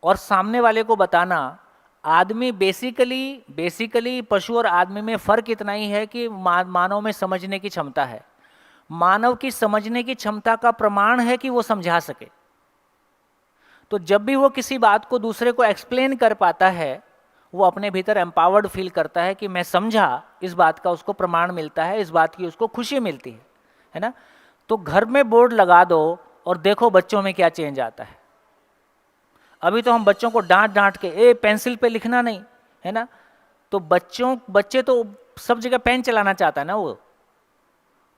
[SPEAKER 1] और सामने वाले को बताना, आदमी बेसिकली पशु और आदमी में फ़र्क इतना ही है कि मानव में समझने की क्षमता है। मानव की समझने की क्षमता का प्रमाण है कि वो समझा सके। तो जब भी वो किसी बात को दूसरे को एक्सप्लेन कर पाता है, वो अपने भीतर एम्पावर्ड फील करता है कि मैं समझा, इस बात का उसको प्रमाण मिलता है, इस बात की उसको खुशी मिलती है ना। तो घर में बोर्ड लगा दो और देखो बच्चों में क्या चेंज आता है। अभी तो हम बच्चों को डांट के पेंसिल पे लिखना नहीं, है ना, तो बच्चे तो सब जगह पेन चलाना चाहता है ना,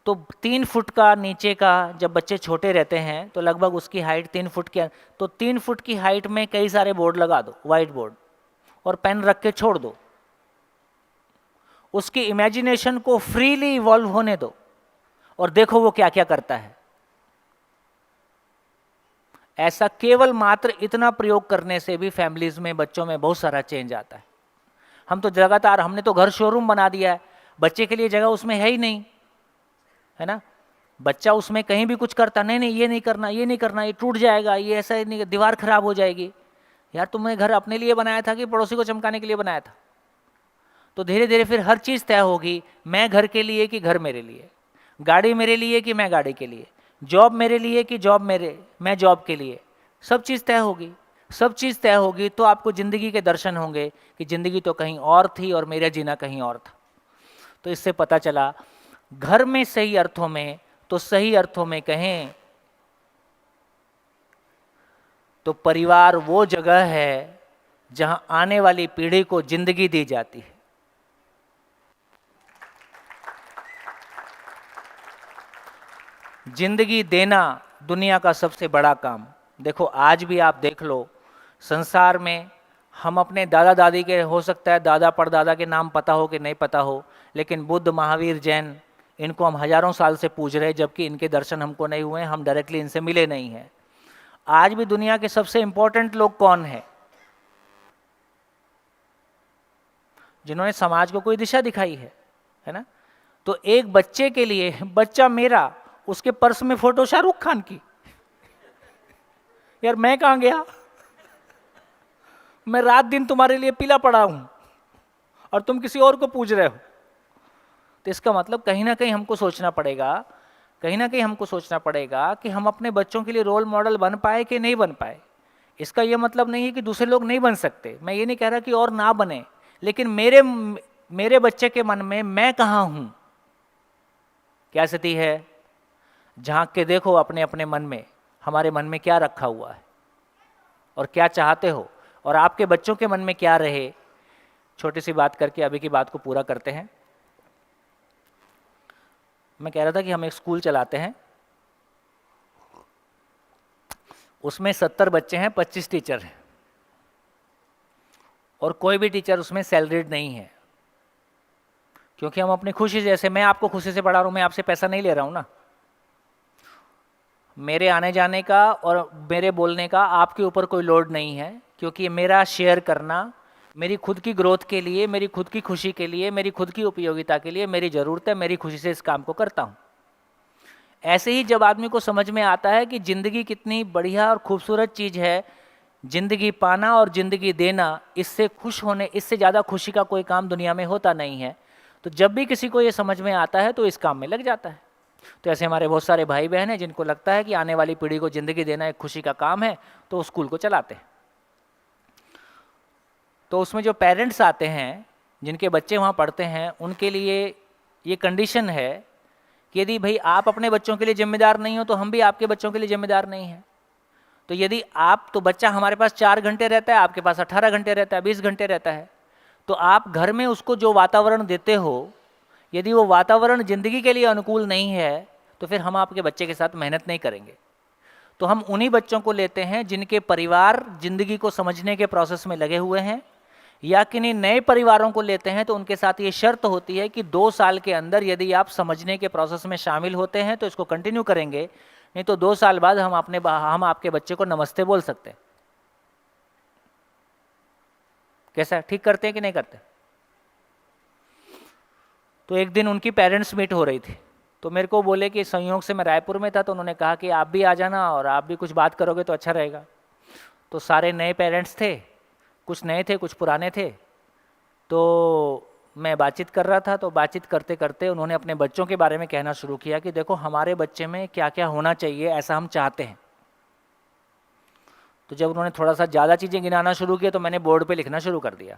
[SPEAKER 1] तो 3 फुट का नीचे का जब बच्चे छोटे रहते हैं तो लगभग उसकी हाइट 3 फुट की, तो 3 फुट की हाइट में कई सारे बोर्ड लगा दो, वाइट बोर्ड, और पेन रख के छोड़ दो। उसकी इमेजिनेशन को फ्रीली इवॉल्व होने दो और देखो वो क्या क्या करता है। ऐसा केवल मात्र इतना प्रयोग करने से भी फैमिलीज में, बच्चों में बहुत सारा चेंज आता है। हम तो लगातार, हमने तो घर शोरूम बना दिया है, बच्चे के लिए जगह उसमें है ही नहीं, है ना। बच्चा उसमें कहीं भी कुछ करता, नहीं नहीं ये नहीं करना, ये नहीं करना, ये टूट जाएगा, ये ऐसा नहीं, दीवार खराब हो जाएगी। यार तुमने घर अपने लिए बनाया था कि पड़ोसी को चमकाने के लिए बनाया था? तो धीरे धीरे फिर हर चीज़ तय होगी, मैं घर के लिए कि घर मेरे लिए, गाड़ी मेरे लिए कि मैं गाड़ी के लिए, जॉब मेरे लिए कि जॉब मैं जॉब के लिए। सब चीज़ तय होगी। सब चीज़ तय होगी तो आपको ज़िंदगी के दर्शन होंगे कि ज़िंदगी तो कहीं और थी और मेरा जीना कहीं और था। तो इससे पता चला घर में सही अर्थों में, तो सही अर्थों में कहें तो परिवार वो जगह है जहां आने वाली पीढ़ी को जिंदगी दी जाती है। जिंदगी देना दुनिया का सबसे बड़ा काम। देखो आज भी आप देख लो संसार में, हम अपने दादा दादी के, हो सकता है दादा परदादा के नाम पता हो कि नहीं पता हो, लेकिन बुद्ध, महावीर, जैन, इनको हम हजारों साल से पूज रहे, जबकि इनके दर्शन हमको नहीं हुए, हम डायरेक्टली इनसे मिले नहीं हैं। आज भी दुनिया के सबसे इंपॉर्टेंट लोग कौन है? जिन्होंने समाज को कोई दिशा दिखाई है ना। तो एक बच्चे के लिए, बच्चा मेरा, उसके पर्स में फोटो शाहरुख खान की, यार मैं कहां गया? मैं रात दिन तुम्हारे लिए पीला पड़ा हूं और तुम किसी और को पूज रहे हो। तो इसका मतलब कहीं ना कहीं हमको सोचना पड़ेगा, कहीं ना कहीं हमको सोचना पड़ेगा कि हम अपने बच्चों के लिए रोल मॉडल बन पाए कि नहीं बन पाए। इसका यह मतलब नहीं है कि दूसरे लोग नहीं बन सकते, मैं ये नहीं कह रहा कि और ना बने, लेकिन मेरे बच्चे के मन में मैं कहाँ हूं, क्या स्थिति है? झांक के देखो अपने अपने मन में, हमारे मन में क्या रखा हुआ है और क्या चाहते हो, और आपके बच्चों के मन में क्या रहे। छोटी सी बात करके अभी की बात को पूरा करते हैं। मैं कह रहा था कि हम एक स्कूल चलाते हैं, उसमें 70 बच्चे हैं, 25 टीचर हैं, और कोई भी टीचर उसमें सैलरीड नहीं है, क्योंकि हम अपनी खुशी, जैसे मैं आपको खुशी से पढ़ा रहा हूं, मैं आपसे पैसा नहीं ले रहा हूं ना। मेरे आने जाने का और मेरे बोलने का आपके ऊपर कोई लोड नहीं है, क्योंकि मेरा शेयर करना मेरी खुद की ग्रोथ के लिए, मेरी खुद की खुशी के लिए, मेरी खुद की उपयोगिता के लिए, मेरी ज़रूरत है, मेरी खुशी से इस काम को करता हूँ। ऐसे ही जब आदमी को समझ में आता है कि ज़िंदगी कितनी बढ़िया और खूबसूरत चीज़ है, ज़िंदगी पाना और ज़िंदगी देना, इससे खुश होने, इससे ज़्यादा खुशी का कोई काम दुनिया में होता नहीं है। तो जब भी किसी को ये समझ में आता है तो इस काम में लग जाता है। तो ऐसे हमारे बहुत सारे भाई बहन हैं जिनको लगता है कि आने वाली पीढ़ी को ज़िंदगी देना एक खुशी का काम है, तो वो स्कूल को चलाते हैं। तो उसमें जो पेरेंट्स आते हैं, जिनके बच्चे वहाँ पढ़ते हैं, उनके लिए ये कंडीशन है कि यदि भाई आप अपने बच्चों के लिए जिम्मेदार नहीं हो तो हम भी आपके बच्चों के लिए जिम्मेदार नहीं हैं। तो यदि आप, तो बच्चा हमारे पास 4 घंटे रहता है, आपके पास 18 घंटे रहता है, 20 घंटे रहता है, तो आप घर में उसको जो वातावरण देते हो, यदि वो वातावरण ज़िंदगी के लिए अनुकूल नहीं है तो फिर हम आपके बच्चे के साथ मेहनत नहीं करेंगे। तो हम उन्हीं बच्चों को लेते हैं जिनके परिवार ज़िंदगी को समझने के प्रोसेस में लगे हुए हैं, या किन्हीं नए परिवारों को लेते हैं तो उनके साथ ये शर्त होती है कि 2 साल के अंदर यदि आप समझने के प्रोसेस में शामिल होते हैं तो इसको कंटिन्यू करेंगे, नहीं तो 2 साल बाद हम आपके बच्चे को नमस्ते बोल सकते हैं। कैसा, ठीक करते हैं कि नहीं करते? तो एक दिन उनकी पेरेंट्स मीट हो रही थी, तो मेरे को बोले कि संयोग से मैं रायपुर में था, तो उन्होंने कहा कि आप भी आ जाना और आप भी कुछ बात करोगे तो अच्छा रहेगा। तो सारे नए पेरेंट्स थे, कुछ नए थे कुछ पुराने थे, तो मैं बातचीत कर रहा था। तो बातचीत करते करते उन्होंने अपने बच्चों के बारे में कहना शुरू किया कि देखो हमारे बच्चे में क्या क्या होना चाहिए, ऐसा हम चाहते हैं। तो जब उन्होंने थोड़ा सा ज़्यादा चीज़ें गिनाना शुरू किया तो मैंने बोर्ड पे लिखना शुरू कर दिया।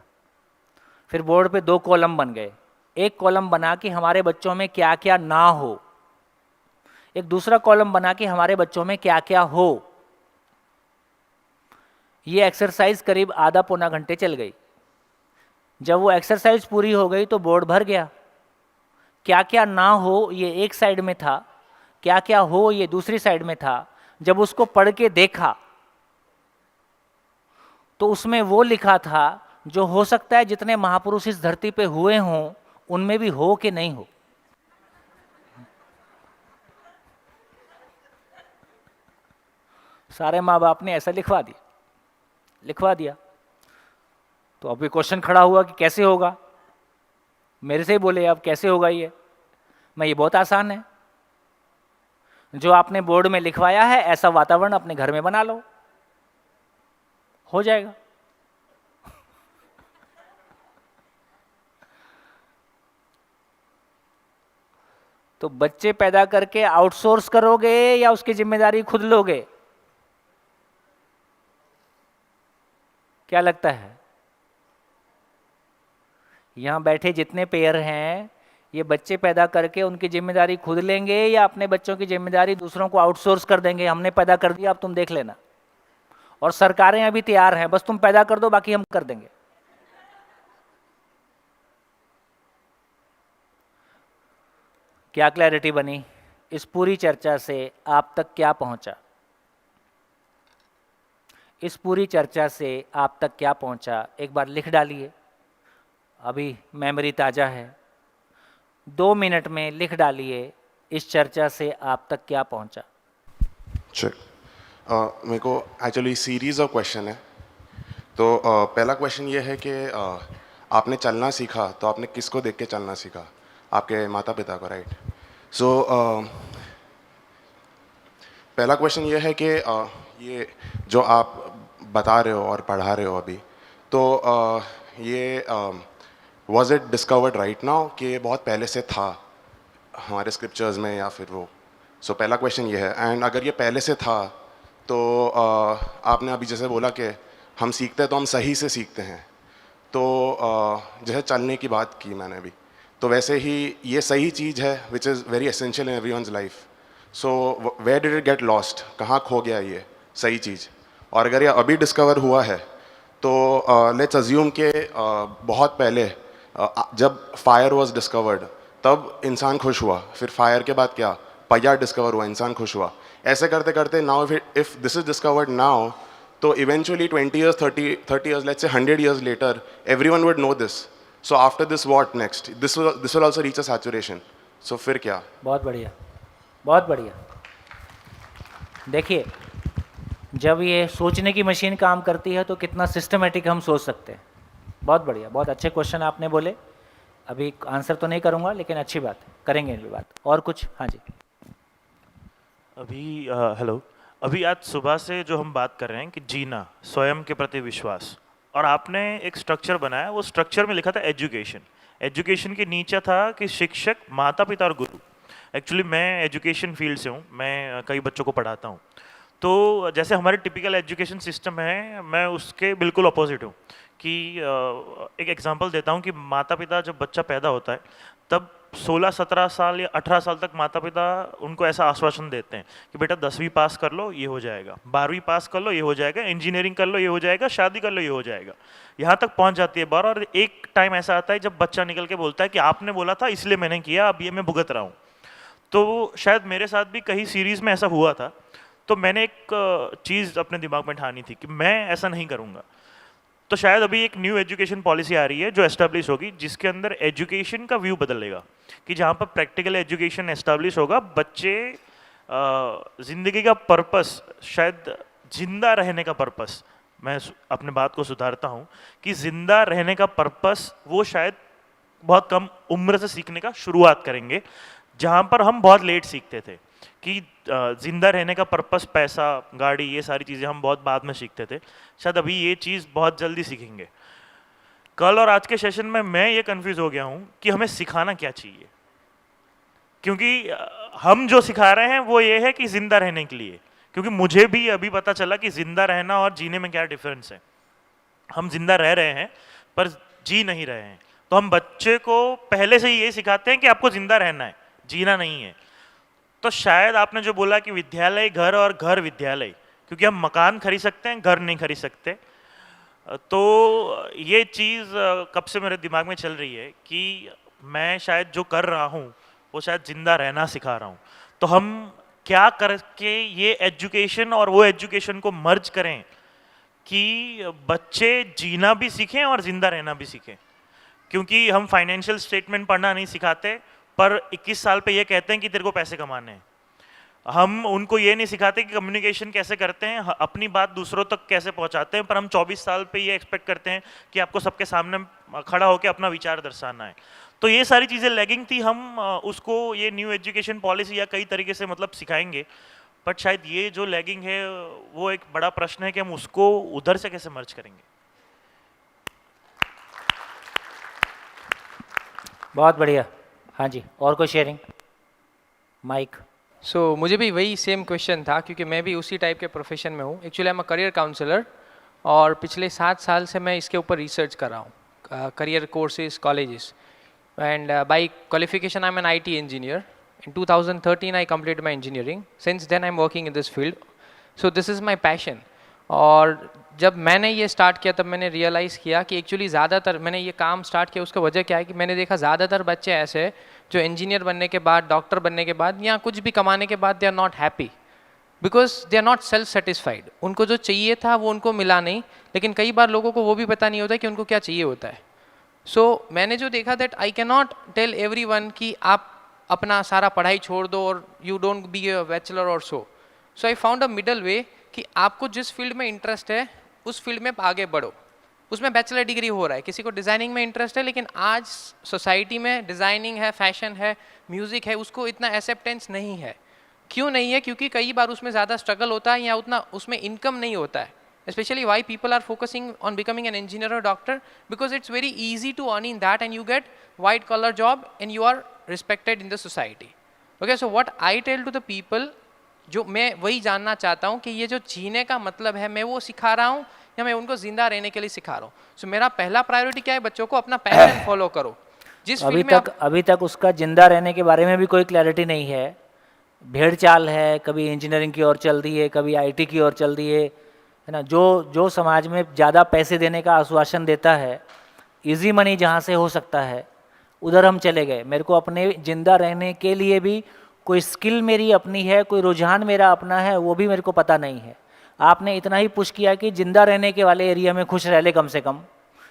[SPEAKER 1] फिर बोर्ड पे 2 कॉलम बन गए। एक कॉलम बना कि हमारे बच्चों में क्या क्या ना हो, एक दूसरा कॉलम बना कि हमारे बच्चों में क्या क्या हो। ये एक्सरसाइज करीब आधा पौना घंटे चल गई। जब वो एक्सरसाइज पूरी हो गई तो बोर्ड भर गया। क्या क्या ना हो ये एक साइड में था, क्या क्या हो ये दूसरी साइड में था। जब उसको पढ़ के देखा तो उसमें वो लिखा था जो हो सकता है जितने महापुरुष इस धरती पे हुए हों उनमें भी हो कि नहीं हो। सारे माँ बाप ने ऐसा लिखवा दिया। तो अभी क्वेश्चन खड़ा हुआ कि कैसे होगा। मेरे से ही बोले अब कैसे होगा ये। मैं ये बहुत आसान है, जो आपने बोर्ड में लिखवाया है ऐसा वातावरण अपने घर में बना लो, हो जाएगा। तो बच्चे पैदा करके आउटसोर्स करोगे या उसकी जिम्मेदारी खुद लोगे? क्या लगता है? यहां बैठे जितने पेयर हैं ये बच्चे पैदा करके उनकी जिम्मेदारी खुद लेंगे या अपने बच्चों की जिम्मेदारी दूसरों को आउटसोर्स कर देंगे, हमने पैदा कर दिया अब तुम देख लेना। और सरकारें अभी तैयार हैं, बस तुम पैदा कर दो बाकी हम कर देंगे। क्या क्लैरिटी बनी? इस पूरी चर्चा से आप तक क्या पहुंचा? इस पूरी चर्चा से आप तक क्या पहुंचा? एक बार लिख डालिए, अभी मेमोरी ताज़ा है। 2 मिनट में लिख डालिए इस चर्चा से आप तक क्या पहुंचा।
[SPEAKER 10] चेक। मेरे को एक्चुअली सीरीज ऑफ क्वेश्चन है। तो पहला क्वेश्चन ये है कि आपने चलना सीखा तो आपने किसको देख के चलना सीखा? आपके माता पिता को, राइट? सो पहला क्वेश्चन ये है कि ये जो आप बता रहे हो और पढ़ा रहे हो अभी, तो ये was it discovered right now कि ये बहुत पहले से था हमारे स्क्रिप्चर्स में या फिर वो? सो पहला क्वेश्चन ये है। एंड अगर ये पहले से था तो आपने अभी जैसे बोला कि हम सीखते हैं तो हम सही से सीखते हैं, तो जैसे चलने की बात की मैंने अभी, तो वैसे ही ये सही चीज़ है which is very essential in everyone's life. So where did it get lost? कहाँ खो गया ये सही चीज़? और अगर ये अभी डिस्कवर हुआ है तो लेट्स अज्यूम कि बहुत पहले जब फायर वॉज डिस्कवर्ड तब इंसान खुश हुआ, फिर फायर के बाद क्या, पहिया डिस्कवर हुआ, इंसान खुश हुआ। ऐसे करते करते now if this is discovered now, तो eventually 20 years, 30 years, let's say 100 years later, everyone would know this. So after this, what next? This will also reach a saturation. So फिर क्या?
[SPEAKER 1] बहुत बढ़िया, बहुत बढ़िया। देखिए, जब ये सोचने की मशीन काम करती है तो कितना सिस्टमेटिक हम सोच सकते हैं। बहुत बढ़िया, बहुत अच्छे क्वेश्चन आपने बोले। अभी आंसर तो नहीं करूँगा लेकिन अच्छी बात है, करेंगे इनकी बात। और कुछ? हाँ जी।
[SPEAKER 7] अभी हेलो, अभी आज सुबह से जो हम बात कर रहे हैं कि जीना, स्वयं के प्रति विश्वास, और आपने एक स्ट्रक्चर बनाया, वो स्ट्रक्चर में लिखा था एजुकेशन। एजुकेशन के नीचे था कि शिक्षक, माता पिता और गुरु। एक्चुअली मैं एजुकेशन फील्ड से हूँ, मैं कई बच्चों को पढ़ाता हूँ। तो जैसे हमारे टिपिकल एजुकेशन सिस्टम है, मैं उसके बिल्कुल अपोजिट हूँ। कि एक एग्जांपल देता हूँ कि माता पिता जब बच्चा पैदा होता है तब 16-17 साल या 18 साल तक माता पिता उनको ऐसा आश्वासन देते हैं कि बेटा 10वीं पास कर लो ये हो जाएगा, 12वीं पास कर लो ये हो जाएगा, इंजीनियरिंग कर लो ये हो जाएगा, शादी कर लो ये हो जाएगा। यहाँ तक पहुँच जाती है बार। और एक टाइम ऐसा आता है जब बच्चा निकल के बोलता है कि आपने बोला था इसलिए मैंने किया, अब ये मैं भुगत रहा हूँ। तो शायद मेरे साथ भी कहीं सीरीज़ में ऐसा हुआ था। तो मैंने एक चीज़ अपने दिमाग में ठानी थी कि मैं ऐसा नहीं करूँगा। तो शायद अभी एक न्यू एजुकेशन पॉलिसी आ रही है जो एस्टेब्लिश होगी, जिसके अंदर एजुकेशन का व्यू बदलेगा, कि जहाँ पर प्रैक्टिकल एजुकेशन एस्टेब्लिश होगा, बच्चे ज़िंदगी का पर्पस, शायद जिंदा रहने का पर्पस, मैं अपने बात को सुधारता हूँ कि जिंदा रहने का पर्पस वो शायद बहुत कम उम्र से सीखने का शुरुआत करेंगे, जहाँ पर हम बहुत लेट सीखते थे कि जिंदा रहने का पर्पस, पैसा, गाड़ी, ये सारी चीज़ें हम बहुत बाद में सीखते थे। शायद अभी ये चीज़ बहुत जल्दी सीखेंगे। कल और आज के सेशन में मैं ये कंफ्यूज हो गया हूँ कि हमें सिखाना क्या चाहिए, क्योंकि हम जो सिखा रहे हैं वो ये है कि जिंदा रहने के लिए, क्योंकि मुझे भी अभी पता चला कि जिंदा रहना और जीने में क्या डिफरेंस है। हम जिंदा रह रहे हैं पर जी नहीं रहे हैं। तो हम बच्चे को पहले से ही ये सिखाते हैं कि आपको जिंदा रहना है, जीना नहीं है। तो शायद आपने जो बोला कि विद्यालय घर और घर विद्यालय, क्योंकि हम मकान खरीद सकते हैं, घर नहीं खरीद सकते। तो ये चीज़ कब से मेरे दिमाग में चल रही है कि मैं शायद जो कर रहा हूँ वो शायद जिंदा रहना सिखा रहा हूँ। तो हम क्या करके ये एजुकेशन और वो एजुकेशन को मर्ज करें कि बच्चे जीना भी सीखें और जिंदा रहना भी सीखें। क्योंकि हम फाइनेंशियल स्टेटमेंट पढ़ना नहीं सिखाते, पर 21 साल पे ये कहते हैं कि तेरे को पैसे कमाने हैं। हम उनको ये नहीं सिखाते कि कम्युनिकेशन कैसे करते हैं, अपनी बात दूसरों तक कैसे पहुंचाते हैं, पर हम 24 साल पे ये एक्सपेक्ट करते हैं कि आपको सबके सामने खड़ा होकर अपना विचार दर्शाना है। तो ये सारी चीज़ें लैगिंग थी। हम उसको ये न्यू एजुकेशन पॉलिसी या कई तरीके से मतलब सिखाएंगे, बट शायद ये जो लैगिंग है वो एक बड़ा प्रश्न है कि हम उसको उधर से कैसे मर्ज करेंगे।
[SPEAKER 1] बहुत बढ़िया। हाँ जी, और कोई शेयरिंग? माइक।
[SPEAKER 11] सो मुझे भी वही सेम क्वेश्चन था, क्योंकि मैं भी उसी टाइप के प्रोफेशन में हूँ। Actually I am a career counsellor, और पिछले 7 साल से मैं इसके ऊपर रिसर्च कर रहा हूँ, career courses, colleges, and by qualification I am an IT engineer. In 2013 I completed my engineering. Since then I'm working in this field. So this is my passion. और जब मैंने ये स्टार्ट किया तब मैंने रियलाइज़ किया कि एक्चुअली ज़्यादातर मैंने ये काम स्टार्ट किया, उसका वजह क्या है कि मैंने देखा ज़्यादातर बच्चे ऐसे हैं जो इंजीनियर बनने के बाद, डॉक्टर बनने के बाद या कुछ भी कमाने के बाद they are not happy, because they are not self satisfied. उनको जो चाहिए था वो उनको मिला नहीं, लेकिन कई बार लोगों को वो भी पता नहीं होता कि उनको क्या चाहिए होता है। सो मैंने जो देखा that I can not tell everyone कि आप अपना सारा पढ़ाई छोड़ दो और you don't be a bachelor और so I found a middle वे कि आपको जिस फील्ड में इंटरेस्ट है उस फील्ड में आगे बढ़ो। उसमें बैचलर डिग्री हो रहा है, किसी को डिज़ाइनिंग में इंटरेस्ट है, लेकिन आज सोसाइटी में डिज़ाइनिंग है, फैशन है, म्यूज़िक है, उसको इतना एक्सेप्टेंस नहीं है। क्यों नहीं है? क्योंकि कई बार उसमें ज़्यादा स्ट्रगल होता है या उतना उसमें इनकम नहीं होता है। Especially why people are focusing on becoming an engineer or doctor, because it's very easy to earn in that and you get white collar job and you are respected in the society. Okay, so what I tell to the people, जो मैं वही जानना चाहता हूँ कि ये जो जीने का मतलब है मैं वो सिखा रहा हूँ या मैं उनको जिंदा रहने के लिए सिखा रहा हूँ। So मेरा पहला प्रायोरिटी क्या है? बच्चों को अपना पैशन फॉलो करो। जिस
[SPEAKER 1] अभी तक उसका जिंदा रहने के बारे में भी कोई क्लैरिटी नहीं है। भेड़ चाल है, कभी इंजीनियरिंग की ओर चल दी है, कभी IT की ओर चल दी है ना। जो समाज में ज़्यादा पैसे देने का आश्वासन देता है, इजी मनी जहाँ से हो सकता है उधर हम चले गए। मेरे को अपने ज़िंदा रहने के लिए भी कोई स्किल मेरी अपनी है, कोई रुझान मेरा अपना है, वो भी मेरे को पता नहीं है। आपने इतना ही पुश किया कि जिंदा रहने के वाले एरिया में खुश रह ले कम से कम,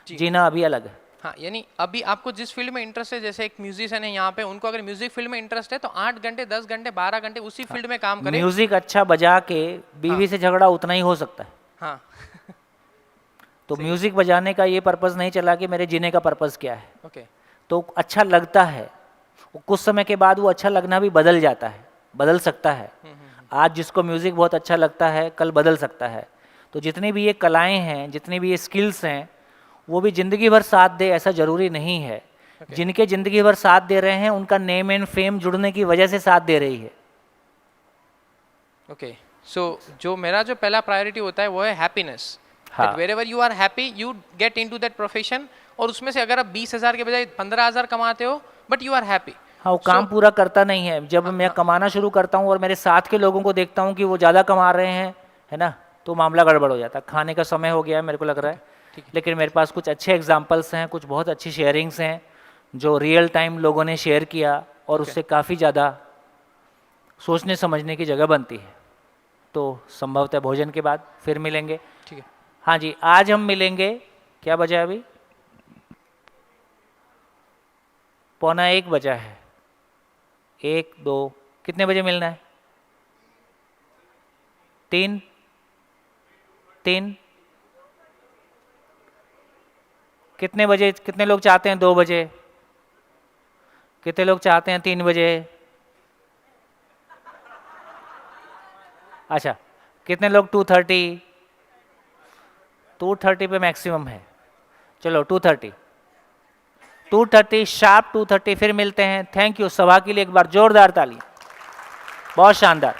[SPEAKER 1] जीना अभी अलग है।
[SPEAKER 11] हाँ, यानी अभी आपको जिस फील्ड में इंटरेस्ट है, जैसे एक म्यूजिशियन है यहाँ पे, उनको अगर म्यूजिक फील्ड में इंटरेस्ट है तो 8 घंटे 10 घंटे 12 घंटे उसी फील्ड में काम करें।
[SPEAKER 1] म्यूजिक अच्छा बजा के बीवी से झगड़ा उतना ही हो सकता है।
[SPEAKER 11] हाँ
[SPEAKER 1] तो म्यूजिक बजाने का ये पर्पस नहीं चला कि मेरे जीने का पर्पस क्या है।
[SPEAKER 11] ओके,
[SPEAKER 1] तो अच्छा लगता है, कुछ समय के बाद वो अच्छा लगना भी बदल जाता है, बदल सकता है। आज जिसको म्यूजिक बहुत अच्छा लगता है कल बदल सकता है। तो जितनी भी ये कलाएं हैं, जितनी भी ये स्किल्स हैं, वो भी ज़िंदगी भर साथ दे ऐसा ज़रूरी नहीं है। जिनके ज़िंदगी भर साथ दे रहे हैं उनका नेम एंड फेम जुड़ने की वजह से साथ दे रही है।
[SPEAKER 11] ओके, सो जो मेरा जो पहला प्रायोरिटी होता है वो है happiness. Wherever you are happy you get into that profession, और उसमें से अगर आप 20,000 के बजाय 15,000 कमाते हो बट यू आर हैप्पी।
[SPEAKER 1] हाँ, वो काम पूरा करता नहीं है। जब मैं कमाना शुरू करता हूँ और मेरे साथ के लोगों को देखता हूँ कि वो ज़्यादा कमा रहे हैं, है ना, तो मामला गड़बड़ हो जाता है। खाने का समय हो गया है मेरे को लग रहा है, लेकिन मेरे पास कुछ अच्छे एग्जाम्पल्स हैं, कुछ बहुत अच्छी शेयरिंग्स हैं जो रियल टाइम लोगों ने शेयर किया, और उससे काफ़ी ज़्यादा सोचने समझने की जगह बनती है। तो संभवतः भोजन के बाद फिर मिलेंगे।
[SPEAKER 11] ठीक है।
[SPEAKER 1] हाँ जी, आज हम मिलेंगे, क्या बजा है अभी? 12:45 बजा है। 1 2 कितने बजे मिलना है? 3 कितने बजे? कितने लोग चाहते हैं 2 बजे? कितने लोग चाहते हैं 3 बजे? अच्छा, कितने लोग 2:30? 2:30 पे मैक्सिमम है। चलो 2:30 शार्प 2:30 फिर मिलते हैं। Thank you. सभा के लिए एक बार जोरदार ताली। बहुत शानदार।